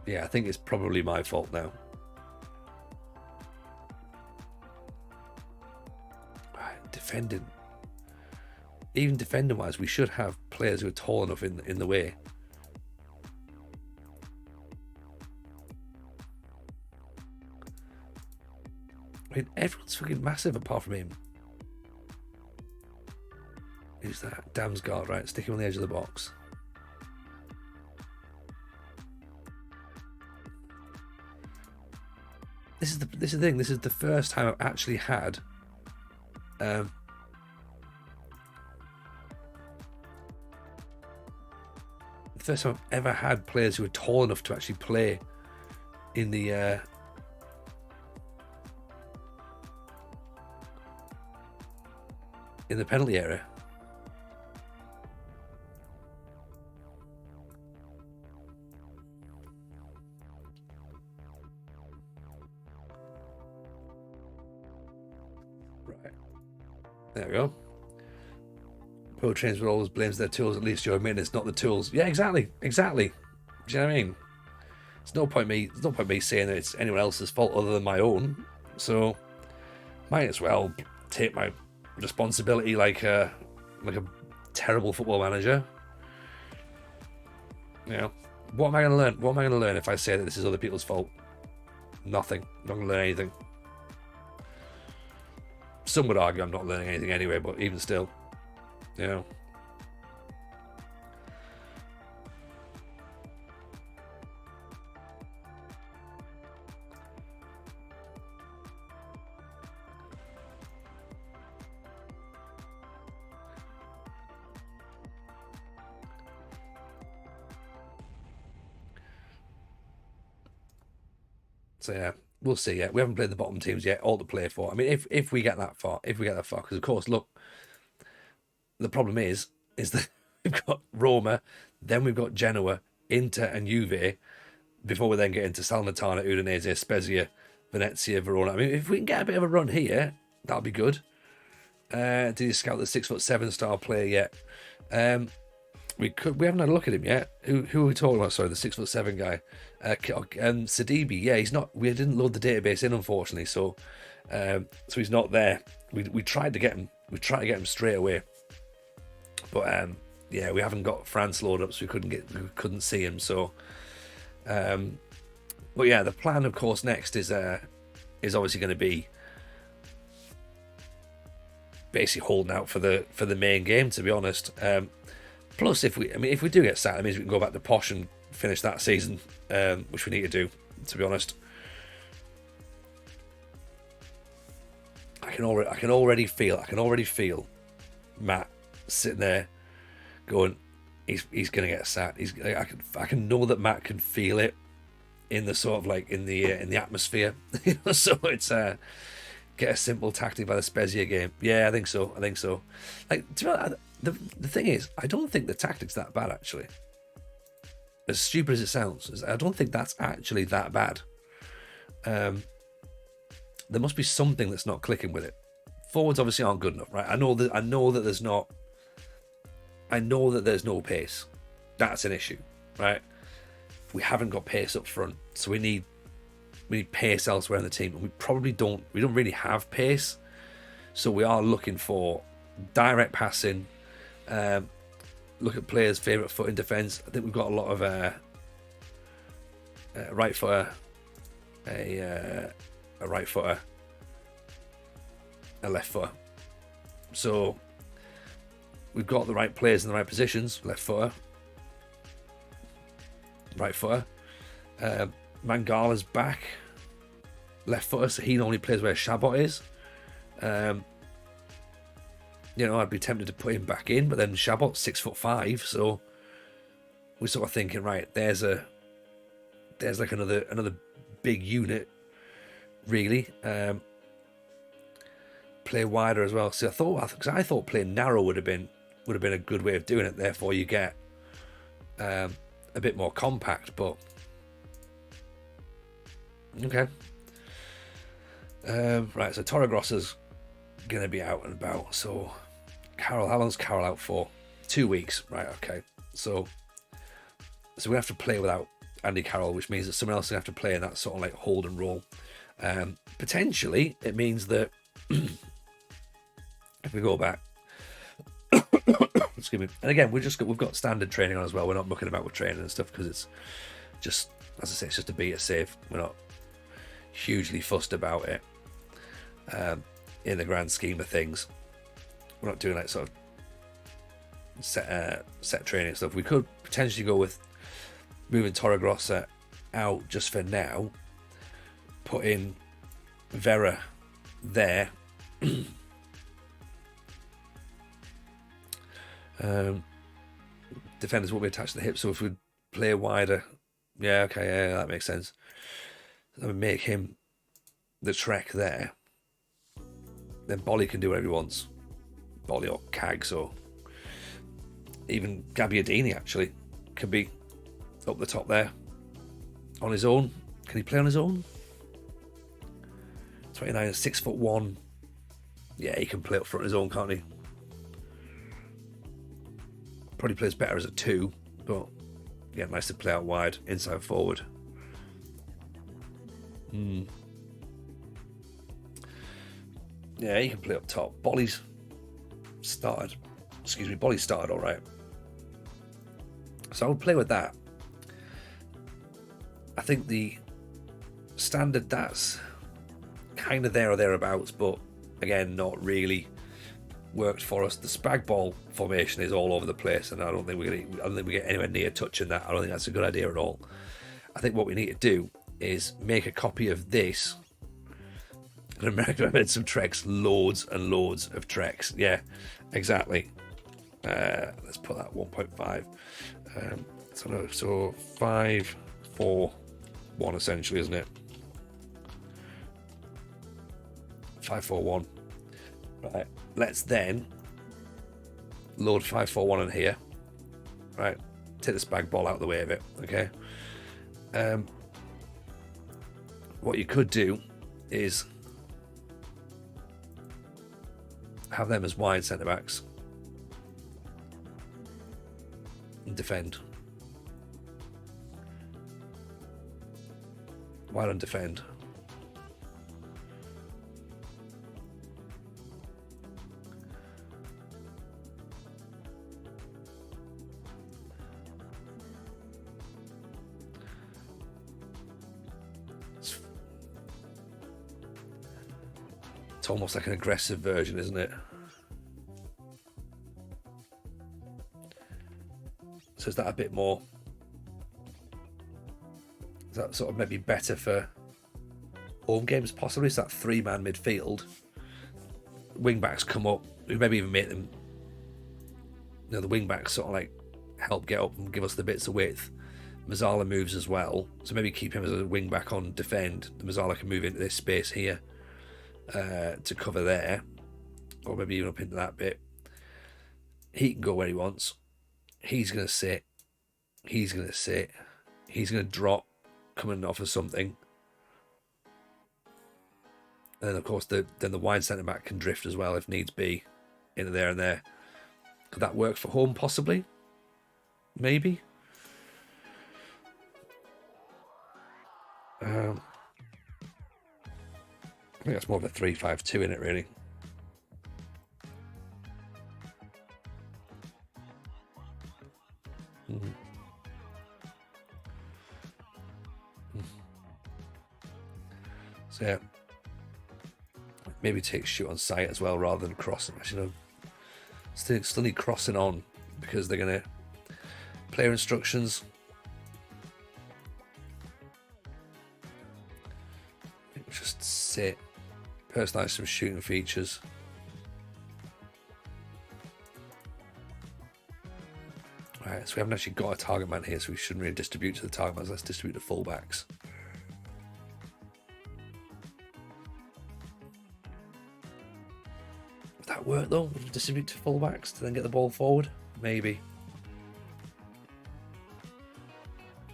Yeah, I think it's probably my fault now. Right, defending. Even defending wise, we should have players who are tall enough in the way. I mean, everyone's fucking massive apart from him. Who's that? Damsgaard, right? Stick him on the edge of the box. This is the thing. This is the first time I've actually had the first time I've ever had players who are tall enough to actually play in the penalty area. Right. There we go. Pro trains would always blames their tools, at least during maintenance, not the tools. Yeah, exactly. Do you know what I mean? There's no point me saying that it's anyone else's fault other than my own. So might as well take my responsibility like a terrible football manager. You know, what am I going to learn? What am I going to learn if I say that this is other people's fault? Nothing. I'm not going to learn anything. Some would argue I'm not learning anything anyway, but even still, you know. So yeah, we'll see. Yeah, we haven't played the bottom teams yet, all to play for. I mean, if we get that far, because of course, look, the problem is that we've got Roma, then we've got Genoa, Inter, and Juve before we then get into Salernitana, Udinese, Spezia, Venezia, Verona. I mean, if we can get a bit of a run here, that'll be good. Did you scout the 6'7" star player yet? We haven't had a look at him yet. Who are we talking about? Sorry, the 6'7" guy. Sidibe, yeah, he's not. We didn't load the database in, unfortunately, so he's not there. We tried to get him. We tried to get him straight away, but yeah, we haven't got France loaded up, so we couldn't see him. So, but yeah, the plan, of course, next is obviously going to be basically holding out for the main game. To be honest. Plus, if we do get sacked, it means we can go back to posh and finish that season, which we need to do. To be honest, I can already feel Matt sitting there going, he's gonna get sacked. I can know that Matt can feel it in the sort of like in the atmosphere. So it's get a simple tactic by the Spezia game. Yeah, I think so. Like, to be honest, the thing is, I don't think the tactic's that bad, actually. As stupid as it sounds, I don't think that's actually that bad. There must be something that's not clicking with it. Forwards obviously aren't good enough, right? I know that there's not. I know that there's no pace. That's an issue, right? We haven't got pace up front, so we need pace elsewhere in the team, and we probably don't. We don't really have pace, so we are looking for direct passing. Look at players' favourite foot in defence. I think we've got a lot of right footer, a right footer, a left footer. So we've got the right players in the right positions. Left footer, right footer. Mangala's back. Left footer, so he normally plays where Shabot is. I'd be tempted to put him back in, but then Shabot's 6'5", so we're sort of thinking, right, there's like another big unit, really. Play wider as well. So I thought playing narrow would have been a good way of doing it. Therefore, you get a bit more compact. But okay, right. So Torregrosa's gonna be out and about. So Carroll, how long's Carroll out for? 2 weeks, right? Okay. So we have to play without Andy Carroll, which means that someone else is gonna have to play in that sort of like hold and roll. Potentially, it means that if we go back, excuse me, and again, we've got standard training on as well. We're not mucking about with training and stuff because it's just, as I say, it's just a beta save. We're not hugely fussed about it. In the grand scheme of things, we're not doing like sort of set training stuff. We could potentially go with moving Torregrossa out just for now, put in Vera there. Defenders won't be attached to the hip, so if we play wider, yeah, that makes sense. Let me make him the Trek there. Then Bolly can do whatever he wants. Bolly or Cags or even Gabbiadini actually can be up the top there on his own. Can he play on his own? 29, 6'1". Yeah, he can play up front on his own, can't he? Probably plays better as a 2, but yeah, nice to play out wide, inside forward. Yeah, he can play up top. Bolly's started all right. So I would play with that. I think the standard, that's kind of there or thereabouts, but again, not really worked for us. The spag ball formation is all over the place, and I don't think we get anywhere near touching that. I don't think that's a good idea at all. I think what we need to do is make a copy of this. In America, I made some Treks, loads and loads of Treks. Yeah, exactly. Let's put that 1.5. So 5, 4, 1 essentially, isn't it? 5, 4, 1. Right. Let's then load 5, 4, 1 in here. Right. Take the spag ball out of the way of it. Okay. What you could do is have them as wide centre backs and defend. Wide and defend. It's almost like an aggressive version, isn't it? So is that a bit more? Is that sort of maybe better for home games possibly? Is that 3-man midfield? Wing backs come up. We maybe even make them, the wing backs sort of like help get up and give us the bits of width. Mazzala moves as well, so maybe keep him as a wing back on defend. The Mazzala can move into this space here to cover there, or maybe even up into that bit. He can go where he wants. He's going to sit. He's going to sit. He's going to drop, coming off of something. And then, of course, then the wide centre back can drift as well if needs be, into there and there. Could that work for home? Possibly. Maybe. I think that's more of a 3-5-2 in it, really. So yeah, maybe take shoot on sight as well rather than crossing. Actually, no, still need crossing on because they're gonna player instructions. Just sit, personalize some shooting features. Alright, so we haven't actually got a target man here, so we shouldn't really distribute to the target man. Let's distribute to fullbacks. Would that work though? Would you distribute to fullbacks to then get the ball forward? Maybe.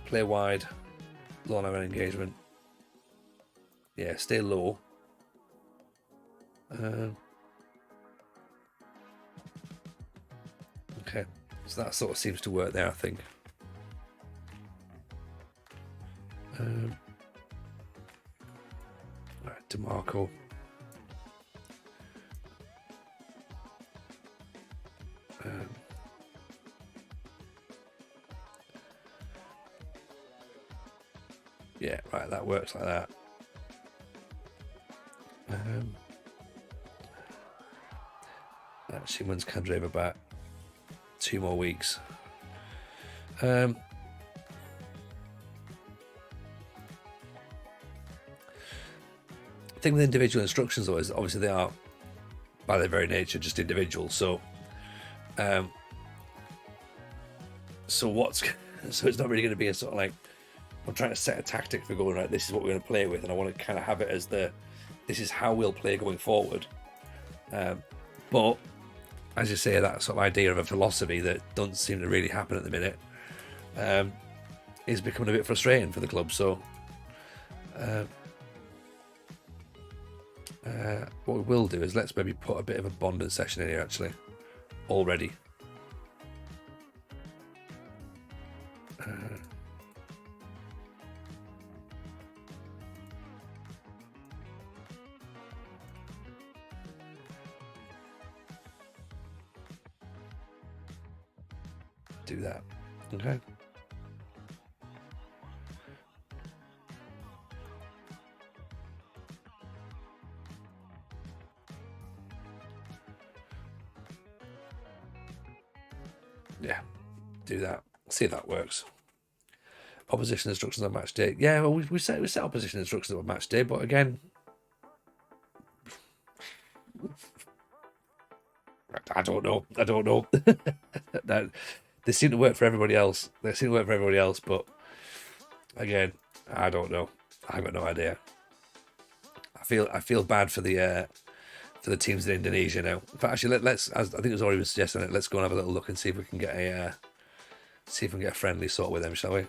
Play wide, low level engagement. Yeah, stay low. Okay, so that sort of seems to work there, I think. Right, DeMarco. Yeah, right, that works like that. Actually, when's Candreva back? 2 more weeks. The thing with individual instructions, though, is obviously they are, by their very nature, just individual. So, so it's not really going to be a sort of like, I'm trying to set a tactic for going, right, this is what we're going to play with, and I want to kind of have it as this is how we'll play going forward. But as you say, that sort of idea of a philosophy that doesn't seem to really happen at the minute is becoming a bit frustrating for the club. So what we will do is let's maybe put a bit of a bonding session in here actually already. Do that. Okay. Yeah, do that. See if that works. Opposition instructions on match day. Yeah, well, we set opposition instructions on match day, but again, I don't know. They seem to work for everybody else. But again, I don't know. I've got no idea. I feel bad for the teams in Indonesia now. But actually, let's. As I think it was already suggesting it. Let's go and have a little look and see if we can get a friendly sort with them, shall we?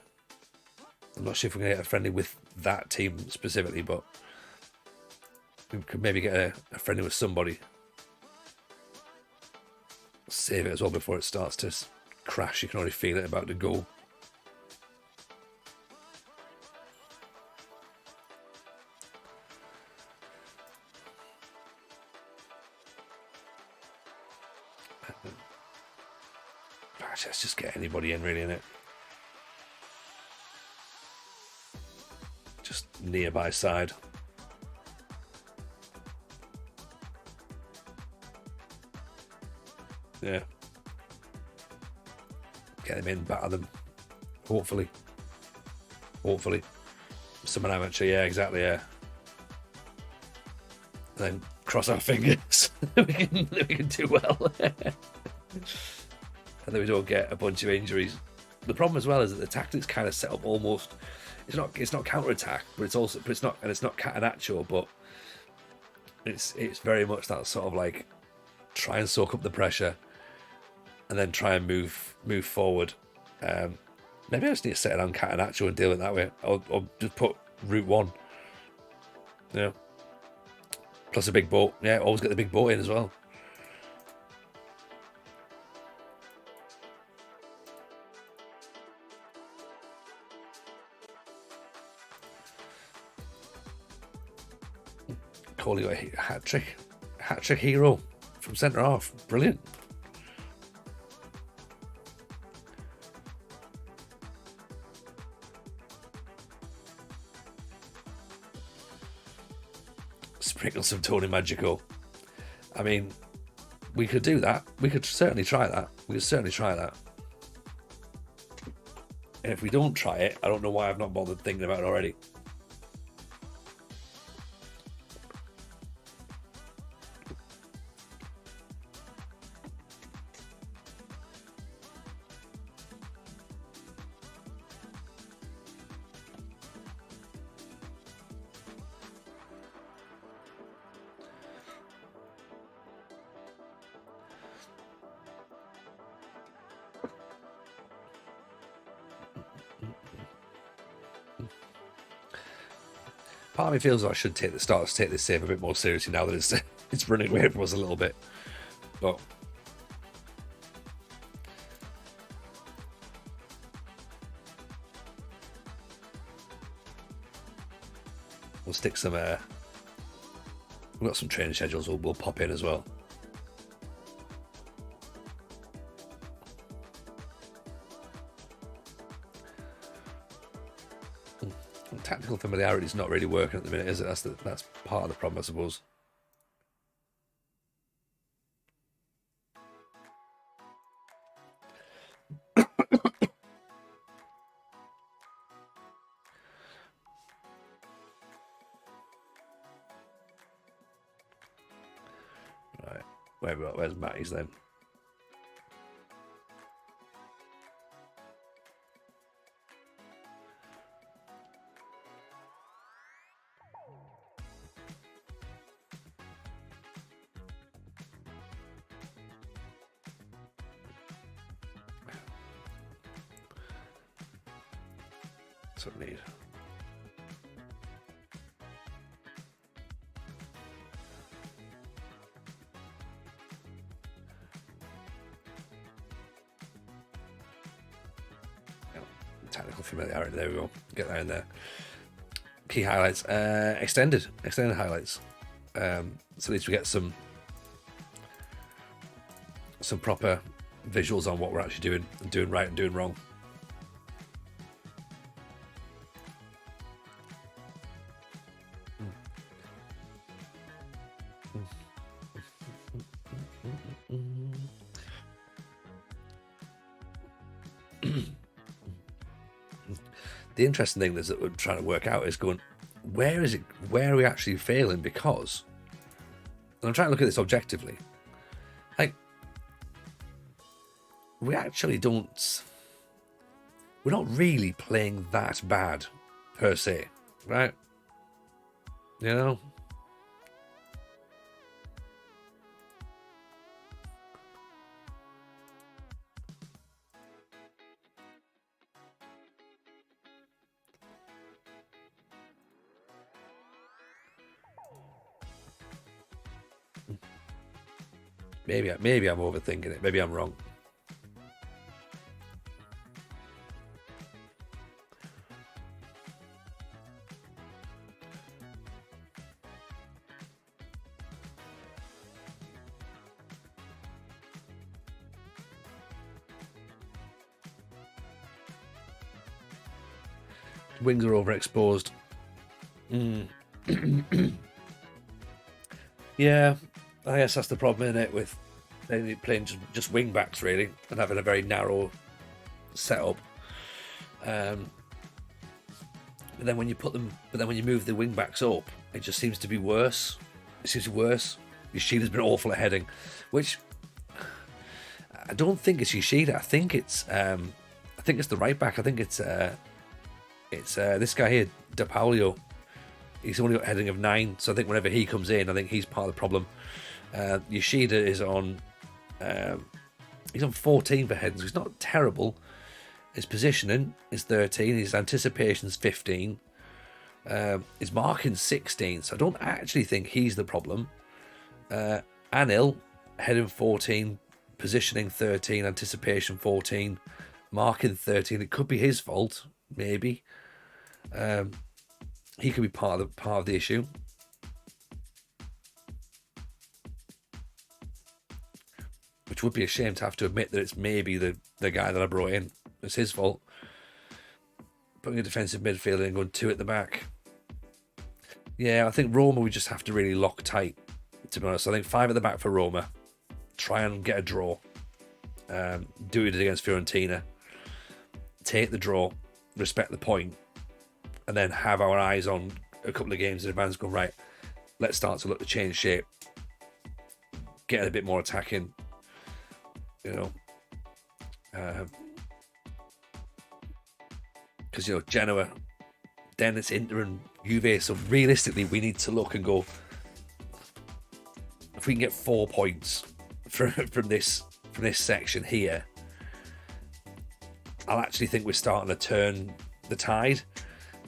I'm not sure if we're going to get a friendly with that team specifically, but we could maybe get a friendly with somebody. Save it as well before it starts to crash. You can already feel it about to go. Let's just get anybody in, really, innit? Just nearby side. Yeah. Get them in, batter them. Hopefully. Someone amateur, yeah, exactly, yeah. And then cross our fingers. we can do well. And then we don't get a bunch of injuries. The problem as well is that the tactics kind of set up almost. It's not counter attack, but it's not catenaccio, but it's very much that sort of like try and soak up the pressure, and then try and move forward. Maybe I just need to set it on Catenaccio and deal with it that way, or just put route 1. Yeah. Plus a big boat. Yeah, always get the big boat in as well. Call you a hat trick hero from centre half. Brilliant. Sprinkle some Tony Magico. I mean, we could do that. We could certainly try that. And if we don't try it, I don't know why I've not bothered thinking about it already. Part of me feels like I should take this save a bit more seriously now that it's running away from us a little bit. But we'll stick some. We've got some training schedules we'll pop in as well. Tactical familiarity is not really working at the minute, is it? That's part of the problem, I suppose. Right, where's Matty's then? That's what I need. Technical familiarity, there we go. Get that in there. Key highlights. Extended highlights. So at least we get some proper visuals on what we're actually doing right and doing wrong. The interesting thing that we're trying to work out is going, where are we actually failing? Because, and I'm trying to look at this objectively, like, we're not really playing that bad per se, right? You know? Maybe I'm overthinking it. Maybe I'm wrong. Wings are overexposed. Yeah, I guess that's the problem, isn't it, with playing just wing backs really, and having a very narrow setup. But then when you move the wing backs up, it just seems to be worse. It seems worse. Yoshida's been awful at heading, which I don't think it's Yoshida. I think it's the right back. I think it's this guy here, De Paulio. He's only got heading of 9, so I think whenever he comes in, I think he's part of the problem. Yoshida is on He's on 14 for headings. He's not terrible. His positioning is 13. His anticipation's 15. His marking's 16. So I don't actually think he's the problem. Anil, heading 14, positioning 13, anticipation 14, marking 13. It could be his fault, maybe. He could be part of the issue. Which would be a shame to have to admit that it's maybe the guy that I brought in. It's his fault. Putting a defensive midfielder and going 2 at the back. Yeah, I think Roma we just have to really lock tight, to be honest. I think 5 at the back for Roma. Try and get a draw. Do it against Fiorentina. Take the draw. Respect the point. And then have our eyes on a couple of games in advance. Go, right, let's start to look to change shape. Get a bit more attacking. You know. Because, you know, Genoa, then it's Inter and Juve. So realistically, we need to look and go, if we can get 4 points from this section here, I'll actually think we're starting to turn the tide.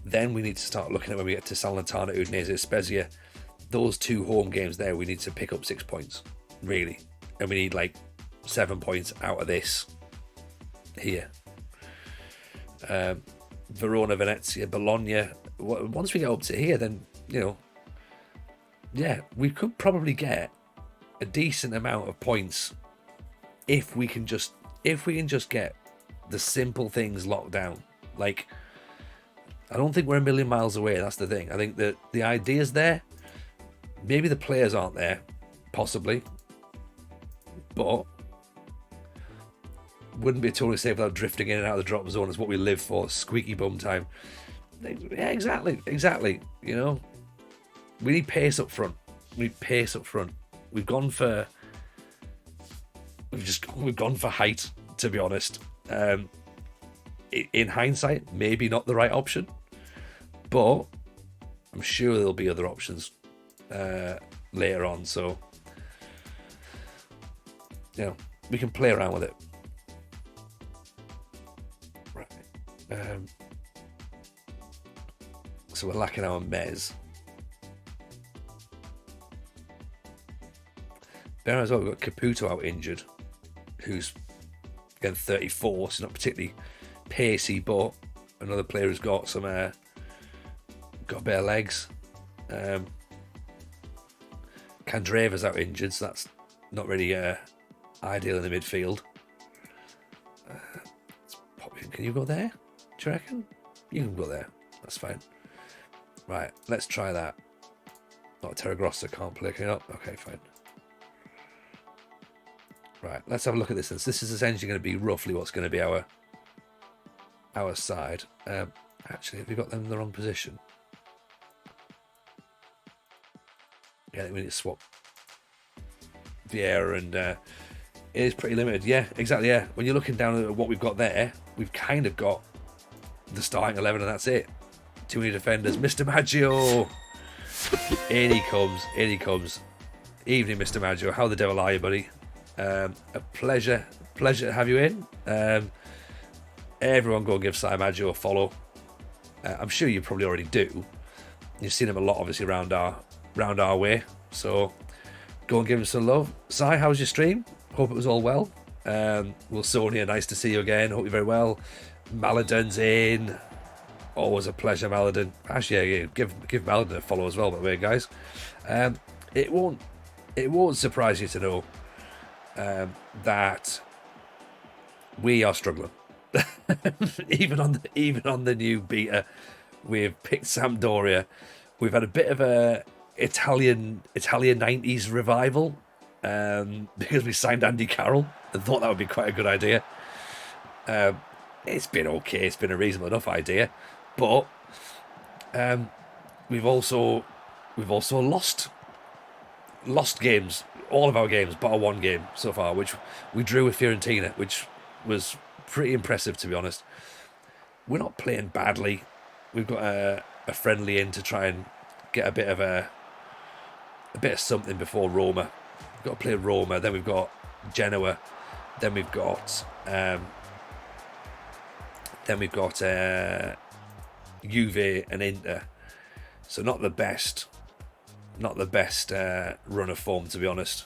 Then we need to start looking at when we get to Salernitana, Udinese, Spezia. Those 2 home games there, we need to pick up 6 points, really. And we need like 7 points out of this here. Verona, Venezia, Bologna. Once we get up to here, then, you know, yeah, we could probably get a decent amount of points if we can just get the simple things locked down. Like, I don't think we're a million miles away. That's the thing. I think that the idea's there. Maybe the players aren't there, possibly, but wouldn't be totally safe without drifting in and out of the drop zone. Is what we live for. Squeaky bum time. Yeah, exactly. You know, we need pace up front. We've gone for height, to be honest. In hindsight, maybe not the right option, but I'm sure there'll be other options later on. So, you know, we can play around with it. Right. So we're lacking our Mez. Bear as well, we've got Caputo out injured, who's again 34, so not particularly pacey, but another player who's got some got bare legs. Candreva's out injured, so that's not really ideal in the midfield. Can you go there? Do you reckon? You can go there. That's fine. Right, let's try that. Not Terragrossa, can't play. Can you not? Okay, fine. Right, let's have a look at this. This is essentially going to be roughly what's going to be our side. Actually, have we got them in the wrong position? Yeah, I think we need to swap Vieira, and it is pretty limited. Yeah, exactly, yeah. When you're looking down at what we've got there, we've kind of got the starting 11 and that's it. Too many defenders. Mr. Maggio! In he comes. Evening, Mr. Maggio. How the devil are you, buddy? A pleasure to have you in. Everyone go and give Si Maggio a follow. I'm sure you probably already do. You've seen him a lot, obviously, around our way. So go and give him some love. Si, how was your stream? Hope it was all well. Will Sonia, nice to see you again. Hope you're very well. Maladin's in. Always a pleasure, Maladin. Actually, yeah, give Maladin a follow as well, by the way, guys. It won't surprise you to know that we are struggling. even on the new beta, we've picked Sampdoria. We've had a bit of a Italian 90s revival because we signed Andy Carroll and thought that would be quite a good idea. It's been okay. It's been a reasonable enough idea, but we've also lost games. All of our games, but our one game so far, which we drew with Fiorentina, which was pretty impressive, to be honest. We're not playing badly. We've got a friendly in to try and get a bit of something before Roma. We've got to play Roma, then we've got Genoa, Then we've got Juve and Inter. So not the best run of form, to be honest.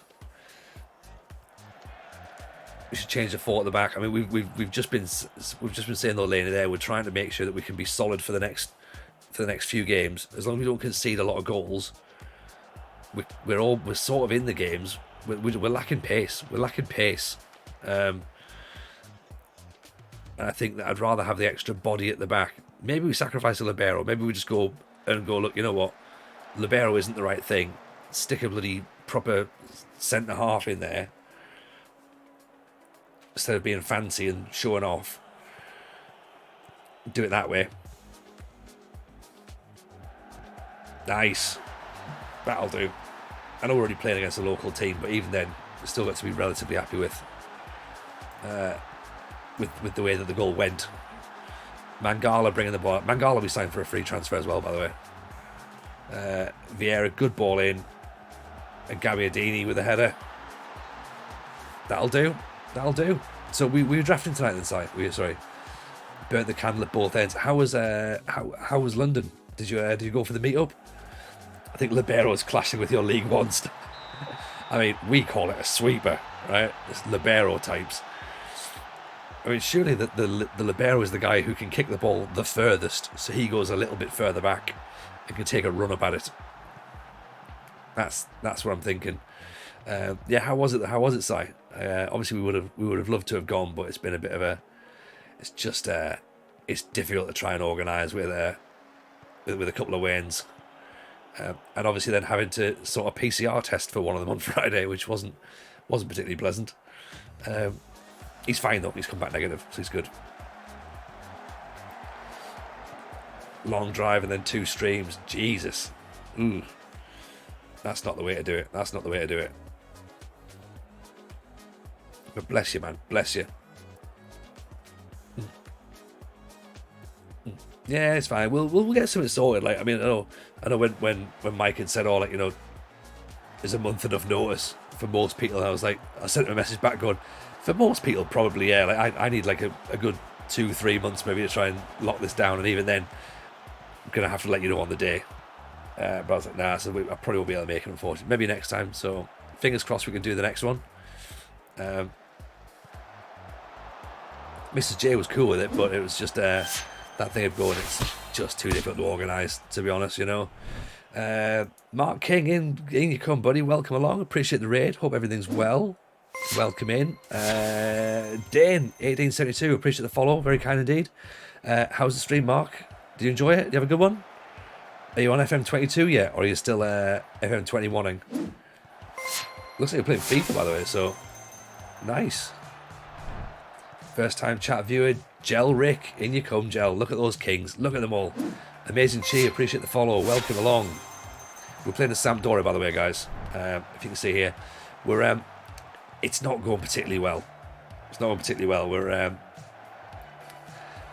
We should change the four at the back. I mean, we've just been saying though, Laney, there we're trying to make sure that we can be solid for the next few games. As long as we don't concede a lot of goals, we're sort of in the games. We're lacking pace. And I think that I'd rather have the extra body at the back. Maybe we sacrifice a libero. Maybe we just go, look, you know what? Libero isn't the right thing. Stick a bloody proper centre half in there instead of being fancy and showing off. Do it that way. Nice. That'll do. I know we're already playing against a local team, but even then, we've still got to be relatively happy with the way that the goal went. Mangala bringing the ball. Mangala we signed for a free transfer as well, by the way. Vieira, good ball in. And Gabbiadini with a header. That'll do. So we were drafting tonight then, Si. Burnt the candle at both ends. How was London? Did you go for the meet-up? I think libero is clashing with your League One stuff. I mean, we call it a sweeper, right? It's libero types. I mean, surely the libero is the guy who can kick the ball the furthest, so he goes a little bit further back and can take a run up at it. That's what I'm thinking. Yeah, how was it, Si? Obviously, we would have loved to have gone, but it's been a bit of a. It's just it's difficult to try and organise with a couple of wins, and obviously then having to sort of PCR test for one of them on Friday, which wasn't particularly pleasant. He's fine though. He's come back negative, so he's good. Long drive and then 2 streams. Jesus. Ooh. That's not the way to do it. But bless you, man. Bless you. Yeah, it's fine. We'll get something sorted. Like, I mean, I know when Mike had said, like, you know, is a month enough notice for most people? I was like, I sent him a message back going, for most people, probably, yeah. Like, I need like a good 2-3 months maybe to try and lock this down, and even then, I'm gonna have to let you know on the day. But I was like, nah, so I probably won't be able to make it, unfortunately. Maybe next time. So fingers crossed we can do the next one. Mrs. J was cool with it, but it was just that thing of going, it's just too difficult to organise, to be honest, you know. Mark King, in you come, buddy. Welcome along. Appreciate the raid. Hope everything's well. Welcome in. Dane, 1872. Appreciate the follow. Very kind indeed. How's the stream, Mark? Did you enjoy it? Did you have a good one? Are you on FM22 yet, or are you still FM21ing? Looks like you're playing FIFA, by the way, so nice. First time chat viewer, Gel Rick, in you come, Gel. Look at those kings, look at them all. Amazing Chi, appreciate the follow, welcome along. We're playing the Sampdoria, by the way, guys. If you can see here, we're it's not going particularly well.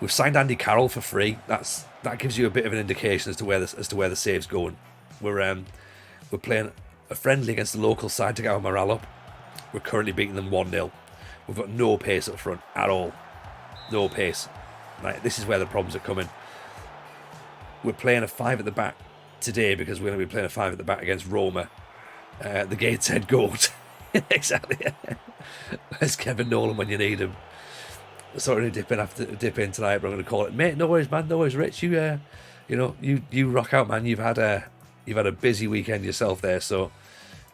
We've signed Andy Carroll for free. That gives you a bit of an indication as to where the save's going. We're playing a friendly against the local side to get our morale up. We're currently beating them 1-0. We've got no pace up front at all. No pace. Right, this is where the problems are coming. We're playing a 5 at the back today because we're going to be playing a 5 at the back against Roma. The Gateshead goat. Exactly. Where's Kevin Nolan when you need him? Sorry to dip in tonight, but I'm going to call it, mate. No worries, man. No worries, Rich. You rock out, man. You've had a busy weekend yourself there, so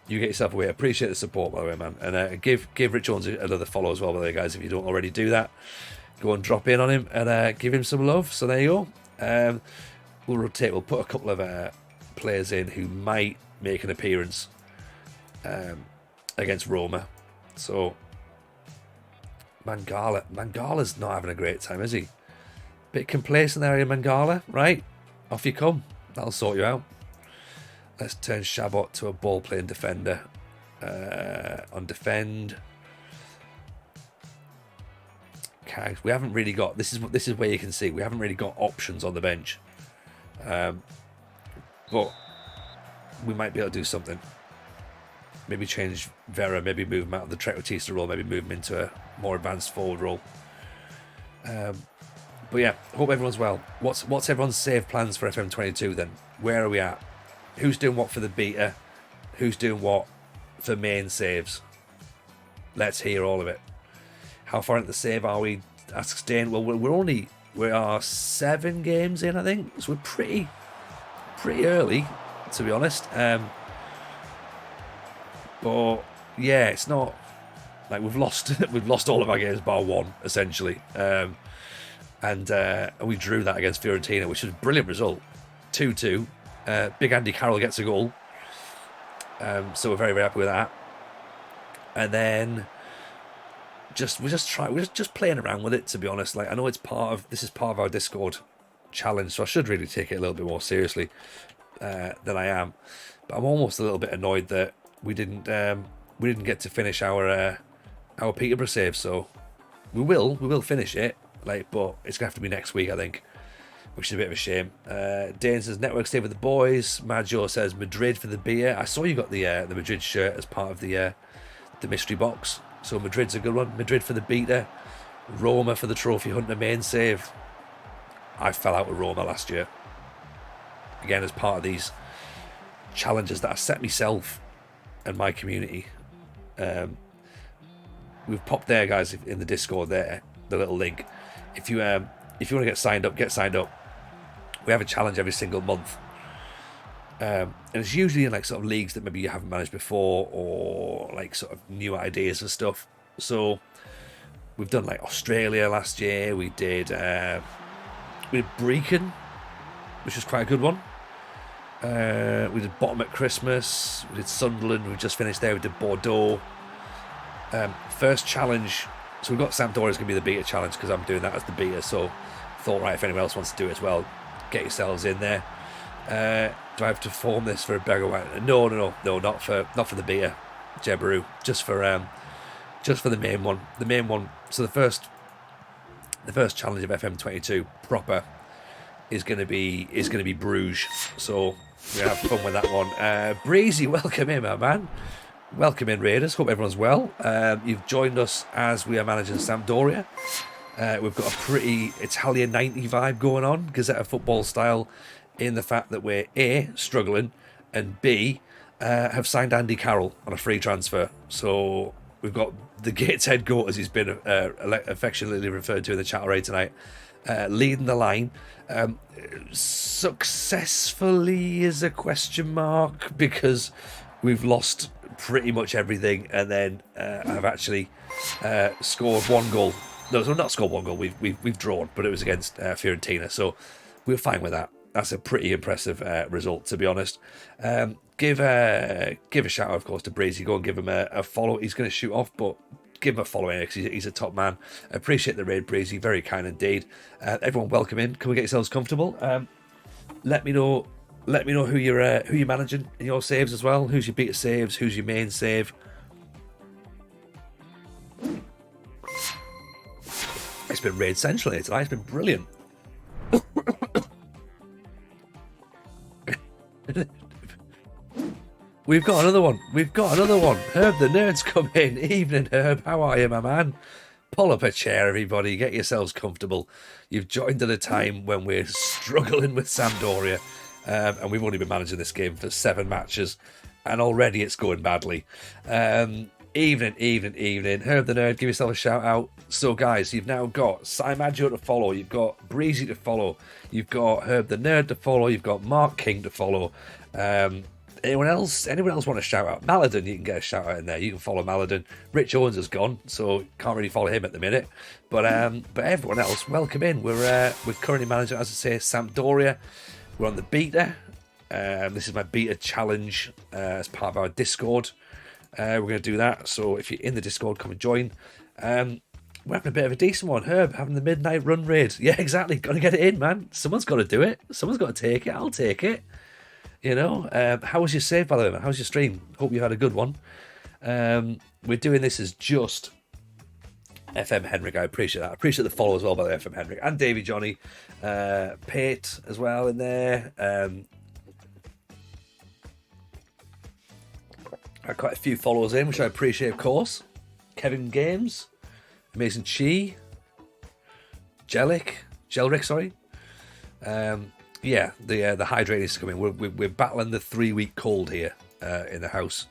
you get yourself away. Appreciate the support, by the way, man. And give Rich Jones another follow as well, by the way, guys. If you don't already do that, go and drop in on him and give him some love. So there you go. We'll rotate. We'll put a couple of players in who might make an appearance against Roma. So Mangala's not having a great time, is he? Bit complacent there, Mangala. Right, off you come. That'll sort you out. Let's turn Shabot to a ball-playing defender. On defend, okay, we haven't really got. This is where you can see we haven't really got options on the bench, but we might be able to do something. maybe change Vera, maybe move him out of the Trequartista role, maybe move him into a more advanced forward role. But yeah, hope everyone's well. What's everyone's save plans for FM22 then? Where are we at? Who's doing what for the beta? Who's doing what for main saves? Let's hear all of it. How far into the save are we? Asks Dane. Well, we are 7 games in, I think. So we're pretty early, to be honest. But yeah, it's not like we've lost all of our games bar one, essentially. And we drew that against Fiorentina, which was a brilliant result. 2-2. Big Andy Carroll gets a goal. So we're very, very happy with that. And then we're just playing around with it, to be honest. Like, I know this is part of our Discord challenge, so I should really take it a little bit more seriously than I am. But I'm almost a little bit annoyed that we didn't get to finish our Peterborough save. So we will finish it, like, but it's gonna have to be next week, I think, which is a bit of a shame. Dane says network stay with the boys. Maggio says Madrid for the beer. I saw you got the Madrid shirt as part of the mystery box. So Madrid's a good one. Madrid for the beta. Roma for the trophy hunter main save. I fell out with Roma last year. Again, as part of these challenges that I set myself and my community. We've popped there, guys, in the Discord there, the little link. If you want to get signed up, get signed up. We have a challenge every single month. And it's usually in like sort of leagues that maybe you haven't managed before, or like sort of new ideas and stuff. So we've done like Australia last year. We did Brecon, which was quite a good one. We did Bottom at Christmas. We did Sunderland. We just finished there. We did Bordeaux. First challenge. So we've got Sampdoria's going to be the beta challenge because I'm doing that as the beta. So thought, right, if anyone else wants to do it as well, get yourselves in there. Do I have to form this for a beggar? No, not for the beta, Jebaru. Just for the main one. The main one. So the first challenge of FM22 proper is going to be Bruges. So we're gonna have fun with that one. Breezy, welcome in, my man. Welcome in, Raiders. Hope everyone's well. You've joined us as we are managing Sampdoria. We've got a pretty Italian 90 vibe going on, Gazzetta football style, in the fact that we're A, struggling, and B, have signed Andy Carroll on a free transfer. So we've got the Gateshead goat, as he's been affectionately referred to in the chat already tonight, leading the line. Successfully is a question mark, because we've lost pretty much everything, and then have actually scored one goal. No, so not scored one goal. We've drawn, but it was against Fiorentina, so we're fine with that. That's a pretty impressive result, to be honest. Give a shout out, of course, to Breezy. Go and give him a follow. He's going to shoot off, but give him a follow anyway, because he's a top man. I appreciate the raid, Breezy. Very kind indeed. Everyone, welcome in. Can we get yourselves comfortable? Let me know who you're managing in your saves as well. Who's your beta saves? Who's your main save? It's been raid centrally tonight. It's been brilliant. We've got another one. Herb the Nerd's come in. Evening, Herb. How are you, my man? Pull up a chair, everybody. Get yourselves comfortable. You've joined at a time when we're struggling with Sampdoria. And we've only been managing this game for 7 matches. And already it's going badly. Evening. Herb the Nerd, give yourself a shout out. So, guys, you've now got Simaggio to follow. You've got Breezy to follow. You've got Herb the Nerd to follow. You've got Mark King to follow. Anyone else want a shout out? Maladin, you can get a shout out in there. You can follow Maladin. Rich Owens has gone, so can't really follow him at the minute. But everyone else, welcome in. We're currently managing, as I say, Sampdoria. We're on the beta. This is my beta challenge as part of our Discord. We're going to do that. So if you're in the Discord, come and join. We're having a bit of a decent one. Herb having the midnight run raid. Yeah, exactly. Got to get it in, man. Someone's got to do it. Someone's got to take it. I'll take it. You know, how was your save, by the way, man? How's your stream? Hope you had a good one. We're doing this as just FM Henrik. I appreciate that. I appreciate the follow as well, by the way, FM Henrik. And Davy Johnny. Pate as well in there. Had quite a few followers in, which I appreciate, of course. Kevin Games, Amazing Chi, Jelric, sorry. Yeah, the hydrate is coming. We're battling the 3-week cold here in the house.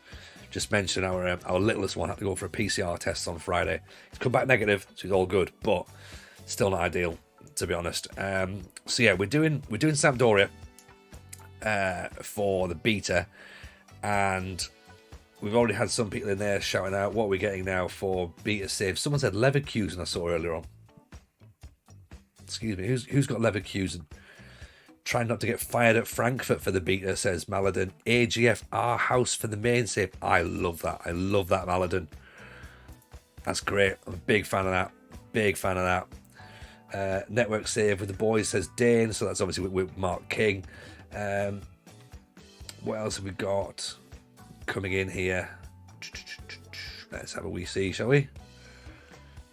Just mentioned our littlest one had to go for a PCR test on Friday. He's come back negative, so he's all good, but still not ideal, to be honest. So yeah, we're doing Sampdoria for the beta, and we've already had some people in there shouting out what we're getting now for beta save. Someone said Leverkusen, I saw earlier on. Excuse me, who's got Leverkusen? Trying not to get fired at Frankfurt for the beta, says Maladin. AGF, our house for the main save. I love that. I love that, Maladin. That's great. I'm a big fan of that. Big fan of that. Network save with the boys, says Dane. So that's obviously with Mark King. What else have we got coming in here? Let's have a wee see, shall we?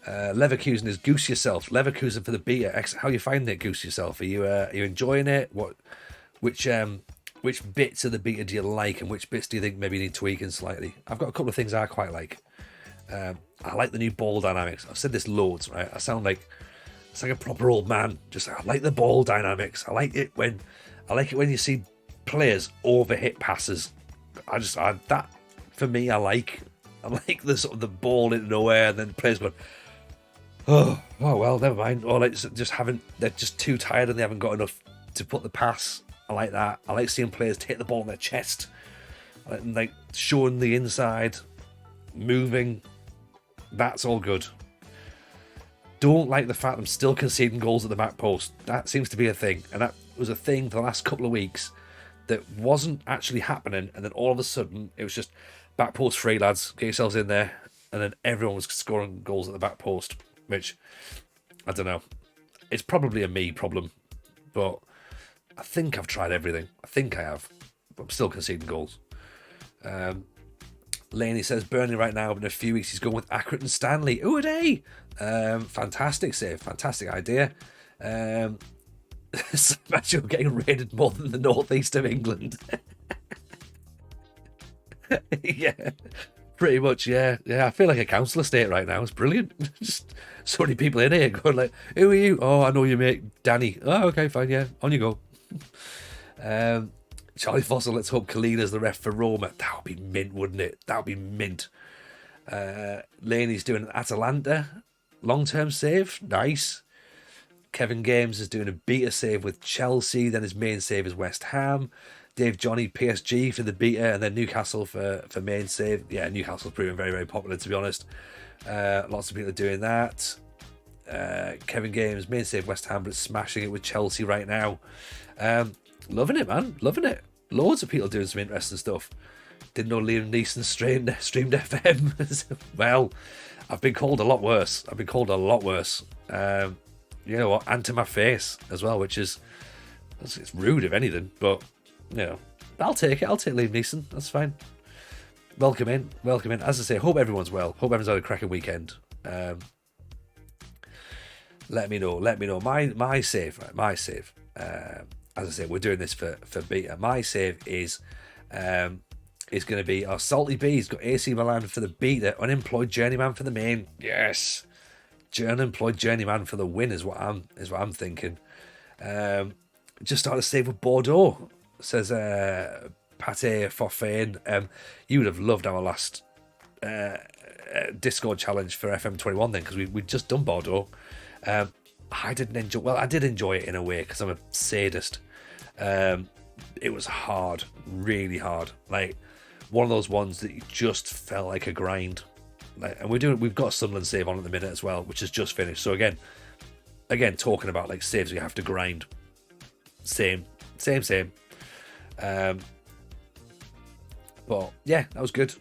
Leverkusen is Goose Yourself. Leverkusen for the beta. How are you finding it, Goose Yourself? Are you enjoying it? Which bits of the beta do you like, and which bits do you think maybe need tweaking slightly? I've got a couple of things I quite like. I like the new ball dynamics. I've said this loads, right? I sound like it's like a proper old man. Just I like the ball dynamics. I like it when you see players overhit passes. That for me, I like the sort of the ball into nowhere, and then players going, oh well, never mind. Or they're just too tired and they haven't got enough to put the pass. I like that. I like seeing players hit the ball in their chest, like showing the inside, moving. That's all good. Don't like the fact I'm still conceding goals at the back post. That seems to be a thing, and that was a thing for the last couple of weeks that wasn't actually happening, and then all of a sudden it was just back post free, lads, get yourselves in there, and then everyone was scoring goals at the back post, which, I don't know, it's probably a me problem, but I think I've tried everything. I think I have, but I'm still conceding goals. Laney says Burnley right now, but in a few weeks he's going with Accrington Stanley. Ooh, a day! Fantastic save, fantastic idea. Imagine getting raided more than the northeast of England. Yeah, pretty much, yeah. I feel like a council estate right now. It's brilliant. Just so many people in here going like, who are you? Oh, I know you, mate, Danny. Oh, okay, fine, yeah, on you go. Charlie Fossil, let's hope Kalina's the ref for Roma. That would be mint, wouldn't it? That would be mint. Laney's doing an Atalanta long-term save. Nice. Kevin Games is doing a beta save with Chelsea. Then his main save is West Ham. Dave Johnny, PSG for the beta, and then Newcastle for main save. Yeah, Newcastle's proving very, very popular, to be honest. Lots of people are doing that. Kevin Games, main save West Ham, but smashing it with Chelsea right now. Loving it, man. Loving it. Loads of people doing some interesting stuff. Didn't know Liam Neeson streamed FM. Well, I've been called a lot worse. You know what? And to my face as well, which is, it's rude if anything, but, you know, I'll take it. I'll take Liam Neeson. That's fine. Welcome in. As I say, hope everyone's well. Hope everyone's had a cracking weekend. Let me know. My save. As I say, we're doing this for beta. My save is going to be our Salty Bees. Got AC Milan for the beta. Unemployed Journeyman for the main. Yes, unemployed Journeyman for the win is what I'm thinking. Just started a save with Bordeaux. Says Pate Forfane. You would have loved our last Discord challenge for FM21 then, because we just done Bordeaux. I did enjoy it in a way because I'm a sadist. It was hard, really hard. Like one of those ones that you just felt like a grind. And we've got a Sunderland save on at the minute as well, which has just finished. So again, talking about like saves you have to grind. Same. But yeah, that was good.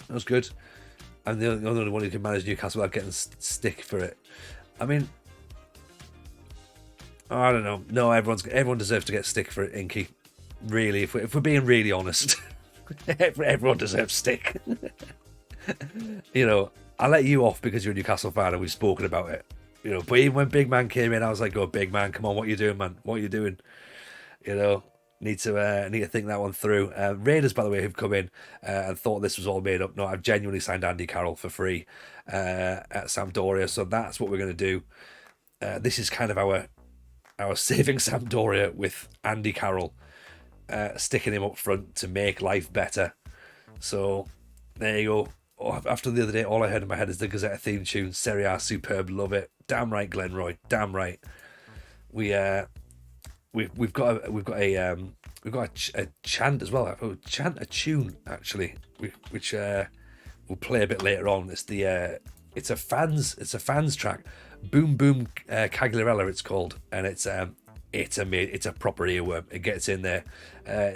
I'm the only one who can manage Newcastle without getting stick for it. I mean, I don't know. No, everyone deserves to get stick for it, Inky. Really, if we're being really honest, everyone deserves stick. You know, I let you off because you're a Newcastle fan and we've spoken about it. You know, but even when Big Man came in, I was like, "Oh, Big Man, come on, what are you doing, man? What are you doing?" You know, Need to think that one through. Raiders, by the way, have come in and thought this was all made up. No, I've genuinely signed Andy Carroll for free at Sampdoria, so that's what we're going to do. This is kind of our saving Sampdoria with Andy Carroll, sticking him up front to make life better. So there you go. Oh, after the other day, all I heard in my head is the Gazetta theme tune. Serie A, superb, love it. Damn right, Glenroy. Damn right. We've got a chant as well. A tune actually, which we'll play a bit later on. It's a fans track. Boom Boom Cagliarella it's called, and it's a proper earworm. It gets in there.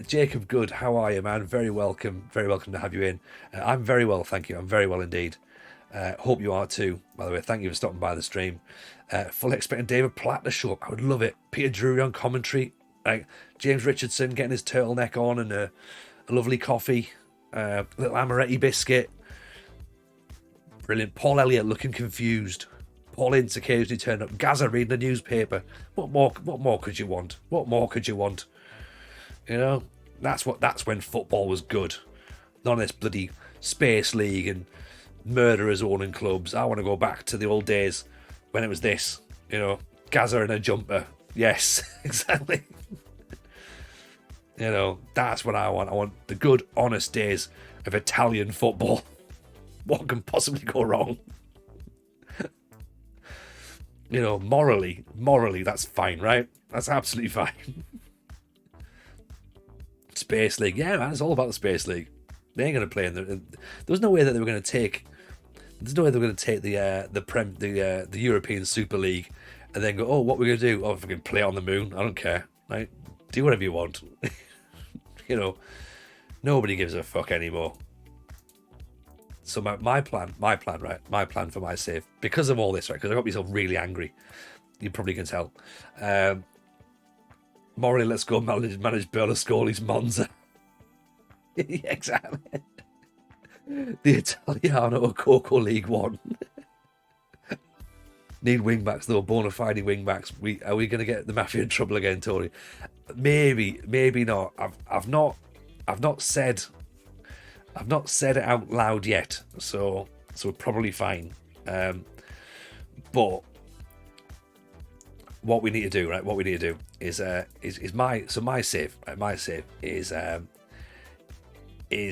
Jacob Good, how are you, man? Very welcome to have you in. I'm very well, thank you. I'm very well indeed. Hope you are too, by the way. Thank you for stopping by the stream. Fully expecting David Platt to show up. I would love it. Peter Drury on commentary. Like James Richardson getting his turtleneck on and a lovely coffee. Little amaretti biscuit. Brilliant. Paul Elliott looking confused. Paul Ince occasionally turned up. Gaza reading the newspaper. What more could you want? What more could you want? You know, that's when football was good. None of this bloody Space League and murderers owning clubs. I want to go back to the old days when it was this, you know, Gaza in a jumper. Yes, exactly. You know, that's what I want. I want the good, honest days of Italian football. What can possibly go wrong? You know, morally, that's fine, right? That's absolutely fine. Space League, yeah, man, it's all about the Space League. They ain't going to play in the. There's no way that they were going to take. There's no way they were going to take the European Super League and then go, oh, what we're going to do? Oh, if we can play on the moon, I don't care. Right? Do whatever you want. You know, nobody gives a fuck anymore. So my plan, right? My plan for my save, because of all this, right? Because I got myself really angry. You probably can tell. Morally, let's go manage Berlusconi's Monza. Yeah, exactly. The Italiano Coco League One. Need wing backs though, bona fide wing backs. Are we going to get the Mafia in trouble again, Tony? Maybe not. I've not said it out loud yet, so we're probably fine. But what we need to do, right? What we need to do is my save. Right, my save is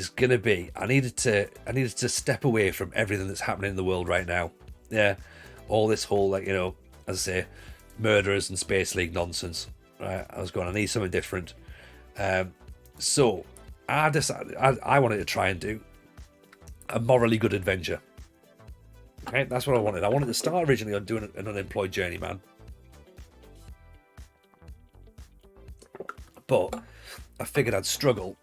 gonna be. I needed to step away from everything that's happening in the world right now. Yeah, all this whole, like, you know, as I say, murderers and Space League nonsense. Right, I need something different. So I decided I wanted to try and do a morally good adventure. Okay, that's what I wanted. I wanted to start originally on doing an unemployed journeyman, but I figured I'd struggle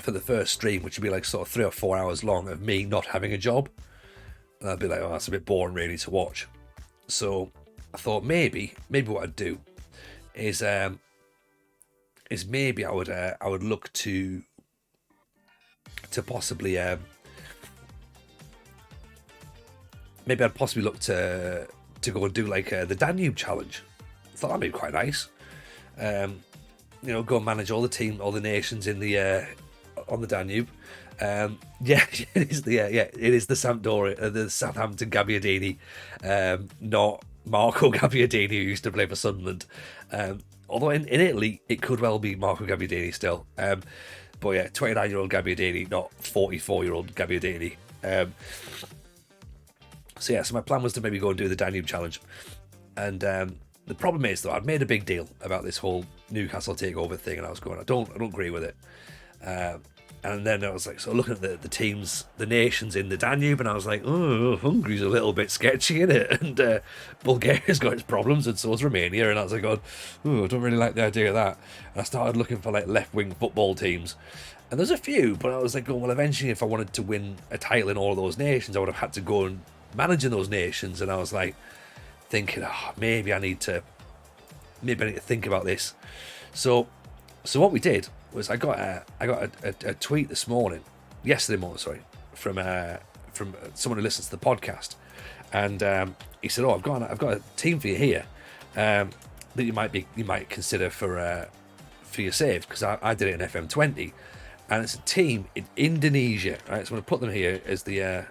for the first stream, which would be like sort of 3 or 4 hours long of me not having a job, and I'd be like, oh, that's a bit boring really to watch. So I thought maybe what I'd do is maybe I would look to possibly maybe I'd possibly look to go and do like the Danube challenge. I thought that'd be quite nice. You know, go and manage all the nations in the on the Danube. Yeah, it is the Sampdoria, the Southampton Gabbiadini, not Marco Gabbiadini, who used to play for Sunderland. Although in Italy, it could well be Marco Gabbiadini still. But yeah, 29-year-old Gabbiadini, not 44-year-old Gabbiadini. So my plan was to maybe go and do the Danube challenge. And the problem is, though, I'd made a big deal about this whole Newcastle takeover thing, and I was going, I don't agree with it. And then I was like, so looking at the teams, the nations in the Danube, and I was like, oh, Hungary's a little bit sketchy, innit? And Bulgaria's got its problems, and so is Romania. And I was like, oh, I don't really like the idea of that. And I started looking for like left-wing football teams. And there's a few, but I was like, oh, well, eventually if I wanted to win a title in all of those nations, I would have had to go and manage in those nations. And I was like, thinking, maybe I need to think about this. So what we did was I got a tweet yesterday morning, from someone who listens to the podcast, and he said, I've got a team for you here that you might consider for for your save, because I did it in FM20, and it's a team in Indonesia. Right, so I'm going to put them here as the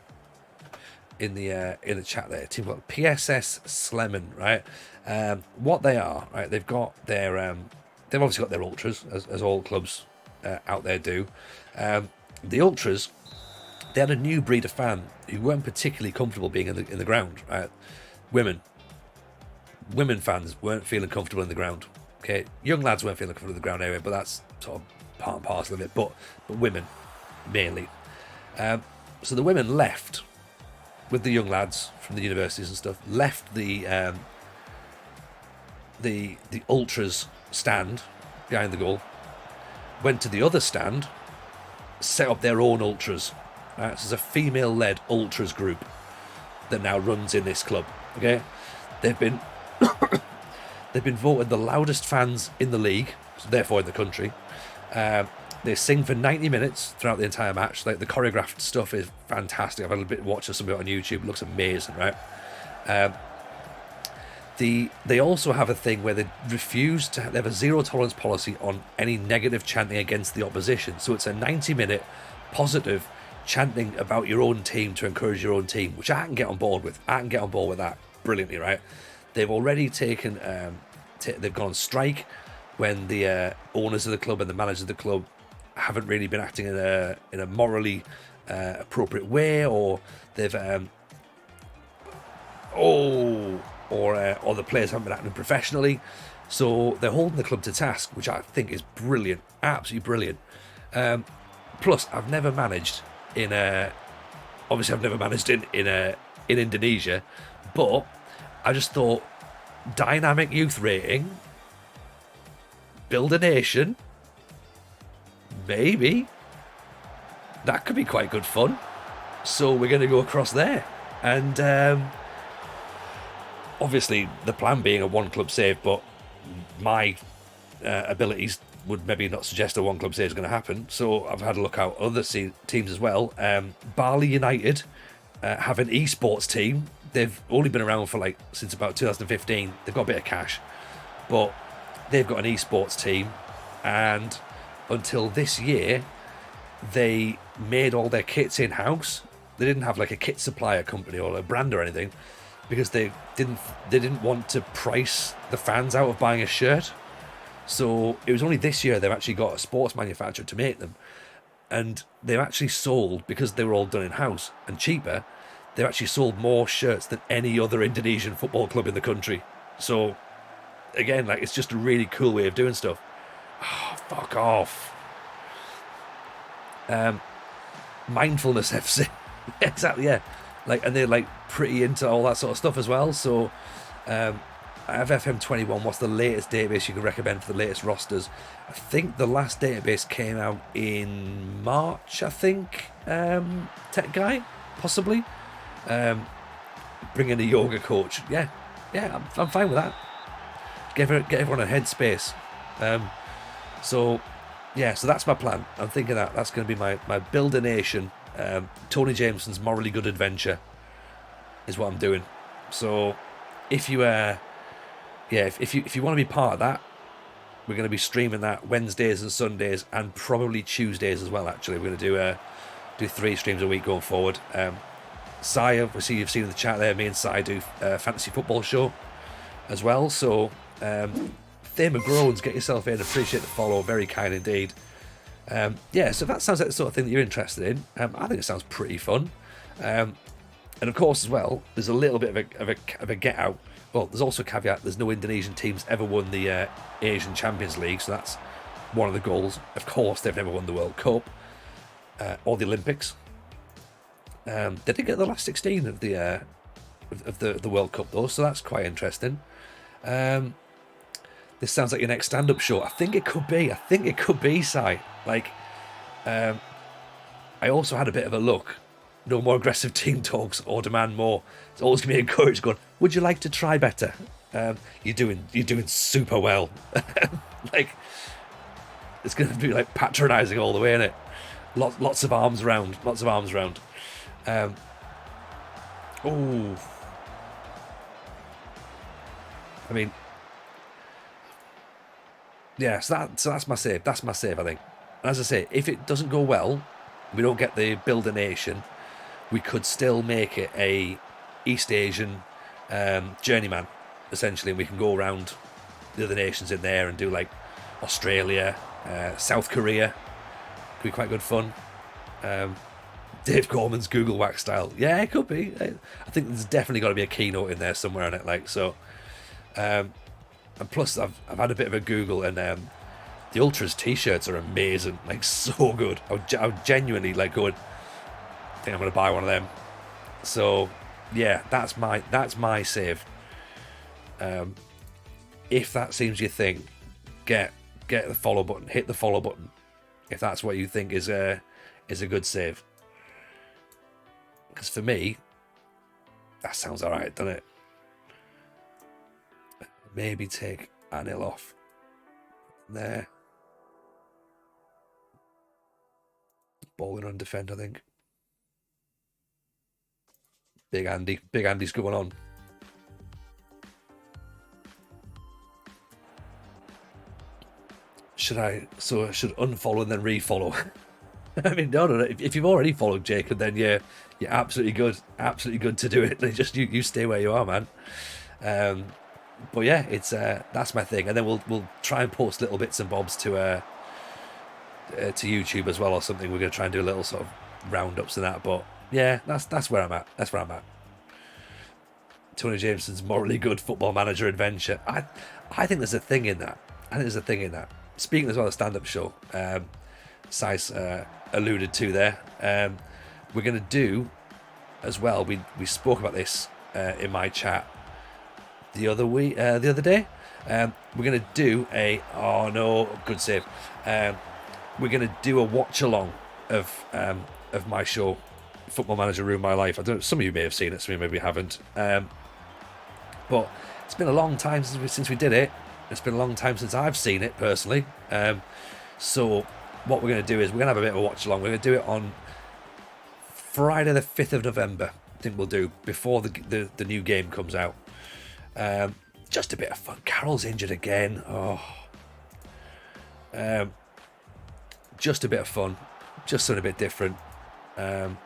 in the chat there. A team called PSS Sleman. Right, what they are. Right, they've got their they've obviously got their ultras, as all clubs out there do. The ultras, they had a new breed of fan who weren't particularly comfortable being in the ground. Right, women fans weren't feeling comfortable in the ground. Okay, young lads weren't feeling comfortable in the ground anyway, but that's sort of part and parcel of it. But women mainly. So the women left with the young lads from the universities and stuff. Left the ultras stand behind the goal. Went to the other stand. Set up their own ultras. So there's a female-led ultras group that now runs in this club. Okay, they've been voted the loudest fans in the league, so therefore in the country. They sing for 90 minutes throughout the entire match. Like, the choreographed stuff is fantastic. I've had a bit of watch of some of it on YouTube. It looks amazing, right? They also have a thing where they have a zero tolerance policy on any negative chanting against the opposition. So it's a 90-minute positive chanting about your own team to encourage your own team, which I can get on board with. I can get on board with that brilliantly, right? They've already taken, they've gone on strike when the owners of the club and the managers of the club haven't really been acting in a morally appropriate way, or they've or the players haven't been acting professionally. So they're holding the club to task, which I think is brilliant, absolutely brilliant. Plus, I've never managed in Indonesia, but I just thought, dynamic youth rating, build a nation, maybe that could be quite good fun. So we're going to go across there, and obviously the plan being a one club save, but my abilities would maybe not suggest a one club save is going to happen. So I've had a look out other teams as well. Bali United have an esports team. They've only been around for since about 2015. They've got a bit of cash, but they've got an esports team, and until this year they made all their kits in-house. They didn't have a kit supplier company or a brand or anything, because they didn't want to price the fans out of buying a shirt. So it was only this year they've actually got a sports manufacturer to make them, and they've actually sold, because they were all done in-house and cheaper, they've actually sold more shirts than any other Indonesian football club in the country. So again, it's just a really cool way of doing stuff. Oh, fuck off. Mindfulness FC. Exactly, yeah. And they're pretty into all that sort of stuff as well. So I have FM21. What's the latest database you can recommend for the latest rosters? I think the last database came out in March, I think. Tech Guy, possibly. Bring in a yoga coach. Yeah, I'm fine with that. Get everyone a headspace. So that's my plan. I'm thinking that's going to be my build a nation. Tony Jameson's morally good adventure is what I'm doing. So if you if you want to be part of that, we're going to be streaming that Wednesdays and Sundays, and probably Tuesdays as well. Actually, we're going to do 3 streams a week going forward. Sai, obviously you've seen in the chat there, me and Sai do a fantasy football show as well. So Thame of Groans, get yourself in. Appreciate the follow, very kind indeed. So if that sounds like the sort of thing that you're interested in, I think it sounds pretty fun. And of course as well, there's a little bit of a get out. Well, there's also a caveat, there's no Indonesian teams ever won the Asian Champions League, so that's one of the goals. Of course, they've never won the World Cup or the Olympics. They did get the last 16 of the World Cup though, so that's quite interesting. This sounds like your next stand-up show. I think it could be, Si. I also had a bit of a look. No more aggressive team talks or demand more. It's always going to be encouraged going, would you like to try better? You're doing super well. It's going to be patronising all the way, innit? Lots of arms round. I mean, Yeah, so that's my save. That's my save, I think. And as I say, if it doesn't go well, we don't get the build a nation. We could still make it a East Asian journeyman, essentially, and we can go around the other nations in there and do like Australia, South Korea. Could be quite good fun. Dave Gorman's Google Wax style. Yeah, it could be. I think there's definitely got to be a keynote in there somewhere on it. Like so, and plus I've had a bit of a Google, and the Ultras t-shirts are amazing. Like so good. I would genuinely like go and think I'm going to buy one of them. So yeah, that's my save. If that seems your thing, get the follow button. Hit the follow button if that's what you think is a good save. Because for me, that sounds alright, doesn't it? Maybe take Anil off. There. Bowling on defend, I think. Big Andy's going on. Should unfollow and then refollow? I mean, no. If you've already followed Jacob, then you're absolutely good to do it. Just you stay where you are, man. But yeah, it's that's my thing, and then we'll try and post little bits and bobs to YouTube as well or something. We're gonna try and do a little sort of roundups and that. But yeah, that's where I'm at. That's where I'm at. Tony Jameson's morally good football manager adventure. I think there's a thing in that. Speaking as well as stand-up show, Size alluded to there. We're going to do as well. We spoke about this in my chat the other day. We're going to do good save. We're going to do a watch along of my show, Football Manager Ruined My Life. I don't. Some of you may have seen it, some of you maybe haven't. But it's been a long time since we did it. It's been a long time since I've seen it personally. So what we're going to do is we're going to have a bit of a watch along. We're going to do it on Friday the 5th of November. I think we'll do before the new game comes out. Just a bit of fun. Carroll's injured again. Just a bit of fun. Just something a bit different. And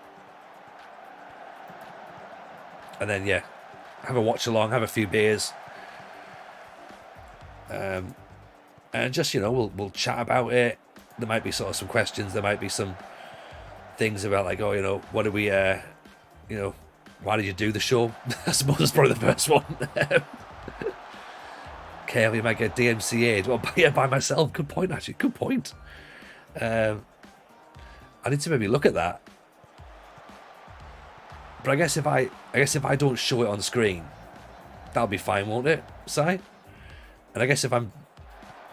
then yeah, have a watch along, have a few beers. And just, we'll chat about it. There might be sort of some questions. There might be some things about like, what did we, why did you do the show? I suppose it's probably the first one. Kale, you might get DMCA'd. Well, yeah, by myself. Good point, actually. Good point. I need to maybe look at that. But I guess if I don't show it on screen, that'll be fine, won't it, Si? And I guess there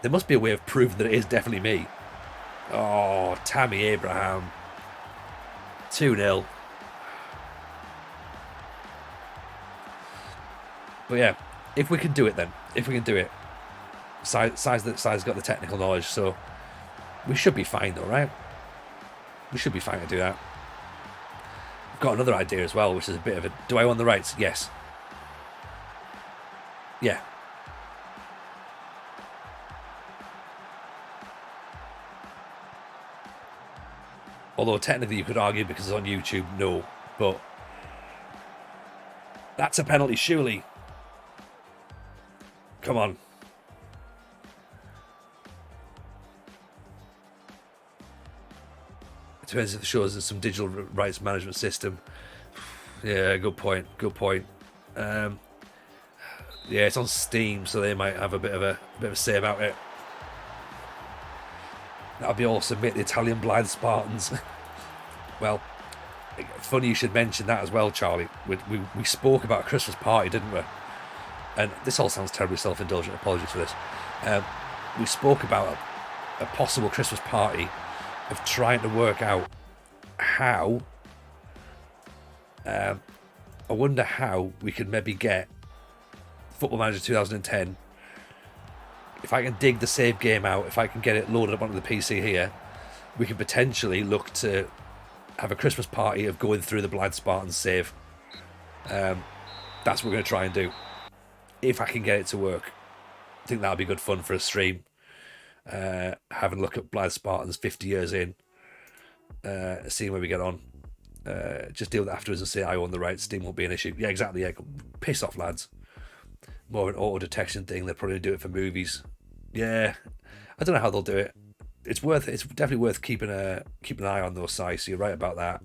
must be a way of proving that it is definitely me. Oh, Tammy Abraham. 2-0. But yeah, if we can do it then. Si's got the technical knowledge, so we should be fine though, right? We should be fine to do that. I've got another idea as well, which is a bit of a... Do I own the rights? Yes. Yeah. Although technically you could argue because it's on YouTube, no. But that's a penalty, surely. Come on. It depends if the show has some digital rights management system. Yeah, good point. Yeah, it's on Steam, so they might have a bit of a say about it. That'd be awesome, mate. The Italian Blind Spartans. Well, funny you should mention that as well, Charlie. We spoke about a Christmas party, didn't we? And this all sounds terribly self-indulgent. Apologies for this. We spoke about a possible Christmas party of trying to work out how. I wonder how we could maybe get Football Manager 2010. If I can dig the save game out, if I can get it loaded up onto the PC here, we can potentially look to have a Christmas party of going through the Blind Spartans save. That's what we're going to try and do. If I can get it to work. I think that'll be good fun for a stream. having a look at Blythe Spartans 50 years in, seeing where we get on. Just deal with it afterwards and say I own the rights. Steam won't be an issue. Yeah, exactly. Yeah, piss off, lads. More of an auto detection thing. They'll probably do it for movies. Yeah, I don't know how they'll do it. It's definitely worth keeping an eye on those sites. So you're right about that.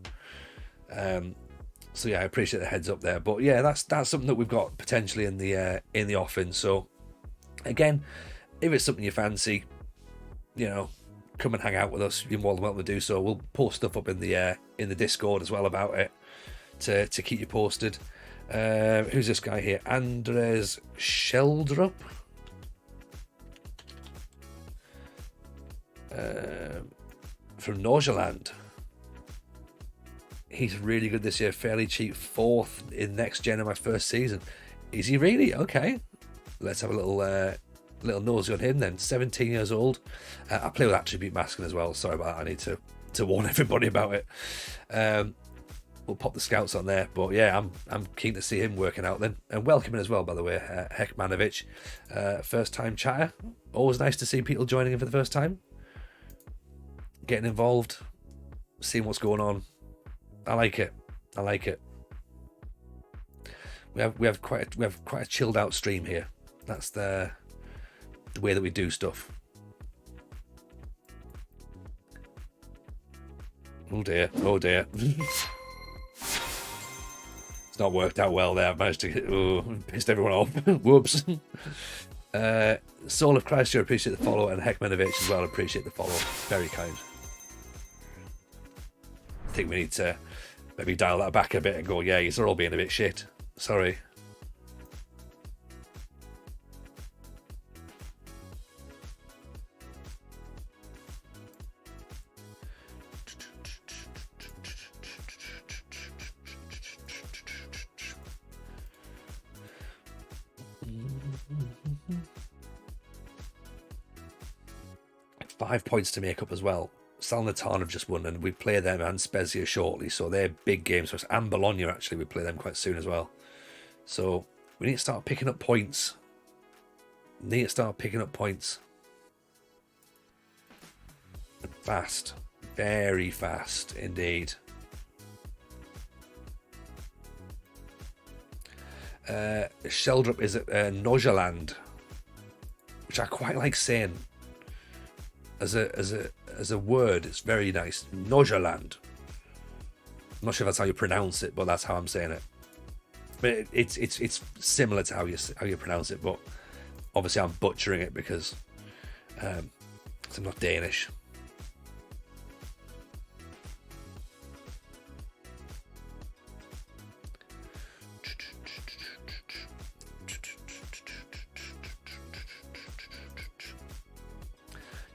So yeah, I appreciate the heads up there. But yeah, that's something that we've got potentially in the offing. So again, if it's something you fancy, come and hang out with us. You're more than welcome to do so. We'll post stuff up in the Discord as well about it to keep you posted. Who's this guy here? Andres Sheldrup. From Norgeland. He's really good this year. Fairly cheap, 4th in next gen in my first season. Is he really? Okay. Let's have a little nosy on him then. 17 years old. I play with attribute masking as well. Sorry about that. I need to warn everybody about it. We'll pop the scouts on there. But yeah, I'm keen to see him working out then. And welcoming as well, by the way, Hekmanovic. First time chatter. Always nice to see people joining in for the first time. Getting involved. Seeing what's going on. I like it. We have quite a chilled out stream here. That's the way that we do stuff. Oh dear. It's not worked out well there. I've managed to pissed everyone off. Whoops. Soul of Christ, I appreciate the follow, and Hekmanovic as well, appreciate the follow. Very kind. I think we need to maybe dial that back a bit and go, yeah, you're all being a bit shit. Sorry. Five points to make up as well. Salernitana have just won, and we play them and Spezia shortly, so they're big games for us. And Bologna, actually, we play them quite soon as well. So we need to start picking up points. Fast. Very fast indeed. Sheldrup is at Norgeland, which I quite like saying. As a word, it's very nice. Norgeland. I'm not sure if that's how you pronounce it, but that's how I'm saying it. But it's similar to how you pronounce it, but obviously I'm butchering it because I'm not Danish.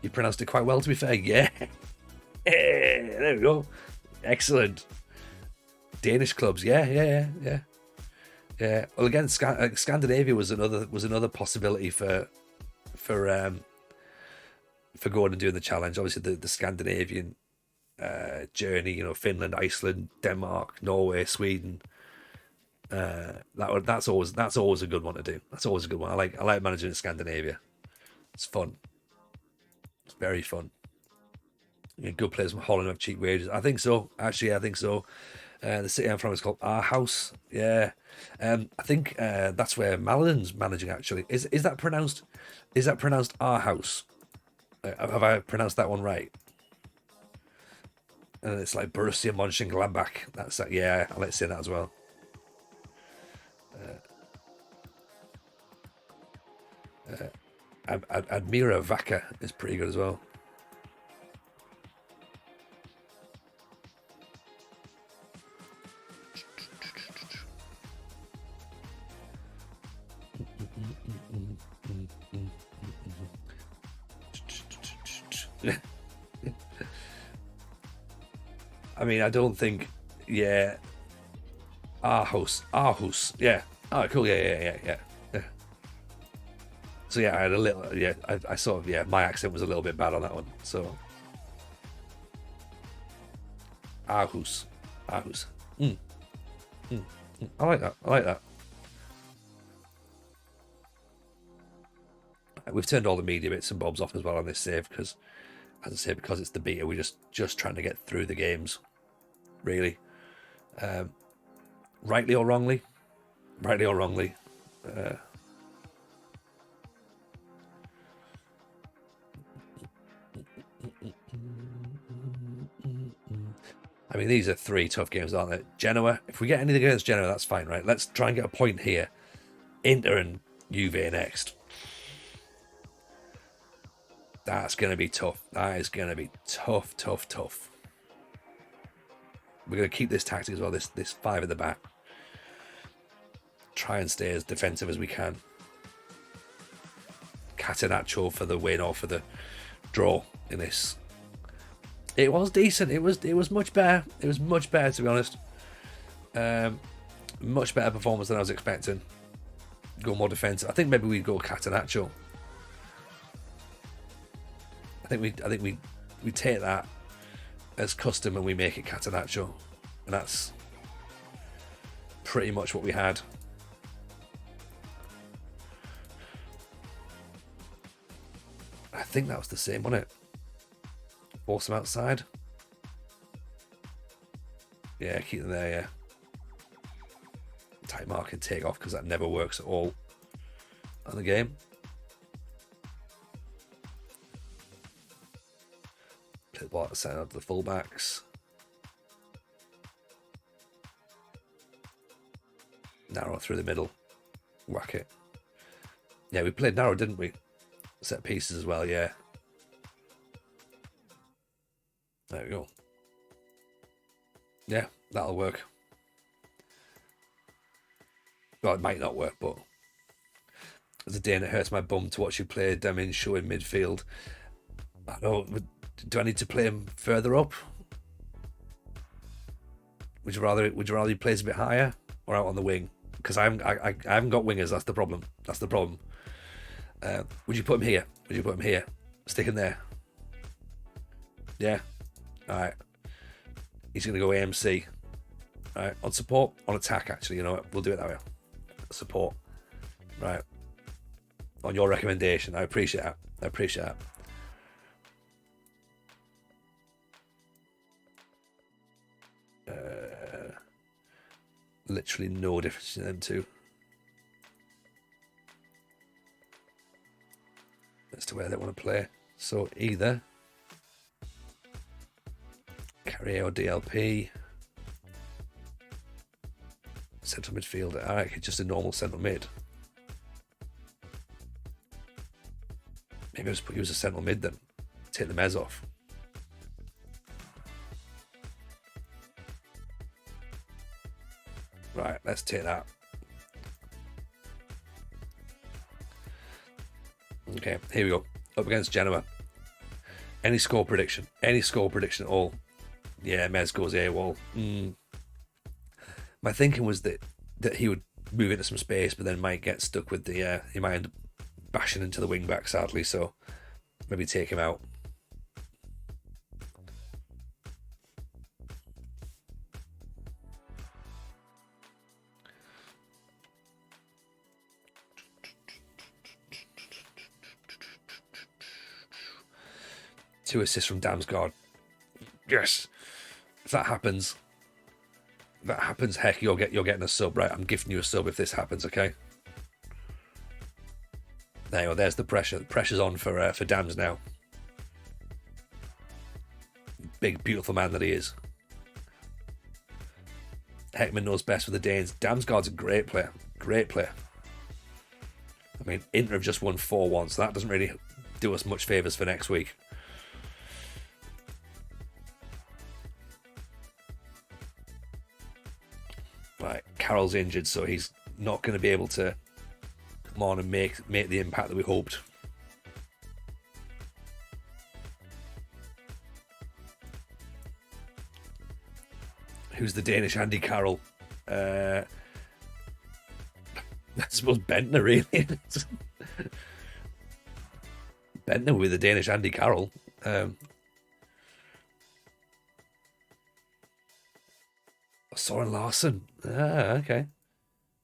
You pronounced it quite well, to be fair. Yeah. There we go. Excellent. Danish clubs. Yeah. Well, again, Scandinavia was another possibility for going and doing the challenge. Obviously, the Scandinavian journey. Finland, Iceland, Denmark, Norway, Sweden. That's always a good one to do. That's always a good one. I like managing in Scandinavia. It's fun. It's very fun. Good players from Holland have cheap wages. I think so. Actually, I think so. The city I'm from is called Aarhus. Yeah. I think that's where Maladin's managing. Actually, is that pronounced? Is that pronounced Aarhus? Have I pronounced that one right? And it's like Borussia Mönchengladbach. That's that. Yeah, I like saying that as well. Admira Vaca is pretty good as well. I mean, I don't think, yeah. Aarhus, yeah. Oh, cool, yeah. So yeah, I had a little, yeah, I sort of, yeah, my accent was a little bit bad on that one. So, Aarhus. I like that. We've turned all the media bits and bobs off as well on this save because, as I say, because it's the beta, we're just trying to get through the games, really. Rightly or wrongly. I mean, these are 3 tough games, aren't they? Genoa, if we get anything against Genoa, that's fine, right? Let's try and get a point here. Inter and Juve next. That's going to be tough. That is going to be tough. We're going to keep this tactic as well, this 5 at the back. Try and stay as defensive as we can. Catenaccio for the win or for the draw in this. It was decent. It was much better. It was much better, to be honest. Much better performance than I was expecting. Go more defensive. I think maybe we'd go Catenaccio. I think we take that as custom and we make it Catenaccio, and that's pretty much what we had. I think that was the same, wasn't it? Force them outside. Yeah, keep them there, yeah. Tight mark and take off because that never works at all on the game. Play the ball at the centre of the fullbacks. Narrow through the middle. Whack it. Yeah, we played narrow, didn't we? Set pieces as well, yeah. There we go. Yeah, that'll work. Well, it might not work, but as a Dane, it hurts my bum to watch you play Damin in midfield. I don't. Do I need to play him further up? Would you rather he plays a bit higher or out on the wing? Because I haven't got wingers. That's the problem. Would you put him here? Stick him there. Yeah. All right. He's gonna go AMC. All right. On support, on attack. Actually, you know what? We'll do it that way. Support. Right. On your recommendation. I appreciate that. Literally no difference in them two as to where they want to play. So either Carrier or DLP, central midfielder. All right, just a normal central mid. Maybe I'll just put you as a central mid then. Take the Mez off. Right, let's take that. Okay, here we go. Up against Genoa. Any score prediction at all? Yeah, Mez goes AWOL. My thinking was that he would move into some space, but then might get stuck with the. He might end up bashing into the wing back, sadly. So maybe take him out. Two assists from Damsgaard. Yes. If that happens, heck, you're getting a sub, right? I'm gifting you a sub if this happens, okay? There you go, there's the pressure. The pressure's on for Dams now. Big, beautiful man that he is. Heckman knows best for the Danes. Damsgaard's a great player. I mean, Inter have just won 4-1, so that doesn't really do us much favours for next week. Right, Carroll's injured, so he's not going to be able to come on and make the impact that we hoped. Who's the Danish Andy Carroll? I suppose Bentner, really. Bentner with the Danish Andy Carroll. Soren Larsen. Okay.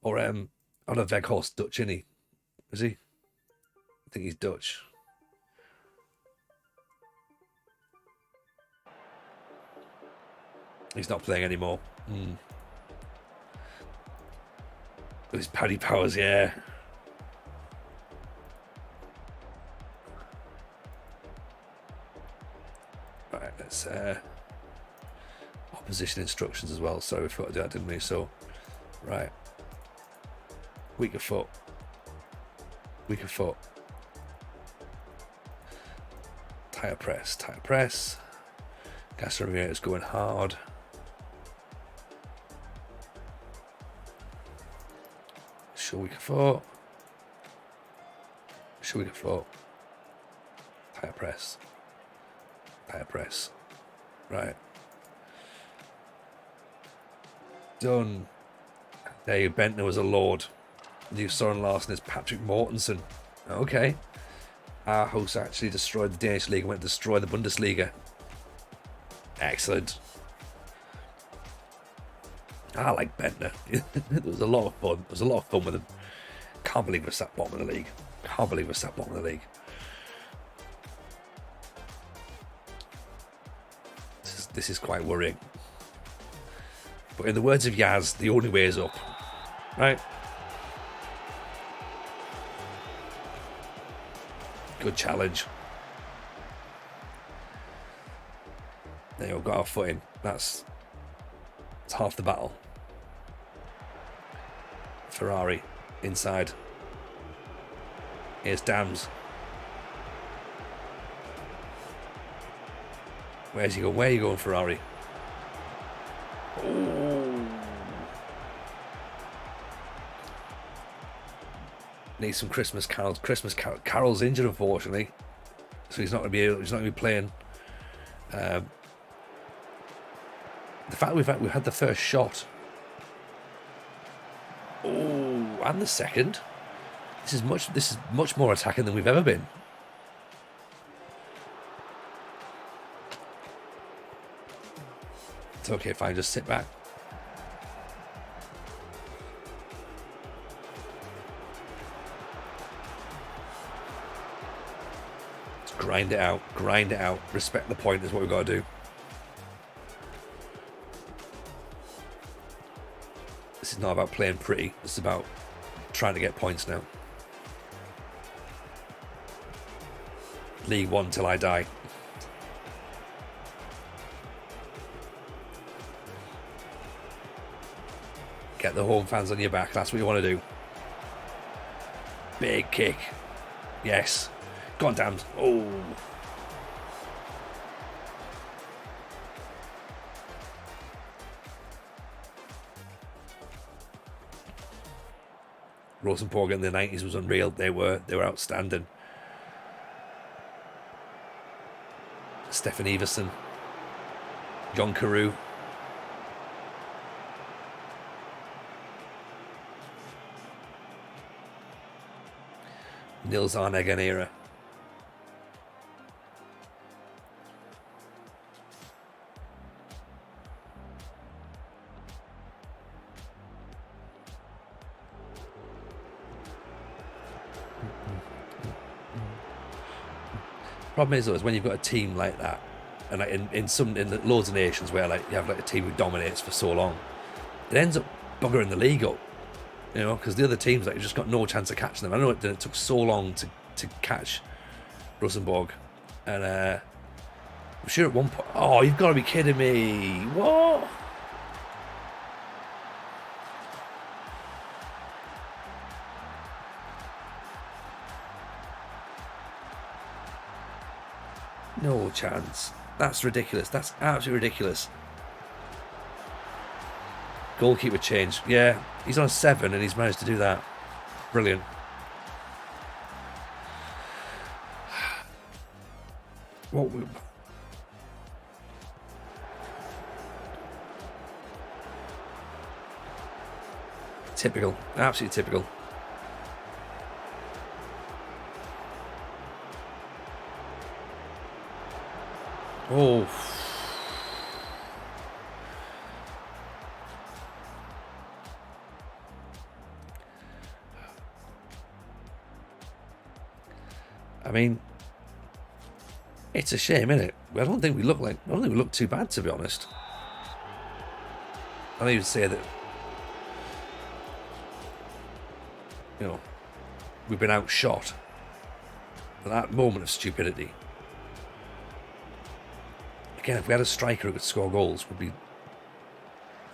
Or on a Veghorst Dutch, isn't he? Is he? think he's Dutch. He's not playing anymore. His Paddy Powers, yeah. Right, let's opposition instructions as well. Sorry, we forgot to do that, didn't we? So, right. Weaker foot. Weaker foot. Tire press. Tire press. Gas radiator's going hard. Show weaker foot. Show weaker foot. Tire press. Tire press. Right. Done. Dave Bentner was a lord. New Soren Larsen is Patrick Mortensen. Okay. Our host actually destroyed the Danish league and went to destroy the Bundesliga. Excellent. I like Bentner. It was a lot of fun. It was a lot of fun with him. Can't believe we're sat bottom of the league. Can't believe we're sat bottom of the league. This is quite worrying. But in the words of Yaz, the only way is up. Right? Good challenge. There you go, got our foot in. It's half the battle. Ferrari inside. Here's Dams. Where's he going? Where are you going, Ferrari? Oh. Need some Christmas carols. Carol's injured, unfortunately, so he's not going to be playing. The fact we've had the first shot. Oh, and the second. This is much more attacking than we've ever been. It's okay, fine, just sit back. Just grind it out, respect the point is what we've got to do. This is not about playing pretty, this is about trying to get points now. League One till I die. Get the home fans on your back. That's what you want to do. Big kick. Yes. Go on, Dams. Oh. Rosenborg in the 90s was unreal. They were outstanding. Stefan Everson. John Carew. Nils Arne Eggen era. Problem is, though, is when you've got a team like that, and like in loads of nations where like you have like a team who dominates for so long, it ends up buggering the league up. You know, because the other teams like just got no chance of catching them. I know it took so long to catch Rosenborg, and I'm sure at one point. Oh, you've got to be kidding me! What? No chance. That's ridiculous. That's absolutely ridiculous. Goalkeeper change. Yeah, he's on a 7 and he's managed to do that. Brilliant. What? Typical. Absolutely typical. Oh. I mean, it's a shame, isn't it? I don't think we look too bad, to be honest. I don't even say that, you know, we've been outshot. But that moment of stupidity. Again, if we had a striker who could score goals,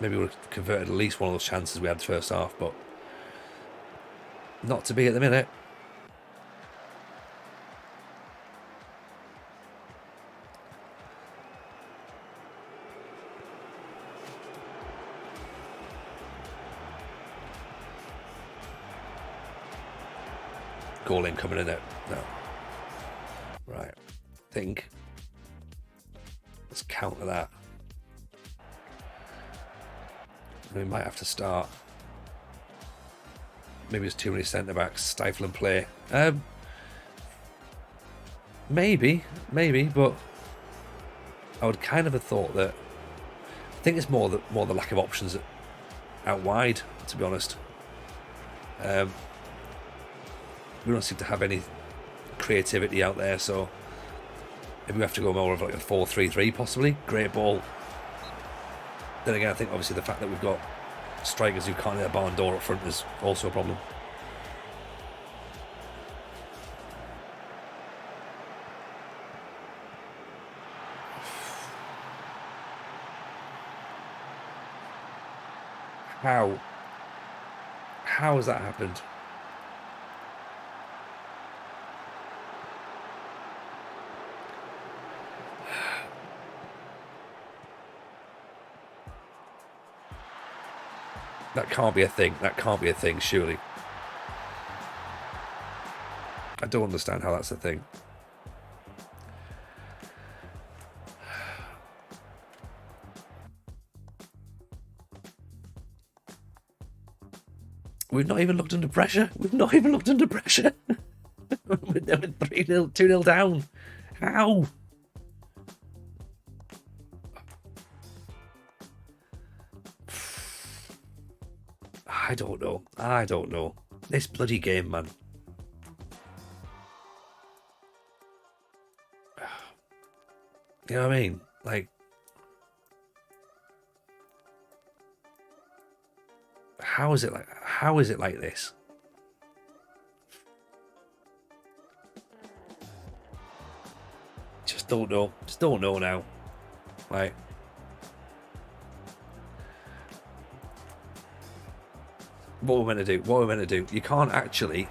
maybe we would have converted at least one of those chances we had the first half, but not to be at the minute. Goal incoming in it. No. Right. Think. Let's counter that. We might have to start. Maybe it's too many centre backs stifling play. Maybe, but I would kind of have thought that. I think it's more the lack of options out wide, to be honest. We don't seem to have any creativity out there, so maybe we have to go more of like a 4-3-3 possibly. Great ball. Then again, I think obviously the fact that we've got strikers who can't hit a barn door up front is also a problem. How has that happened? That can't be a thing. That can't be a thing, surely. I don't understand how that's a thing. We've not even looked under pressure. We're 3-0, 2-0 down. How? I don't know. This bloody game, man. You know what I mean? Like, how is it like this? Just don't know now. Like, what we're meant to do. You can't actually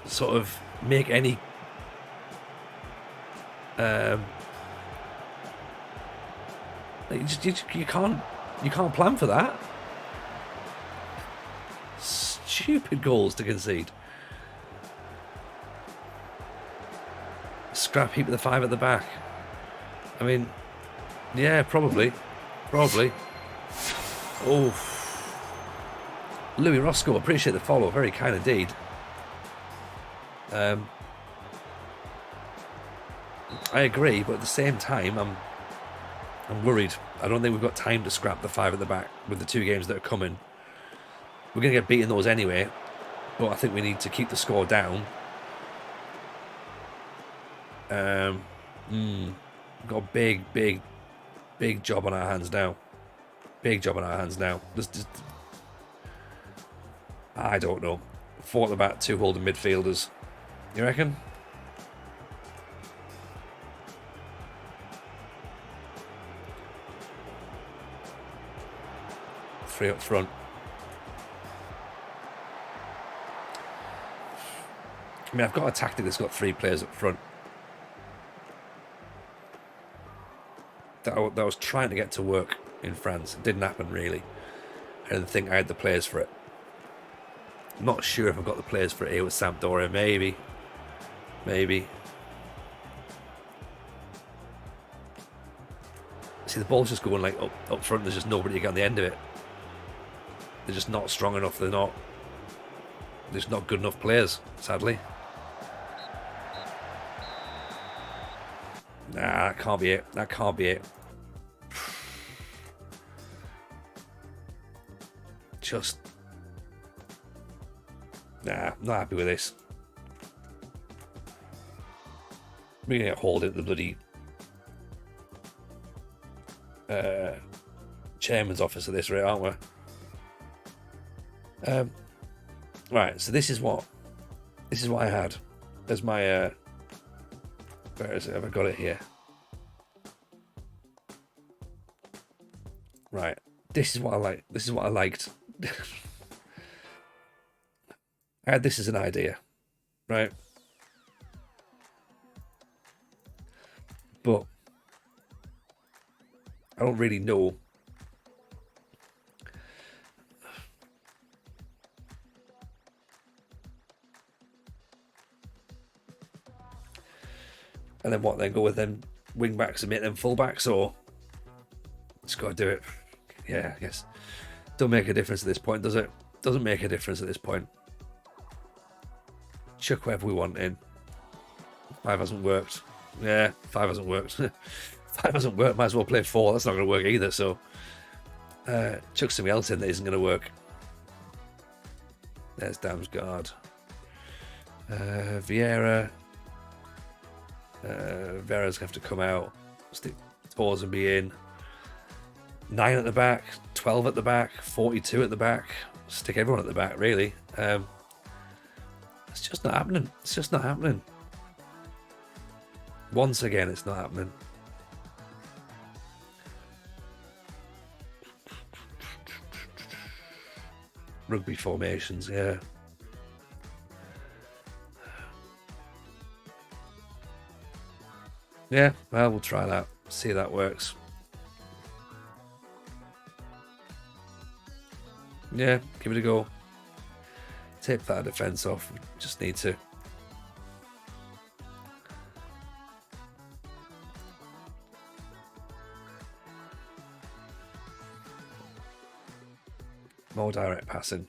sort of make any you can't plan for that. Stupid goals to concede. Scrap heap of the 5 at the back. I mean, yeah, probably. Oh, Louis Roscoe, appreciate the follow, very kind indeed. I agree, but at the same time, I'm worried. I don't think we've got time to scrap the 5 at the back with the 2 games that are coming. We're going to get beaten those anyway, but I think we need to keep the score down. We've got a big job on our hands now. Just, I don't know. 4 at the back, 2 holding midfielders. You reckon? 3 up front. I mean, I've got a tactic that's got 3 players up front. That I was trying to get to work in France. It didn't happen, really. I didn't think I had the players for it. I'm not sure if I've got the players for it here with Sampdoria. Maybe. See, the ball's just going like up front. There's just nobody to get on the end of it. They're just not strong enough. They're just not good enough players, sadly. Nah, that can't be it. Just Nah, not happy with this. We're going to get hauled into the bloody chairman's office at this rate, aren't we? Right, so this is what I had as my where is it? Have I got it here? Right. This is what I like. This is what I liked. I had this as an idea, right? But I don't really know and then what? Then go with them wing backs and make them full backs, or just got to do it. Yeah, I guess. Don't make a difference at this point, does it? Doesn't make a difference at this point. Chuck whatever we want in. 5 hasn't worked. Yeah, 5 hasn't worked. 5 hasn't worked. Might as well play 4. That's not going to work either. So chuck something else in that isn't going to work. There's Damsgaard. Vieira. Vera's going to have to come out. Stick Tors and be in. 9 at the back. 12 at the back. 42 at the back. Stick everyone at the back, really. It's just not happening. It's just not happening. Once again, it's not happening. Rugby formations, yeah. Yeah, well, we'll try that. See if that works. Yeah, give it a go. Take that defense off. Just need to. More direct passing.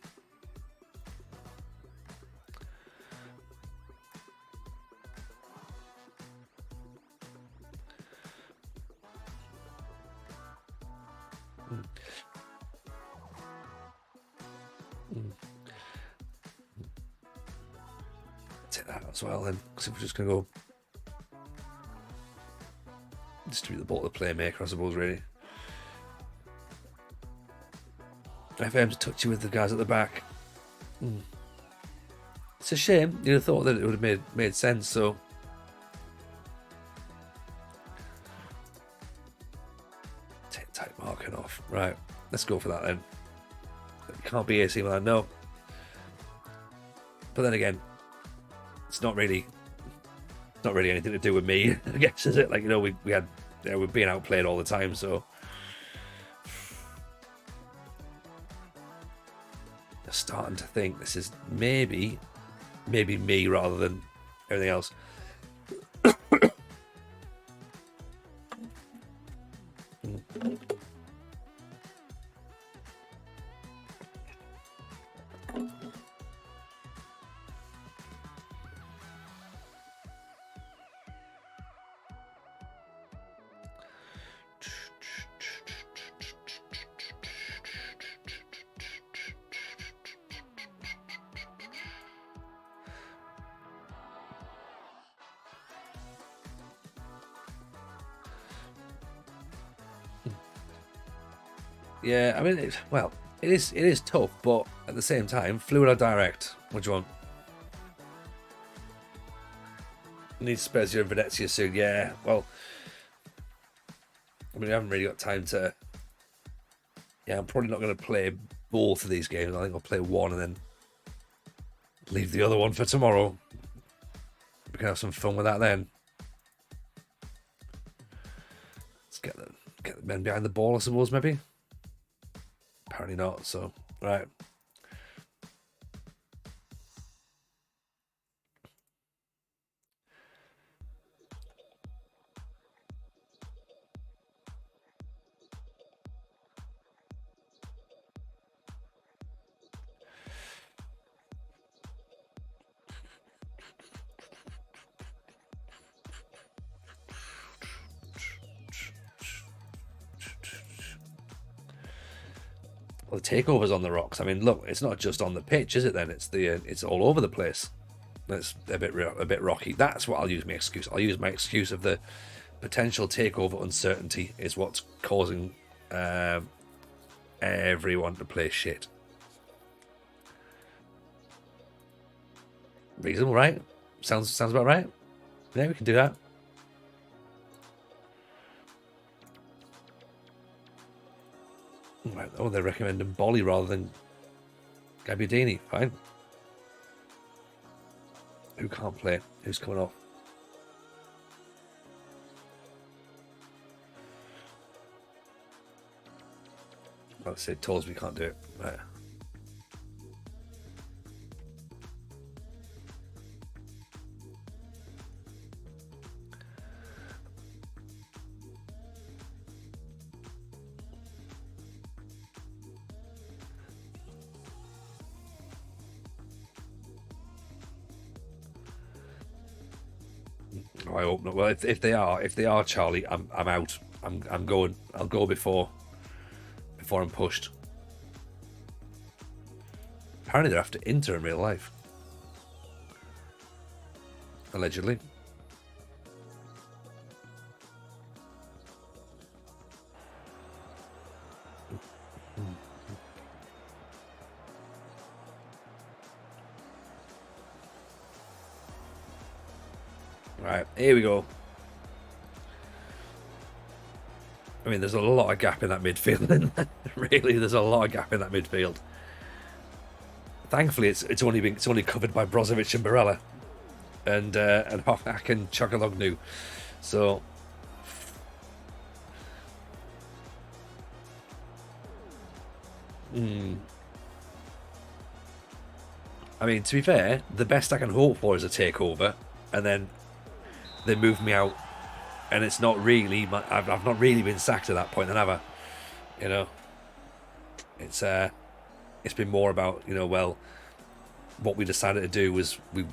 Take that as well then, because if we're just going to go distribute the ball to the playmaker, I suppose, really. FM's touchy with the guys at the back. It's a shame. You'd have thought that it would have made sense, so. Take tight marking off. Right, let's go for that then. It can't be AC Milan, no. But then again, it's not really anything to do with me, I guess, is it? Like, we're being outplayed all the time, so. Starting to think this is maybe me rather than everything else. Yeah, I mean, it is tough, but at the same time, fluid or direct? What do you want? Need Spezia and Venezia soon. Yeah, well, I mean, I haven't really got time to. Yeah, I'm probably not going to play both of these games. I think I'll play one and then leave the other one for tomorrow. We can have some fun with that then. Let's get the men behind the ball, I suppose, maybe. Apparently not, so, right. Well, the takeover's on the rocks. I mean, look, it's not just on the pitch, is it? Then it's all over the place. It's a bit rocky. That's what I'll use my excuse. I'll use my excuse of the potential takeover uncertainty is what's causing everyone to play shit. Reasonable, right? Sounds about right. Yeah, we can do that. Right. Oh, they're recommending Bolly rather than Gabbiadini. Fine. Who can't play? Who's coming off? Well, say Tollsby can't do it. Right. Oh, I hope not. Well, if they are, Charlie, I'm out. I'm going. I'll go before I'm pushed. Apparently, they're after Inter in real life. Allegedly. Right, here we go. I mean, there's a lot of gap in that midfield. Really, there's a lot of gap in that midfield. Thankfully, it's only covered by Brozovic and Barella, and Hoffak and Chocologlu. So, I mean, to be fair, the best I can hope for is a takeover, and then they move me out, and it's not really. I've not really been sacked at that point, then have I? You know, it's been more about, you know, well, what we decided to do was we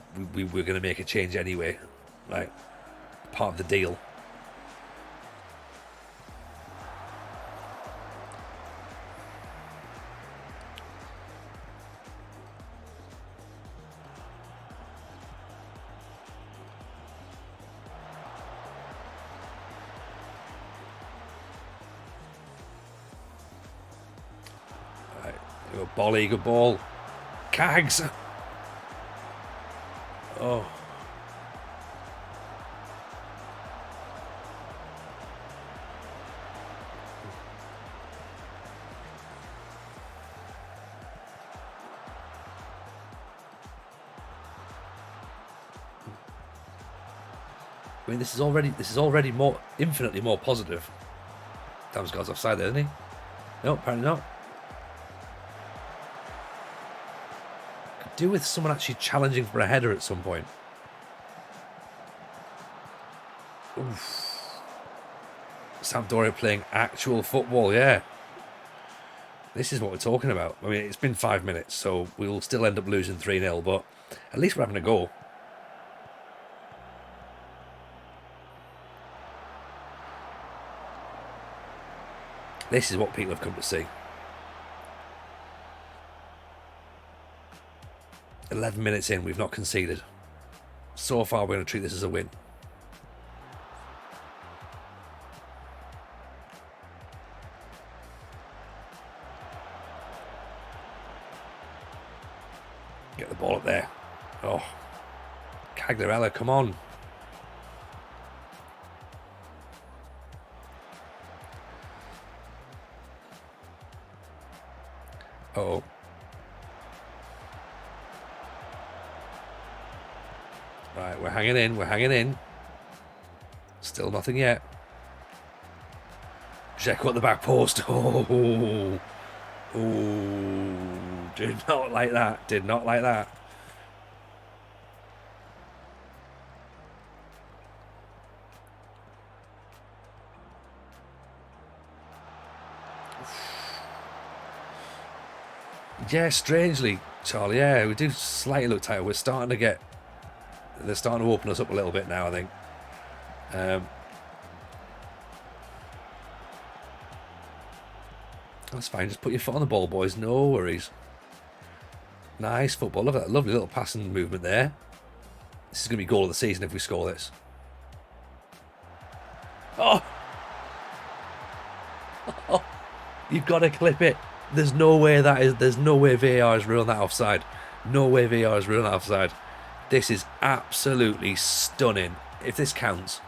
were going to make a change anyway, like part of the deal. Good volley, good ball. Cags. Oh. I mean, this is already infinitely more positive. Damsgaard's offside there, isn't he? No, apparently not. Could do with someone actually challenging for a header at some point. Oof. Sampdoria playing actual football, yeah. This is what we're talking about. I mean, it's been 5 minutes, so we'll still end up losing 3-0, but at least we're having a go. This is what people have come to see. 11 minutes in, we've not conceded. So far, we're going to treat this as a win. Get the ball up there. Oh, Cagliarella, come on. Uh-oh. Right, we're hanging in. Still nothing yet. Dzeko at the back post. Oh, did not like that. Yeah, strangely, Charlie, yeah, we do slightly look tight. They're starting to open us up a little bit now, I think. That's fine. Just put your foot on the ball, boys. No worries. Nice football. Look at that lovely little passing movement there. This is going to be goal of the season if we score this. Oh! Oh! You've got to clip it. There's no way there's no way VAR is ruling that offside. No way VAR is ruling that offside. This is absolutely stunning. If this counts.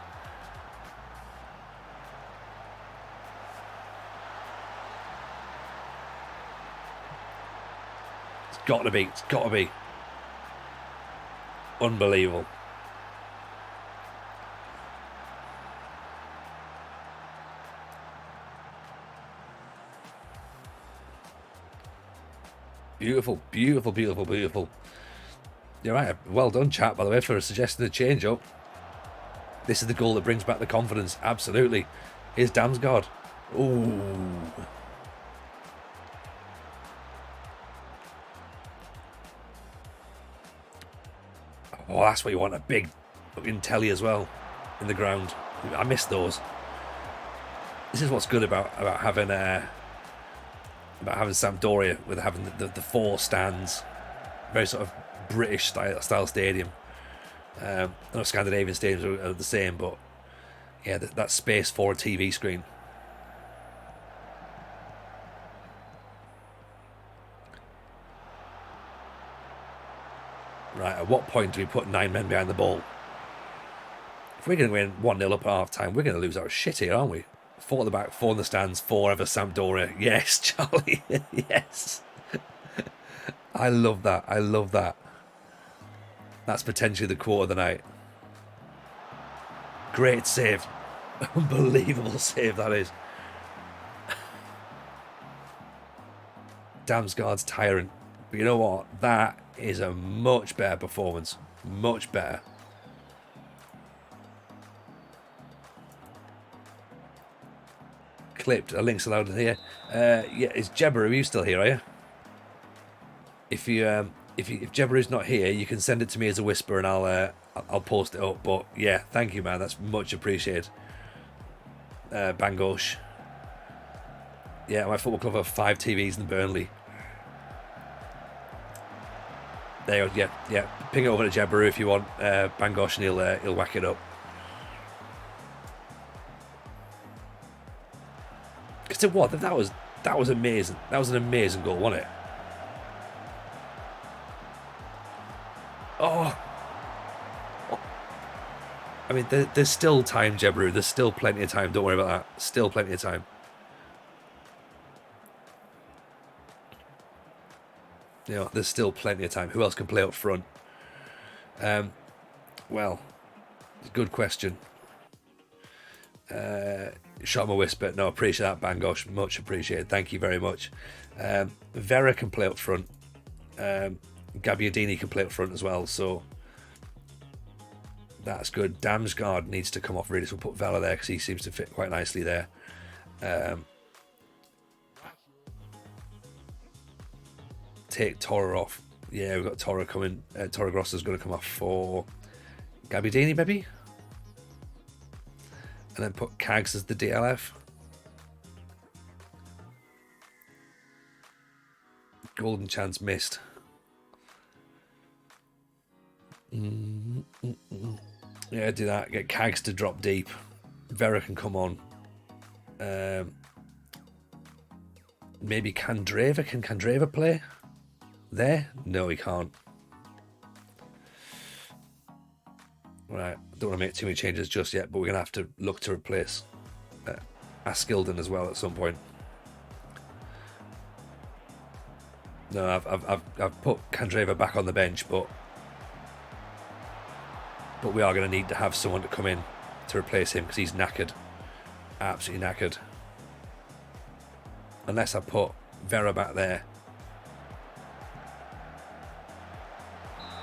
It's got to be. It's got to be. Unbelievable. Beautiful, beautiful, beautiful, beautiful. You're right. Well done, chat, by the way, for suggesting the change up. This is the goal that brings back the confidence. Absolutely. Here's Damsgaard. Ooh. Oh, that's what you want. A big fucking telly as well in the ground. I miss those. This is what's good about having Sampdoria, with having the four stands. Very sort of British style stadium. I know Scandinavian stadiums are the same, but yeah, that space for a TV screen. Right, at what point do we put 9 men behind the ball? If we're going to win 1-0 up at half time, we're going to lose our shit here, aren't we? 4 at the back, 4 in the stands, 4 ever Sampdoria. Yes, Charlie. Yes. I love that. I love that. That's potentially the quote of the night. Great save. Unbelievable save that is. Damsgaard's tyrant. But you know what? That is a much better performance. Much better. Clipped. A link's allowed in here. Yeah, is Jebber, are you still here, are you? If Jebberu's not here, you can send it to me as a whisper and I'll post it up. But yeah, thank you, man. That's much appreciated. Bangladesh. Yeah, my football club have 5 TVs in Burnley. There you go. Yeah. Ping it over to Jebberu if you want, Bangladesh, and he'll whack it up. Because what? That was amazing. That was an amazing goal, wasn't it? Oh. I mean, there's still time, Jebru. There's still plenty of time. Don't worry about that. Still plenty of time. You know, there's still plenty of time. Who else can play up front? Well, good question. Shot him a whisper. No, appreciate that, Bangosh. Much appreciated. Thank you very much. Vera can play up front. Gabbiadini can play up front as well, so that's good. Damsgaard needs to come off really, so we'll put Vela there because he seems to fit quite nicely there. Take Torre off. Yeah, we've got Torre coming. Torre Grosso's going to come off for Gabbiadini, maybe? And then put Cags as the DLF. Golden chance missed. Yeah, do that. Get Cags to drop deep. Vera can come on. Maybe Candreva. Can Candreva play there? No, he can't. Right, don't want to make too many changes just yet, but we're going to have to look to replace Askildon as well at some point. No, I've put Candreva back on the bench, but we are going to need to have someone to come in to replace him because he's knackered. Absolutely knackered. Unless I put Vera back there.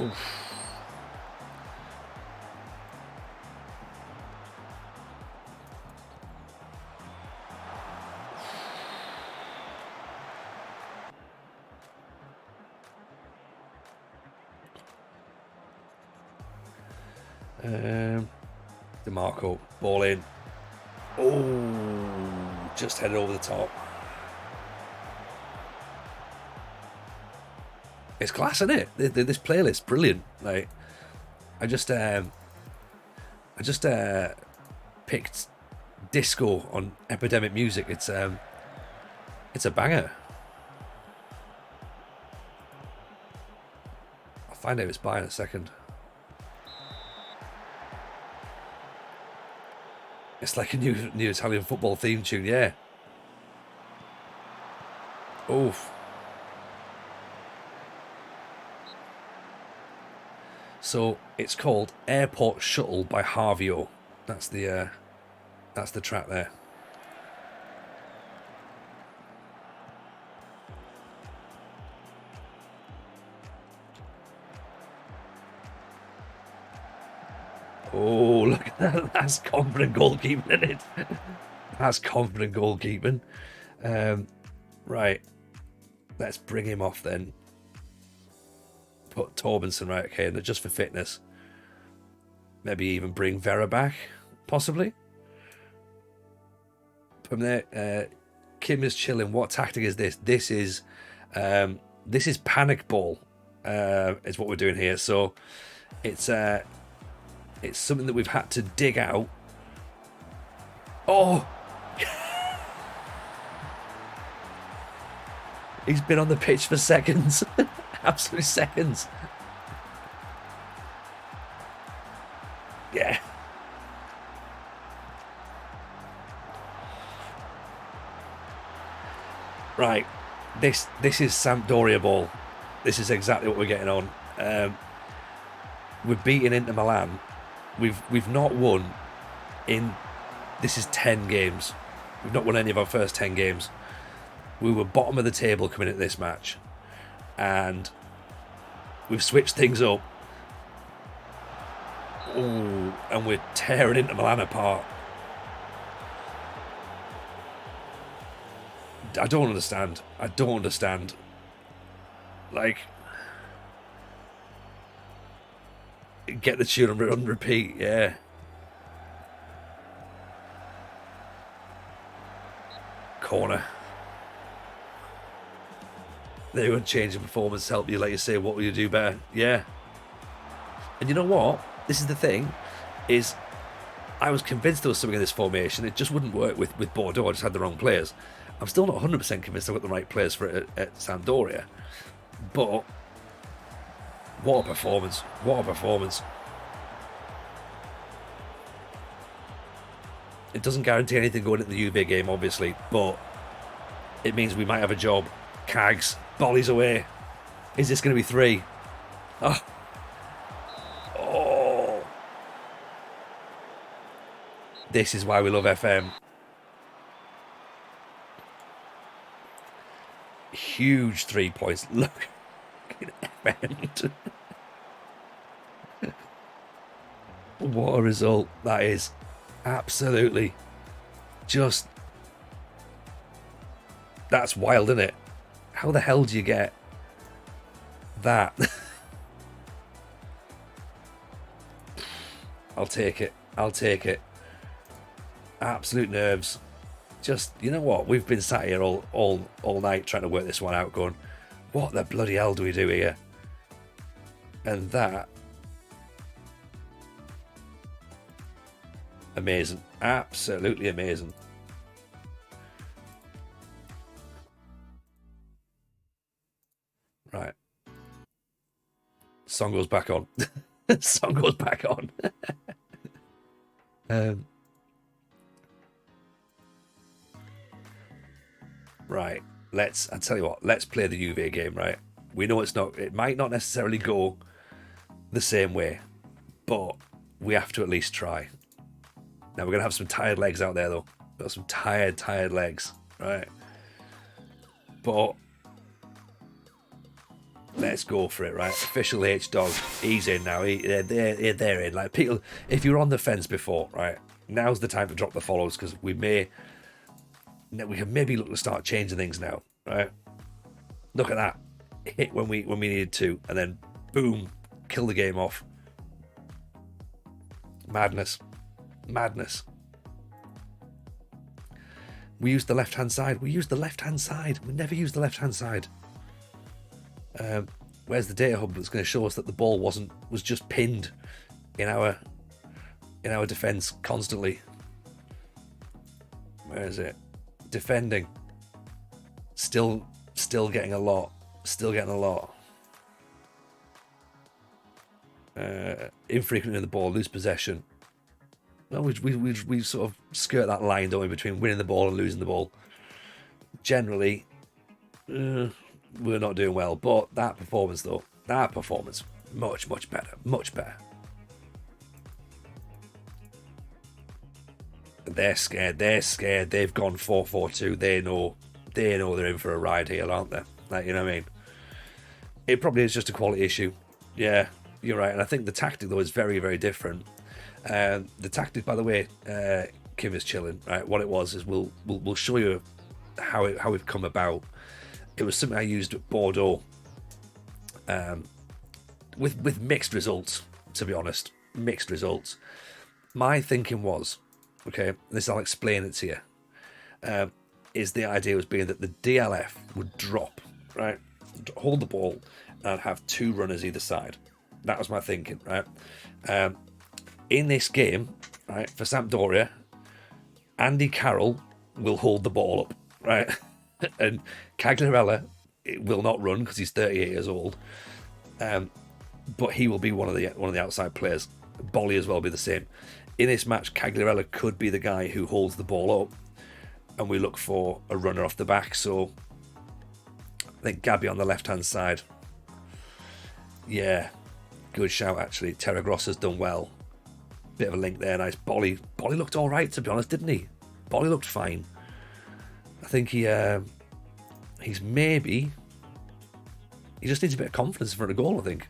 Oof. DeMarco, ball in. Oh, just headed over the top. It's class, isn't it? This playlist, brilliant. Like, I just picked disco on Epidemic Music. It's a banger. I'll find out if it's by in a second. It's like a new Italian football theme tune, yeah. Oof. So it's called Airport Shuttle by Harvio. That's the track there. Oh, look at that. That's confident goalkeeping, isn't it? That's confident goalkeeping. Right. Let's bring him off then. Put Torbenson, right, okay, and just for fitness. Maybe even bring Vera back, possibly. From there, Kim is chilling. What tactic is this? This is panic ball. Is what we're doing here. So it's something that we've had to dig out. Oh, he's been on the pitch for seconds. Absolute seconds. Yeah. Right. This is Sampdoria ball. This is exactly what we're getting on. We're beating Inter Milan. We've not won in, this is 10 games. We've not won any of our first 10 games. We were bottom of the table coming into this match. And we've switched things up. Ooh, and we're tearing Inter Milan apart. I don't understand. Like, get the tune on repeat, yeah. Corner. They would change the performance, help you, like you say, what will you do better? Yeah. And you know what? This is the thing, is I was convinced there was something in this formation. It just wouldn't work with Bordeaux. I just had the wrong players. I'm still not 100% convinced I've got the right players for it at Sampdoria. But what a performance. What a performance. It doesn't guarantee anything going into the UVA game, obviously, but it means we might have a job. Cags, volleys away. Is this going to be 3? Oh. Oh. This is why we love FM. Huge 3 points. Look at FM. What a result that is. Absolutely. Just, that's wild, isn't it? How the hell do you get that? I'll take it. Absolute nerves. Just, you know what? We've been sat here all night trying to work this one out, going, what the bloody hell do we do here? And that, amazing. Absolutely amazing. Right. Song goes back on. Song goes back on. Right. I tell you what, let's play the UVA game, right? We know it might not necessarily go the same way, but we have to at least try. Now we're going to have some tired legs out there, though. We've got some tired legs, right? But let's go for it, right? Official H-Dog, he's in now. They're in. Like, people, if you were on the fence before, right, now's the time to drop the follows, because we can maybe look to start changing things now, right? Look at that. Hit when we needed to, and then boom, kill the game off. Madness. We used the left-hand side. We never used the left-hand side. Where's the data hub that's going to show us that the ball was just pinned in our defense constantly? Where is it? Defending. Still getting a lot. Still getting a lot. Infrequent in the ball, lose possession. Well, we sort of skirt that line, don't we, between winning the ball and losing the ball. Generally, we're not doing well. But that performance, much better, much better. They're scared. They've gone 4-4-2. They know they're in for a ride here, aren't they? Like, you know what I mean? It probably is just a quality issue. Yeah, you're right. And I think the tactic, though, is very, very different. The tactic, by the way, Kim is chilling. Right, what it was is we'll show you how we've come about. It was something I used at Bordeaux, with mixed results. To be honest, mixed results. My thinking was, okay, this I'll explain it to you. Is the idea was being that the DLF would drop, right, hold the ball, and have two runners either side. That was my thinking, right. In this game, right, for Sampdoria, Andy Carroll will hold the ball up, right, and Cagliarella will not run because he's 38 years old, but he will be one of the outside players. Bolly as well will be the same. In this match, Cagliarella could be the guy who holds the ball up, and we look for a runner off the back. So I think Gabby on the left-hand side. Yeah, good shout, actually. Terragrossa's done well. Bit of a link there, nice. Bolly looked all right, to be honest, didn't he? Bolly looked fine. I think he's maybe... He just needs a bit of confidence in front of goal, I think.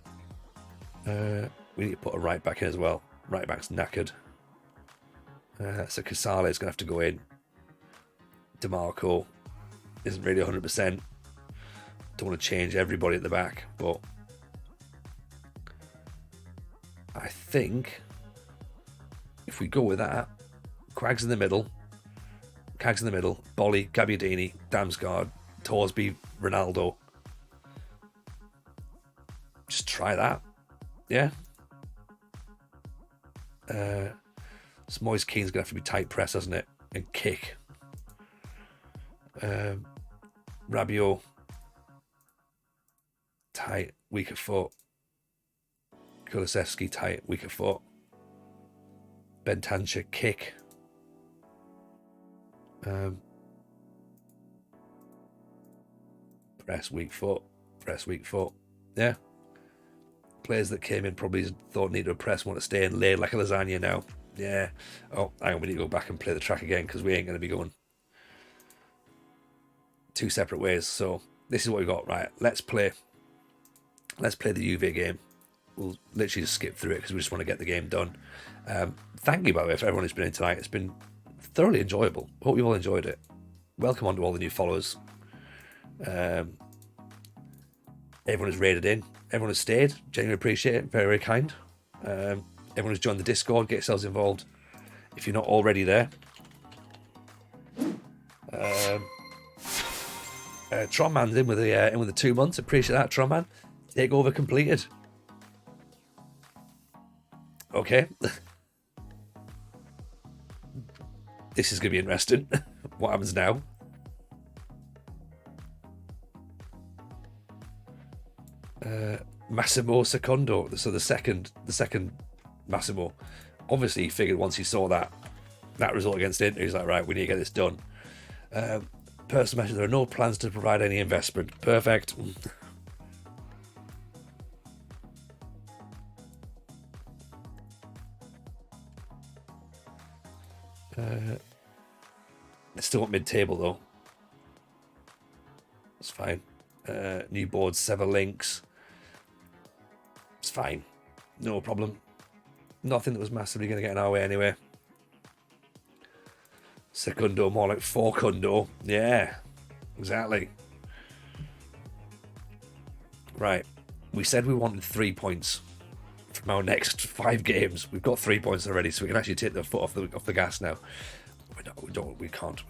We need to put a right back in as well. Right back's knackered. So Casale is going to have to go in. DeMarco isn't really 100%. Don't want to change everybody at the back, but I think if we go with that, Quags in the middle, Bolly, Gabbiadini, Damsgaard, Torsby, Ronaldo. Just try that. Yeah. Moise Keane's going to have to be tight press, hasn't it? And kick. Rabiot, tight, weaker foot. Kulusevski, tight, weaker foot. Bentancur, kick. Press, weak foot. Yeah. Players that came in probably thought need to press, want to stay in, laid like a lasagna now. Yeah. Oh, hang on, we need to go back and play the track again because we ain't going to be going two separate ways. So this is what we got. Right, let's play the UV game. We'll literally just skip through it because we just want to get the game done. Thank you, by the way, for everyone who's been in tonight. It's been thoroughly enjoyable. Hope you all enjoyed it. Welcome on to all the new followers. Everyone has raided in. Everyone has stayed. Genuinely appreciate it. Very, very kind. Everyone who's joined the Discord, get yourselves involved if you're not already there. Tronman's in with the 2 months. Appreciate that, Tronman. Takeover completed. Okay. This is going to be interesting. What happens now? Massimo Secondo. So the second Massimo. Obviously, he figured once he saw that result against Inter, he's like, right, we need to get this done. Personal message: there are no plans to provide any investment. Perfect. It's still at mid-table though. It's fine. New board, sever links. It's fine. No problem. Nothing that was massively going to get in our way anyway. Secundo, more like Forcundo. Yeah, exactly. Right. We said we wanted 3 points from our next 5 games. We've got 3 points already, so we can actually take the foot off the gas now. We can't.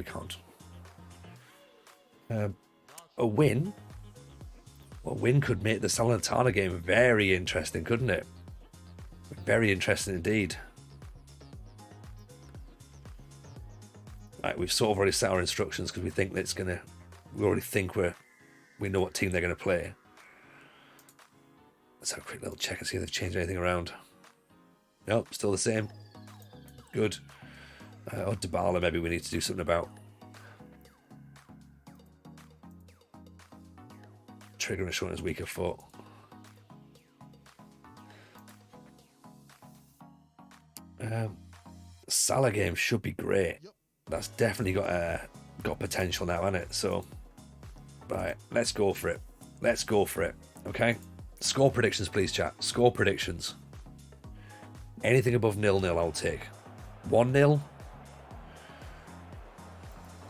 A win Well, win could make the Salernitana game very interesting, couldn't it? Very interesting indeed. Right, we've sort of already set our instructions because we think that it's gonna. We already think we know what team they're gonna play. Let's have a quick little check and see if they've changed anything around. Nope, still the same. Good. Or Dybala, maybe we need to do something about. Trigger and showing his weaker foot. Salah game should be great. That's definitely got potential now, hasn't it? So, right, let's go for it. Let's go for it. Okay. Score predictions, please, chat. Score predictions. Anything above 0-0, I'll take. 1-0.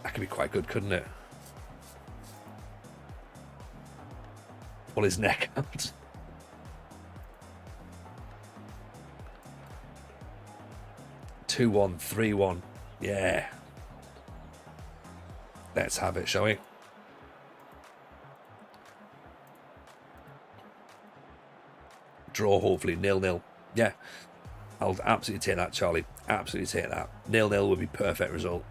That could be quite good, couldn't it? Pull his neck out. Two 2-1, 3-1. Yeah. Let's have it, shall we? Draw, hopefully, 0-0. Yeah. I'll absolutely take that, Charlie. Absolutely take that. 0-0 would be perfect result.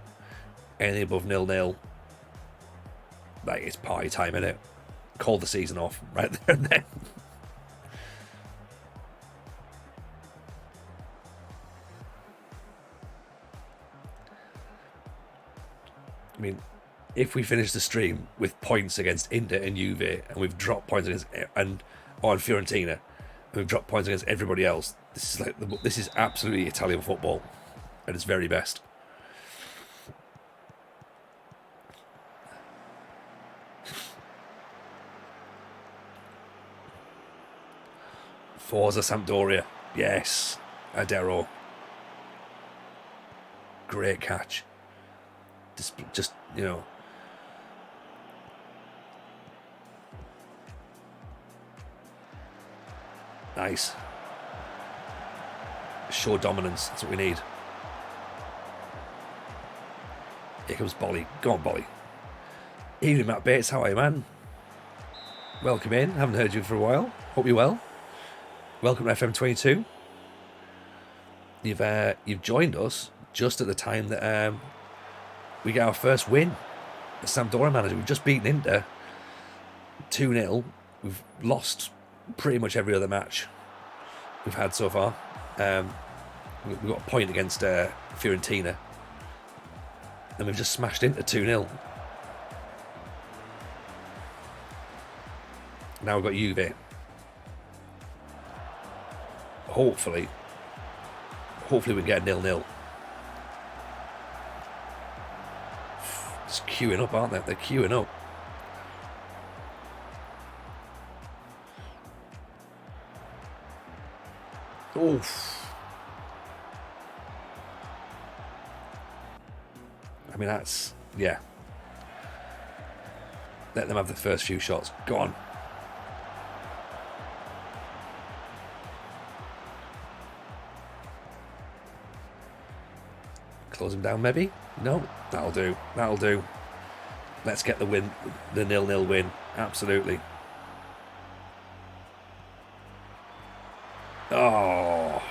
Anything above 0-0, like, it's party time, innit? Call the season off right there and then. I mean, if we finish the stream with points against Inter and Juve, and we've dropped points against on Fiorentina, and we've dropped points against everybody else, this is absolutely Italian football at its very best. Forza Sampdoria, yes, Adero, great catch. Just you know. Nice. Show dominance. That's what we need. Here comes Bolly. Go on, Bolly. Evening, Matt Bates. How are you, man? Welcome in. Haven't heard you for a while. Hope you're well. Welcome to FM22. You've joined us just at the time that we get our first win as Sampdoria manager. We've just beaten Inter 2-0. We've lost pretty much every other match we've had so far. We've got a point against Fiorentina, and we've just smashed Inter 2-0. Now we've got Juve. Hopefully we can get 0-0. It's queuing up, aren't they? They're queuing up. Oof. I mean, that's... yeah. Let them have the first few shots. Go on. Close him down, maybe? No, that'll do. That'll do. Let's get the win, the 0-0 win. Absolutely. Oh.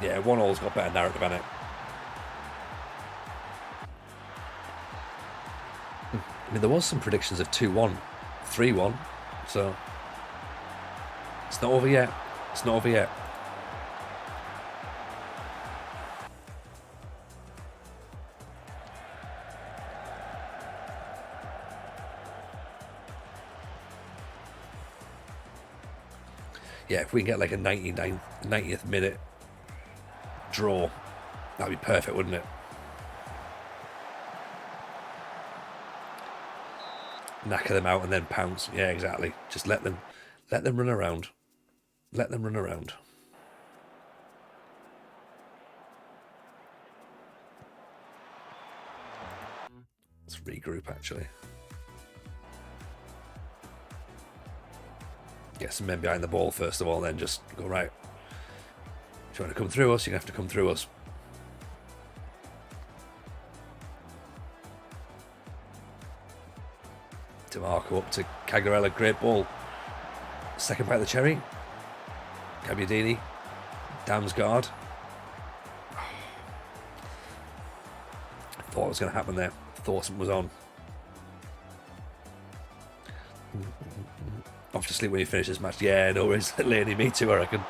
Yeah, 1-0's got better narrative in it. I mean, there was some predictions of 2-1, 3-1, so it's not over yet. It's not over yet. Yeah, if we can get like a 90th minute draw, that'd be perfect, wouldn't it? Knacker them out and then pounce. Yeah, exactly. Just let them run around. Let them run around. Let's regroup, actually. Get some men behind the ball first of all, then just go, right, If you want to come through us, you have to come through us. DeMarco up to Cagarella, great ball. Second bite of the cherry. Gabbiadini, Damsgaard. Thought it was going to happen there. Thought something was on. Off to sleep when you finish this match. Yeah, no worries, Laney. Me too, I reckon.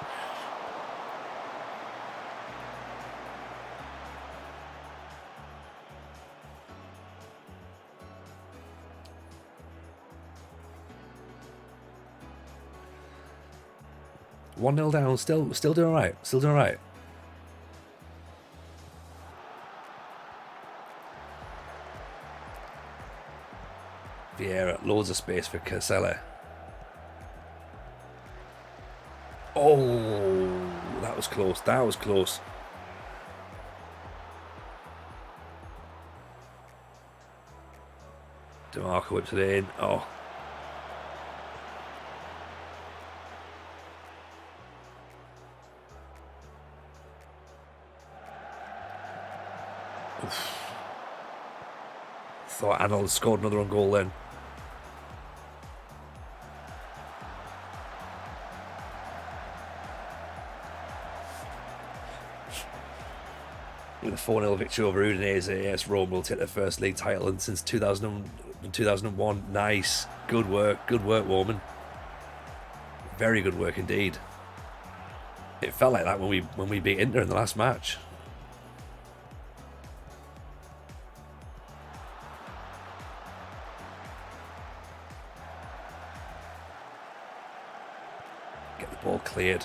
One 0 down. Still doing all right. Still doing all right. Vieira, loads of space for Casella. Oh, that was close. That was close. DeMarco whips it in. Oh. Oof. Thought Arnold scored another on goal then. With a 4-0 victory over Udinese, yes, Rome will take their first league title and since 2001. Nice. Good work, Warman. Very good work indeed. It felt like that when we beat Inter in the last match. Get the ball cleared.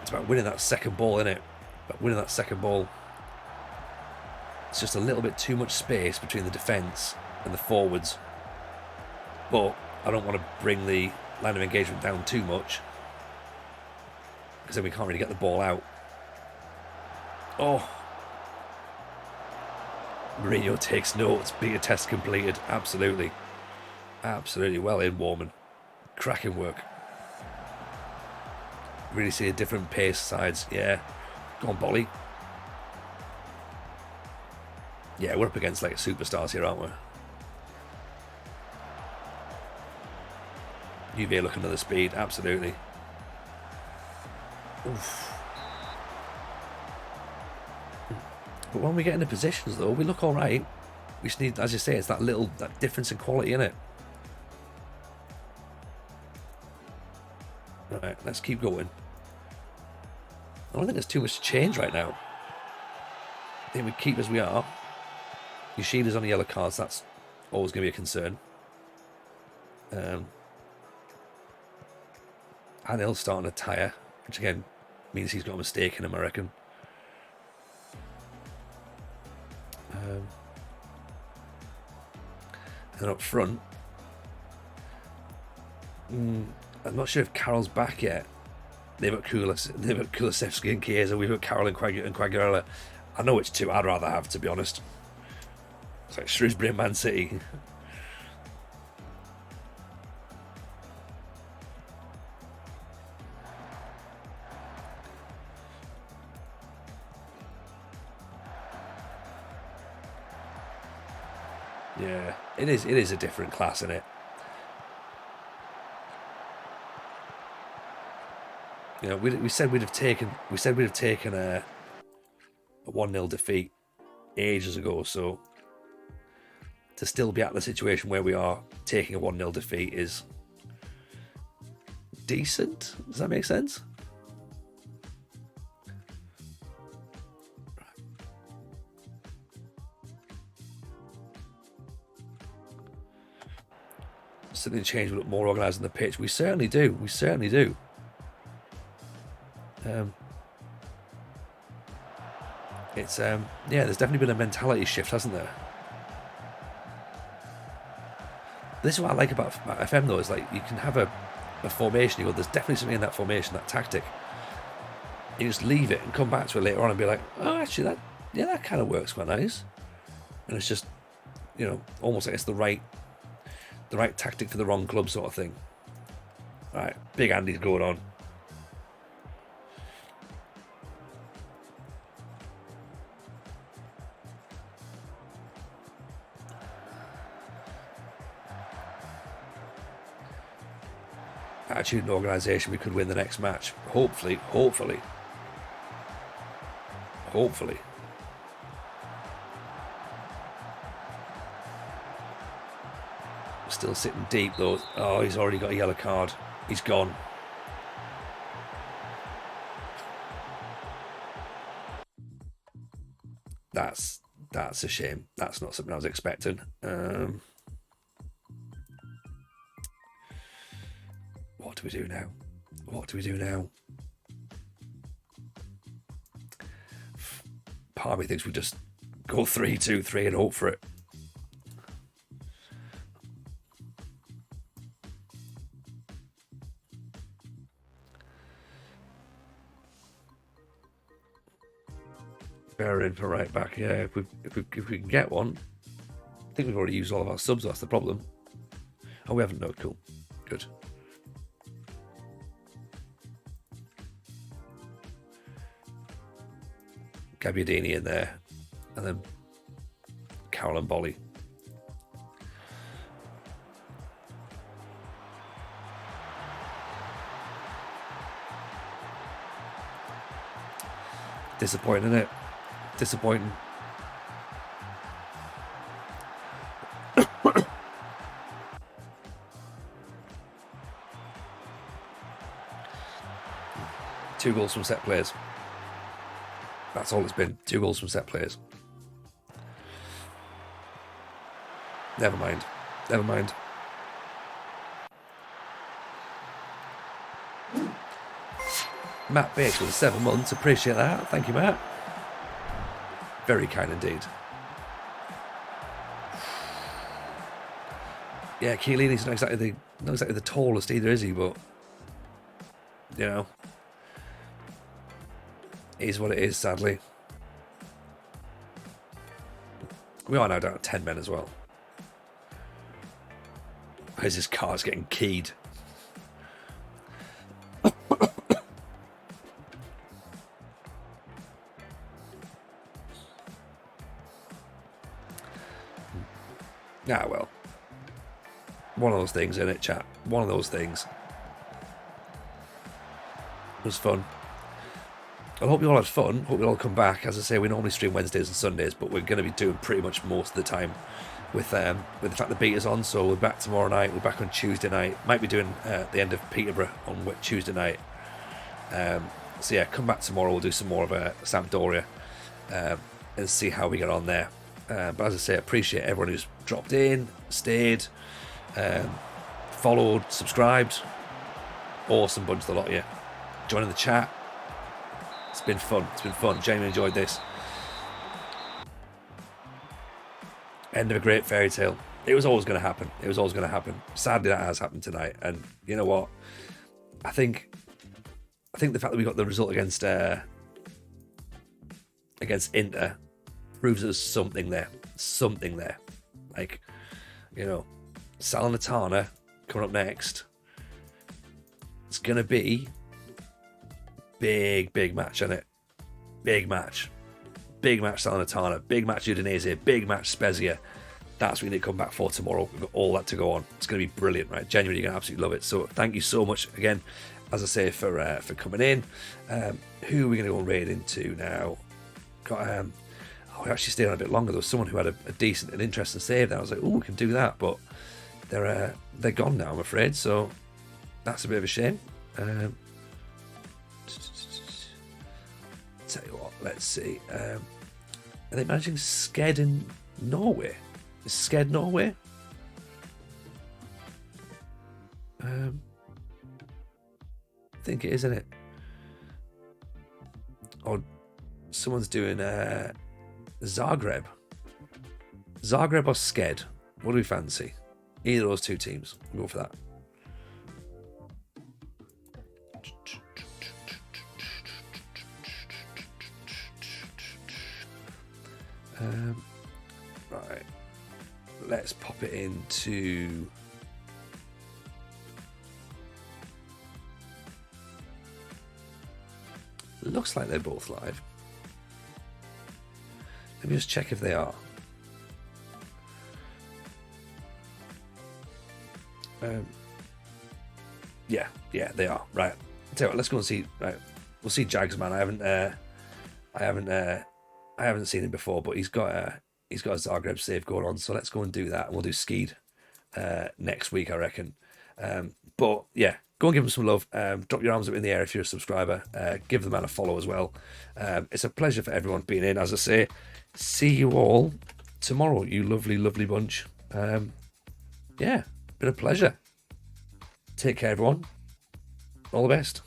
It's about winning that second ball, isn't it? About winning that second ball. It's just a little bit too much space between the defence and the forwards. But I don't want to bring the line of engagement down too much, because then we can't really get the ball out. Oh. Mourinho takes notes. Beta test completed. Absolutely. Absolutely well in, Warman. Cracking work. Really see a different pace sides. Yeah. Go on, Bolly. Yeah, we're up against like superstars here, aren't we? UVA looking at the speed. Absolutely. Oof. But when we get into positions, though, we look all right. We just need, as you say, it's that difference in quality, in it. Right, let's keep going. I don't think there's too much to change right now. I think we keep as we are. Yoshida's on the yellow cards. That's always going to be a concern. Anil's starting to tire, which again means he's got a mistake in him, I reckon. And up front, I'm not sure if Carroll's back yet. They've got Kulusevski and Chiesa. We've got Carroll and Quagliarella. I know it's two I'd rather have, to be honest. It's like Shrewsbury and Man City. Yeah, it is a different class, isn't it? You know, we said we'd have taken a 1-0 defeat ages ago, so to still be at the situation where we are taking a 1-0 defeat is decent. Does that make sense? Something changed, we look more organised on the pitch. We certainly do. We certainly do. It's yeah, there's definitely been a mentality shift, hasn't there? This is what I like about FM though, is like you can have a formation, you go, there's definitely something in that formation, that tactic. You just leave it and come back to it later on and be like, oh, actually that kind of works quite nice. And it's just, you know, almost like it's the right tactic for the wrong club sort of thing. Right, big Andy's going on. attitude and organisation, we could win the next match. Hopefully, hopefully, hopefully. Still sitting deep though. Oh, he's already got a yellow card. He's gone. That's a shame. That's not something I was expecting. What do we do now? What do we do now? Part of me thinks we just go 3-2-3 and hope for it. Bear in for right back. Yeah, if we can get one. I think we've already used all of our subs. That's the problem. Oh, we haven't. No, cool, good. Gabbiadini in there, and then Carroll and Bolly. Disappointing, isn't it? Disappointing. Two goals from set players. That's all it's been. 2 goals from set players. Never mind. Never mind. Matt Bates with 7 months. Appreciate that. Thank you, Matt. Very kind indeed. Yeah, Chiellini's not exactly the tallest either, is he? But you know, it is what it is. Sadly, we are now down to 10 men as well. Where's his car's getting keyed? Ah, well. One of those things, isn't it, chat? One of those things. It was fun. I hope you all had fun. Hope you all come back. As I say, we normally stream Wednesdays and Sundays, but we're going to be doing pretty much most of the time with the fact the beta's on. So we're back tomorrow night. We're back on Tuesday night. Might be doing the end of Peterborough on Tuesday night. So yeah, come back tomorrow. We'll do some more of a Sampdoria and see how we get on there. But as I say, I appreciate everyone who's dropped in, stayed, followed, subscribed. Awesome bunch, the lot of you. Joining the chat. It's been fun. It's been fun. Genuinely enjoyed this. End of a great fairy tale. It was always going to happen. It was always going to happen. Sadly, that has happened tonight. And you know what? I think the fact that we got the result against Inter proves there's something there. Something there. Like, you know, Salernitana coming up next. It's going to be big match, isn't it? Big match. Big match Salernitana. Big match Udinese. Big match Spezia. That's what we need to come back for tomorrow. We've got all that to go on. It's going to be brilliant, right? Genuinely, you're going to absolutely love it. So thank you so much again, as I say, for coming in. Who are we going to go raid into now? Got we actually stayed on a bit longer. There was someone who had a decent and interesting save there. I was like, oh, we can do that, but they're gone now, I'm afraid. So that's a bit of a shame. Tell you what, let's see. Are they managing Sked in Norway? Is Sked Norway? I think it is, isn't it? Or someone's doing Zagreb. Zagreb or Sked? What do we fancy? Either of those two teams. We'll go for that. Right, let's pop it into looks like they're both live. Let me just check if they are. Yeah, they are. Right. Tell you what, let's go and see. Right, we'll see Jags, man. I haven't seen him before, but he's got a Zagreb save going on. So let's go and do that. We'll do Skeed next week, I reckon. But yeah, go and give him some love. Drop your arms up in the air if you're a subscriber. Give the man a follow as well. It's a pleasure for everyone being in. As I say, see you all tomorrow, you lovely, lovely bunch. Yeah, been a pleasure. Take care, everyone. All the best.